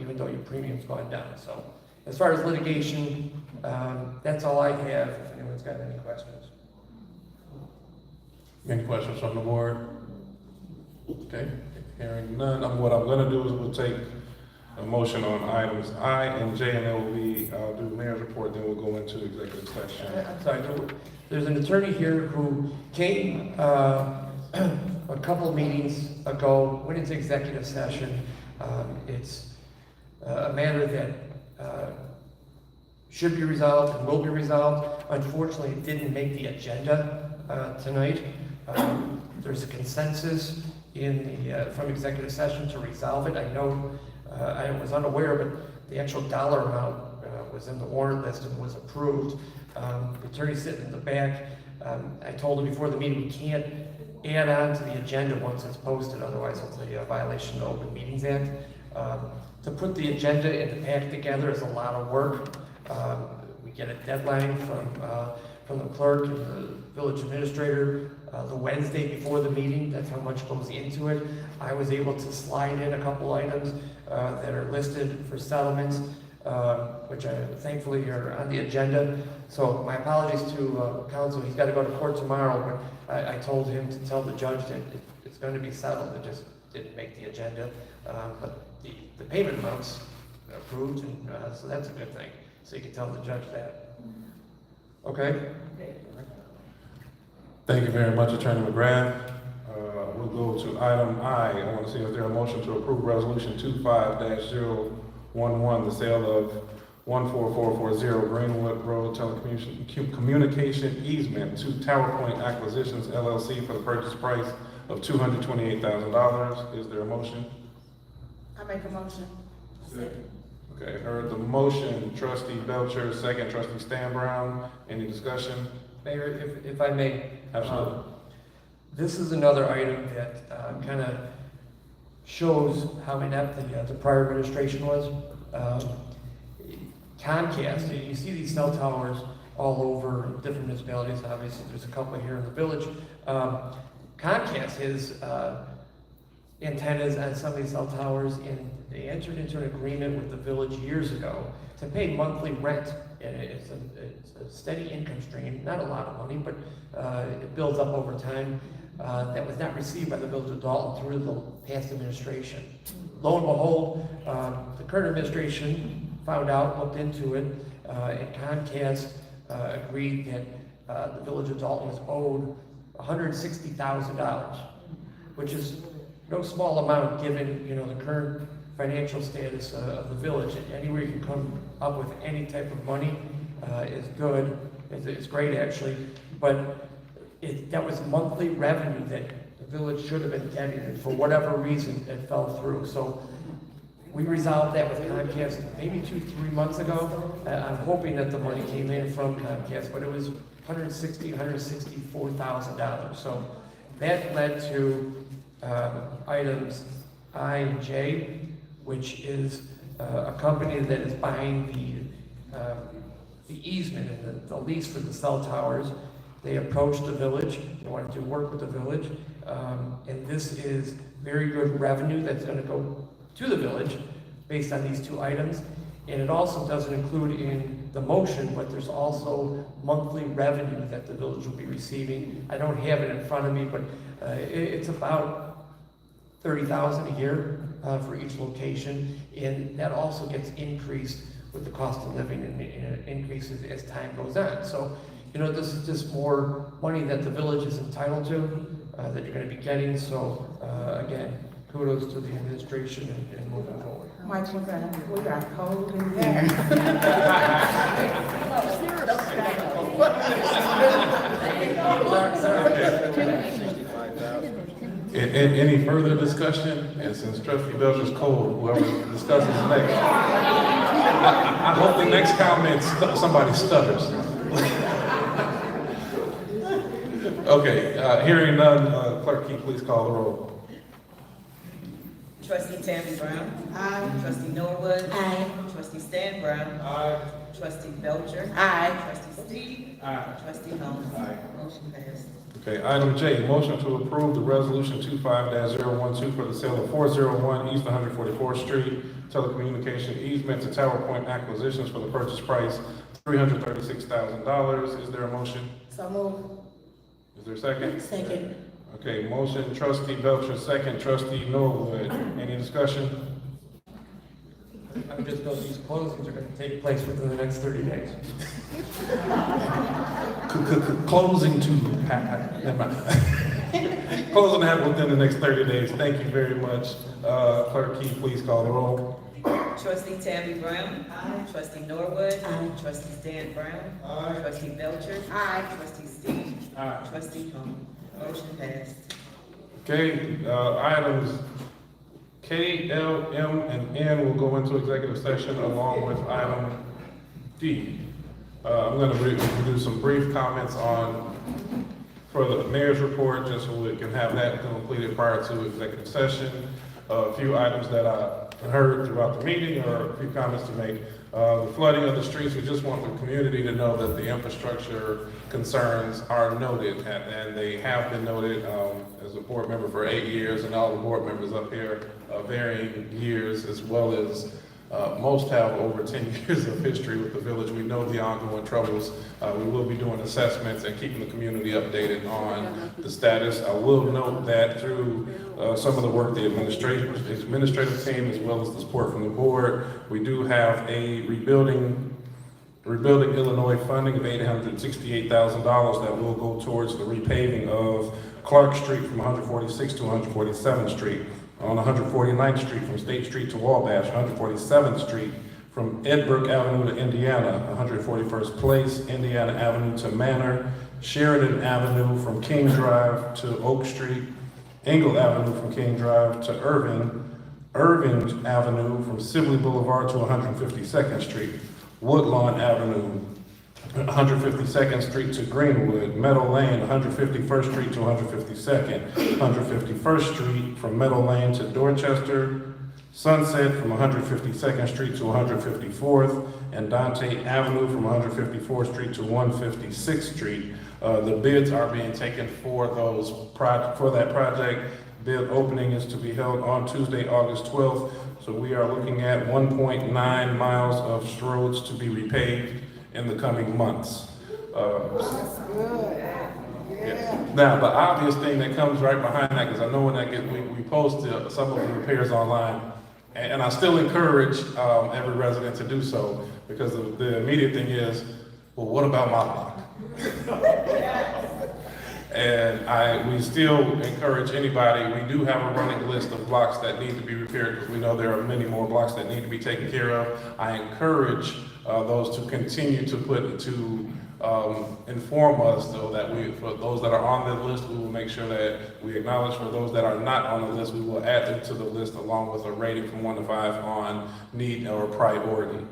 Speaker 10: even though your premium's gone down. So as far as litigation, that's all I have, if anyone's got any questions.
Speaker 17: Any questions from the board? Okay, hearing none, what I'm gonna do is we'll take a motion on items I and J, and then I'll do the mayor's report, then we'll go into executive session.
Speaker 10: I'm sorry, there's an attorney here who came a couple of meetings ago, went into executive session. It's a matter that should be resolved and will be resolved. Unfortunately, it didn't make the agenda tonight. There's a consensus from executive session to resolve it. I know I was unaware, but the actual dollar amount was in the warrant list and was approved. The attorney sitting in the back, I told him before the meeting we can't add on to the agenda once it's posted, otherwise it's a violation of the Open Meetings Act. To put the agenda and the pack together is a lot of work. We get a deadline from the clerk and the village administrator the Wednesday before the meeting. That's how much goes into it. I was able to slide in a couple items that are listed for settlements, which thankfully are on the agenda. So my apologies to counsel. He's got to go to court tomorrow, but I told him to tell the judge that it's going to be settled. It just didn't make the agenda. But the payment amounts approved, and so that's a good thing. So you can tell the judge that. Okay?
Speaker 17: Thank you very much, Attorney McGrath. We'll go to item I. I want to see if there a motion to approve resolution 25-011, the sale of 14440 Greenwood Road telecommunication easement to Tower Point Acquisitions LLC for the purchase price of $228,000. Is there a motion?
Speaker 18: I make a motion.
Speaker 17: Okay, heard the motion. Trustee Belcher, second. Trustee Stan Brown. Any discussion?
Speaker 10: Mayor, if I may.
Speaker 17: Absolutely.
Speaker 10: This is another item that kind of shows how inept the prior administration was. Comcast, you see these cell towers all over different municipalities. Obviously, there's a couple here in the village. Comcast has antennas on some of these cell towers, and they entered into an agreement with the village years ago to pay monthly rent. And it's a steady income stream, not a lot of money, but it builds up over time. That was not received by the village of Dolton through the past administration. Lo and behold, the current administration found out, looked into it, and Comcast agreed that the village of Dolton was owed $160,000, which is no small amount given the current financial status of the village. And anywhere you can come up with any type of money is good. It's great actually, but that was monthly revenue that the village should have been getting, and for whatever reason it fell through. So we resolved that with Comcast maybe 2-3 months ago. I'm hoping that the money came in from Comcast, but it was $164,000. So that led to items I and J, which is a company that is buying the easement and the lease for the cell towers. They approached the village, they wanted to work with the village, and this is very good revenue that's going to go to the village based on these two items. And it also doesn't include in the motion, but there's also monthly revenue that the village will be receiving. I don't have it in front of me, but it's about $30,000 a year for each location, and that also gets increased with the cost of living, and it increases as time goes on. So, this is just more money that the village is entitled to, that you're going to be getting. So, again, kudos to the administration and moving forward.
Speaker 18: Mike, we got cold in here.
Speaker 17: Any further discussion? And since Trustee Belcher's cold, whoever discusses next, I hope the next comment somebody stutters. Okay, hearing none, Clerk, can you please call the roll?
Speaker 4: Trustee Tammy Brown. Aye. Trustee Norwood.
Speaker 19: Aye.
Speaker 4: Trustee Stan Brown.
Speaker 17: Aye.
Speaker 4: Trustee Belcher.
Speaker 18: Aye.
Speaker 4: Trustee Steve.
Speaker 17: Aye.
Speaker 4: Trustee Holmes.
Speaker 17: Aye.
Speaker 4: Motion passed.
Speaker 17: Okay, item J, motion to approve the resolution 25-012 for the sale of 401 East 144th Street telecommunication easement to Tower Point Acquisitions for the purchase price $336,000. Is there a motion?
Speaker 19: So move.
Speaker 17: Is there a second?
Speaker 19: Second.
Speaker 17: Okay, motion Trustee Belcher, second Trustee Norwood. Any discussion?
Speaker 10: I just know these closings are going to take place within the next 30 days.
Speaker 17: Closing to never mind. Closing to happen within the next 30 days. Thank you very much. Clerk, can you please call the roll?
Speaker 4: Trustee Tammy Brown. Aye. Trustee Norwood. Aye. Trustee Stan Brown. Aye. Trustee Belcher. Aye. Trustee Steve.
Speaker 17: Aye.
Speaker 4: Trustee Holmes. Motion passed.
Speaker 17: Okay, items K, L, M, and N will go into executive session along with item D. I'm going to do some brief comments for the mayor's report, just so we can have that completed prior to executive session. A few items that heard throughout the meeting or a few comments to make. The flooding of the streets, we just want the community to know that the infrastructure concerns are noted, and they have been noted. As a board member for 8 years, and all the board members up here, varying years, as well as most have over 10 years of history with the village. We know the ongoing troubles. We will be doing assessments and keeping the community updated on the status. I will note that through some of the work the administrative team, as well as the support from the board, we do have a Rebuilding Illinois funding of $868,000 that will go towards the repaving of Clerk Street from 146th to 147th Street, on 149th Street from State Street to Wabash, 147th Street from Edbrook Avenue to Indiana, 141st Place, Indiana Avenue to Manor, Sheridan Avenue from King Drive to Oak Street, Engle Avenue from King Drive to Irving Avenue from Sibley Boulevard to 152nd Street, Woodlawn Avenue, 152nd Street to Greenwood, Meadow Lane, 151st Street to 152nd, 151st Street from Meadow Lane to Dorchester, Sunset from 152nd Street to 154th, and Dante Avenue from 154th Street to 156th Street. The bids are being taken for that project. Bid opening is to be held on Tuesday, August 12th. So we are looking at 1.9 miles of roads to be repaved in the coming months.
Speaker 18: That's good.
Speaker 17: Yeah. Now, the obvious thing that comes right behind that, because I know when we post some of the repairs online, and I still encourage every resident to do so, because the immediate thing is, well, what about my block? And we still encourage anybody, we do have a running list of blocks that need to be repaired, because we know there are many more blocks that need to be taken care of. I encourage those to continue to inform us, so that for those that are on the list, we will make sure that we acknowledge. For those that are not on the list, we will add them to the list along with a rating from 1 to 5 on need or priority.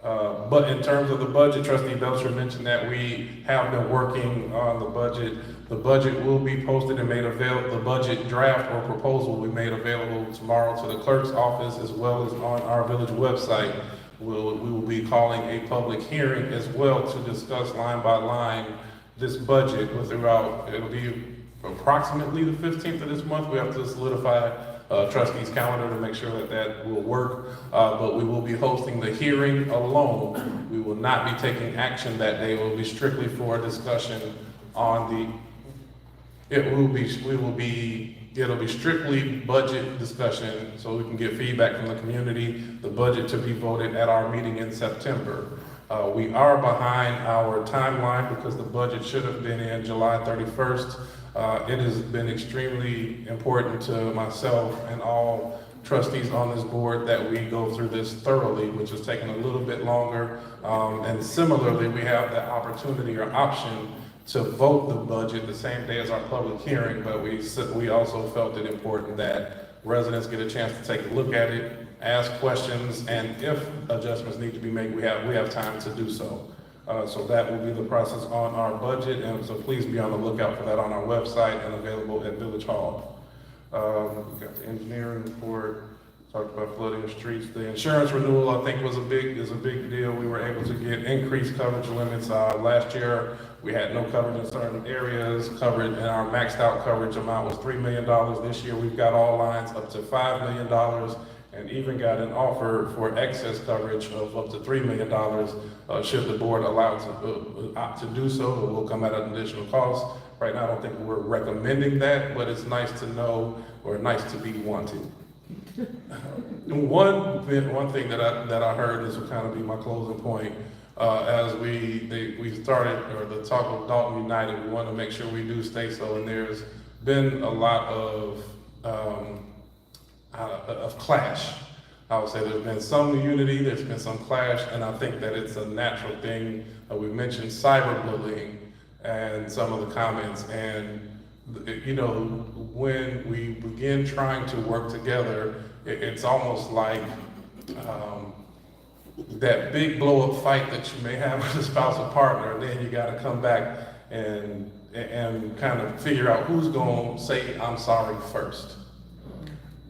Speaker 17: But in terms of the budget, Trustee Belcher mentioned that we have been working on the budget. The budget will be posted and made available. The budget draft or proposal will be made available tomorrow to the clerk's office, as well as on our village website. We will be calling a public hearing as well to discuss line by line this budget. It'll be approximately the 15th of this month. We have to solidify trustees' calendar to make sure that will work. But we will be hosting the hearing alone. We will not be taking action that day. It will be strictly for a discussion on it'll be strictly budget discussion, so we can get feedback from the community, the budget to be voted at our meeting in September. We are behind our timeline because the budget should have been in July 31st. It has been extremely important to myself and all trustees on this board that we go through this thoroughly, which has taken a little bit longer. And similarly, we have the opportunity or option to vote the budget the same day as our public hearing, but we also felt it important that residents get a chance to take a look at it, ask questions, and if adjustments need to be made, we have time to do so. So that will be the process on our budget, and so please be on the lookout for that on our website and available at Village Hall. We've got the engineering report, talked about flooding the streets. The insurance renewal, I think, is a big deal. We were able to get increased coverage limits. Last year, we had no coverage in certain areas, and our maxed out coverage amount was $3 million. This year, we've got all lines up to $5 million, and even got an offer for excess coverage of up to $3 million, should the board allow to do so. It will come at an additional cost. Right now, I don't think we're recommending that, but it's nice to know, or nice to be wanted. One thing that I heard, this will kind of be my closing point, as we started, or the talk of Dolton United, we want to make sure we do stay so, and there's been a lot of clash. I would say there's been some unity, there's been some clash, and I think that it's a natural thing. We mentioned cyberbullying and some of the comments, and when we begin trying to work together, it's almost like that big blow-up fight that you may have with a spousal partner, and then you got to come back and kind of figure out who's going to say I'm sorry first.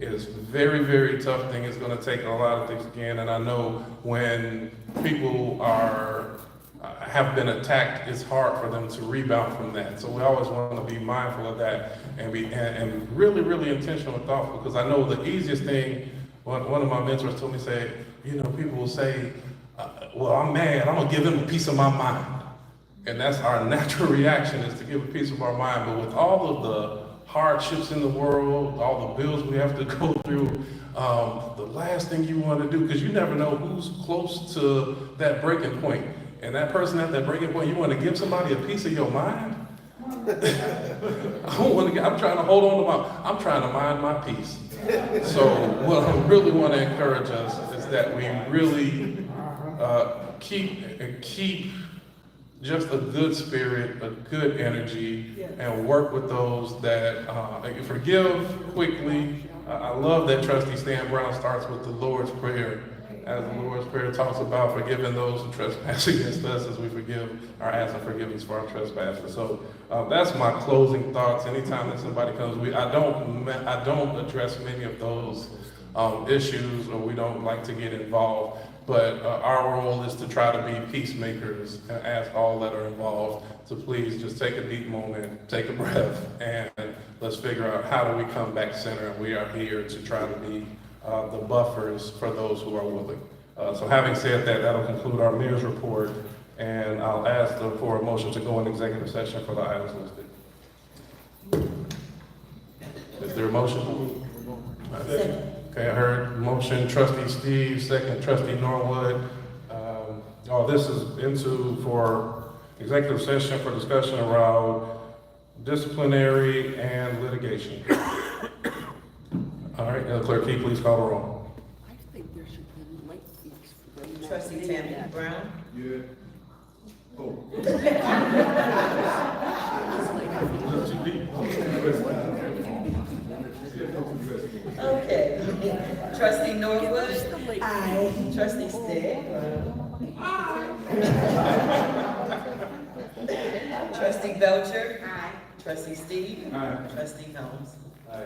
Speaker 17: is very, very tough thing. It's gonna take a lot of things again, and I know when people have been attacked, it's hard for them to rebound from that. So we always want to be mindful of that and be and really, really intentional and thoughtful, because I know the easiest thing, one of my mentors told me, say, you know, people will say, well, I'm mad, I'm gonna give them a piece of my mind. And that's our natural reaction, is to give a piece of our mind. But with all of the hardships in the world, all the bills we have to go through, the last thing you want to do, because you never know who's close to that breaking point. And that person at that breaking point, you want to give somebody a piece of your mind? I'm trying to hold on to I'm trying to mind my peace. So what I really want to encourage us is that we really keep just a good spirit, a good energy, and work with those that forgive quickly. I love that Trustee Stan Brown starts with the Lord's Prayer, as the Lord's Prayer talks about forgiving those who trespass against us as we forgive or ask for forgiveness for our trespasses. So that's my closing thoughts. Anytime that somebody comes, I don't address many of those issues, or we don't like to get involved. But our role is to try to be peacemakers and ask all that are involved to please just take a deep moment, take a breath, and let's figure out how do we come back center. And we are here to try to be the buffers for those who are willing. So having said that, that'll conclude our mayor's report, and I'll ask for a motion to go in executive session for the items listed. Is there a motion? Okay, I heard motion, Trustee Steve, second, Trustee Norwood. This is for executive session for discussion around disciplinary and litigation. All right, Clerk, can you please call the roll?
Speaker 4: Trustee Tammy Brown.
Speaker 17: Yeah. Oh.
Speaker 4: Okay. Trustee Norwood. Aye. Trustee Stigg. Trustee Belcher. Aye. Trustee Steve.
Speaker 17: Aye.
Speaker 4: Trustee Combs.
Speaker 17: Aye.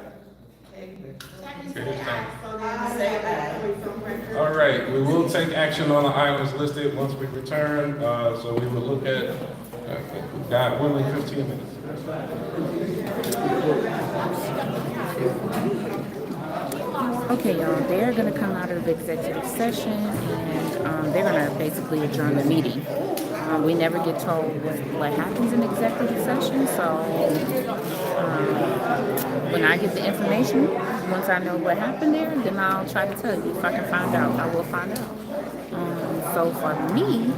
Speaker 4: Okay.
Speaker 17: All right, we will take action on the items listed once we return. So we will look at, God willing, 15 minutes.
Speaker 15: Okay, y'all, they're going to come out of executive session, and they're going to basically adjourn the meeting. We never get told what happens in executive session, so when I get the information, once I know what happened there, then I'll try to tell you. If I can find out, I will find out. So for me,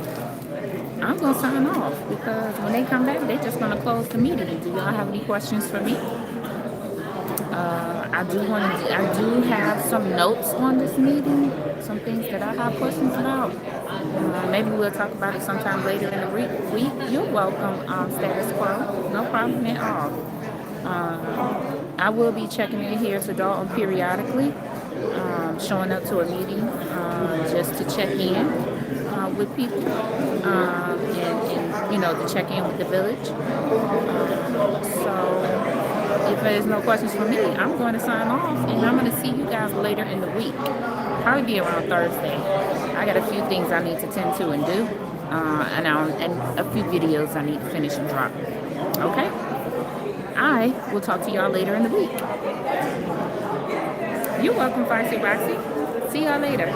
Speaker 15: I'm going to sign off, because when they come back, they're just going to close the meeting. Do y'all have any questions for me? I do have some notes on this meeting, some things that I have questions about. Maybe we'll talk about it sometime later in the week. You're welcome, status quo. No problem at all. I will be checking in here to Dolton periodically, showing up to a meeting just to check in with people, and to check in with the village. So if there's no questions for me, I'm going to sign off, and I'm going to see you guys later in the week. Probably be around Thursday. I got a few things I need to tend to and do, and a few videos I need to finish and drop. Okay? I will talk to y'all later in the week. You're welcome, Foxy Roxy. See y'all later.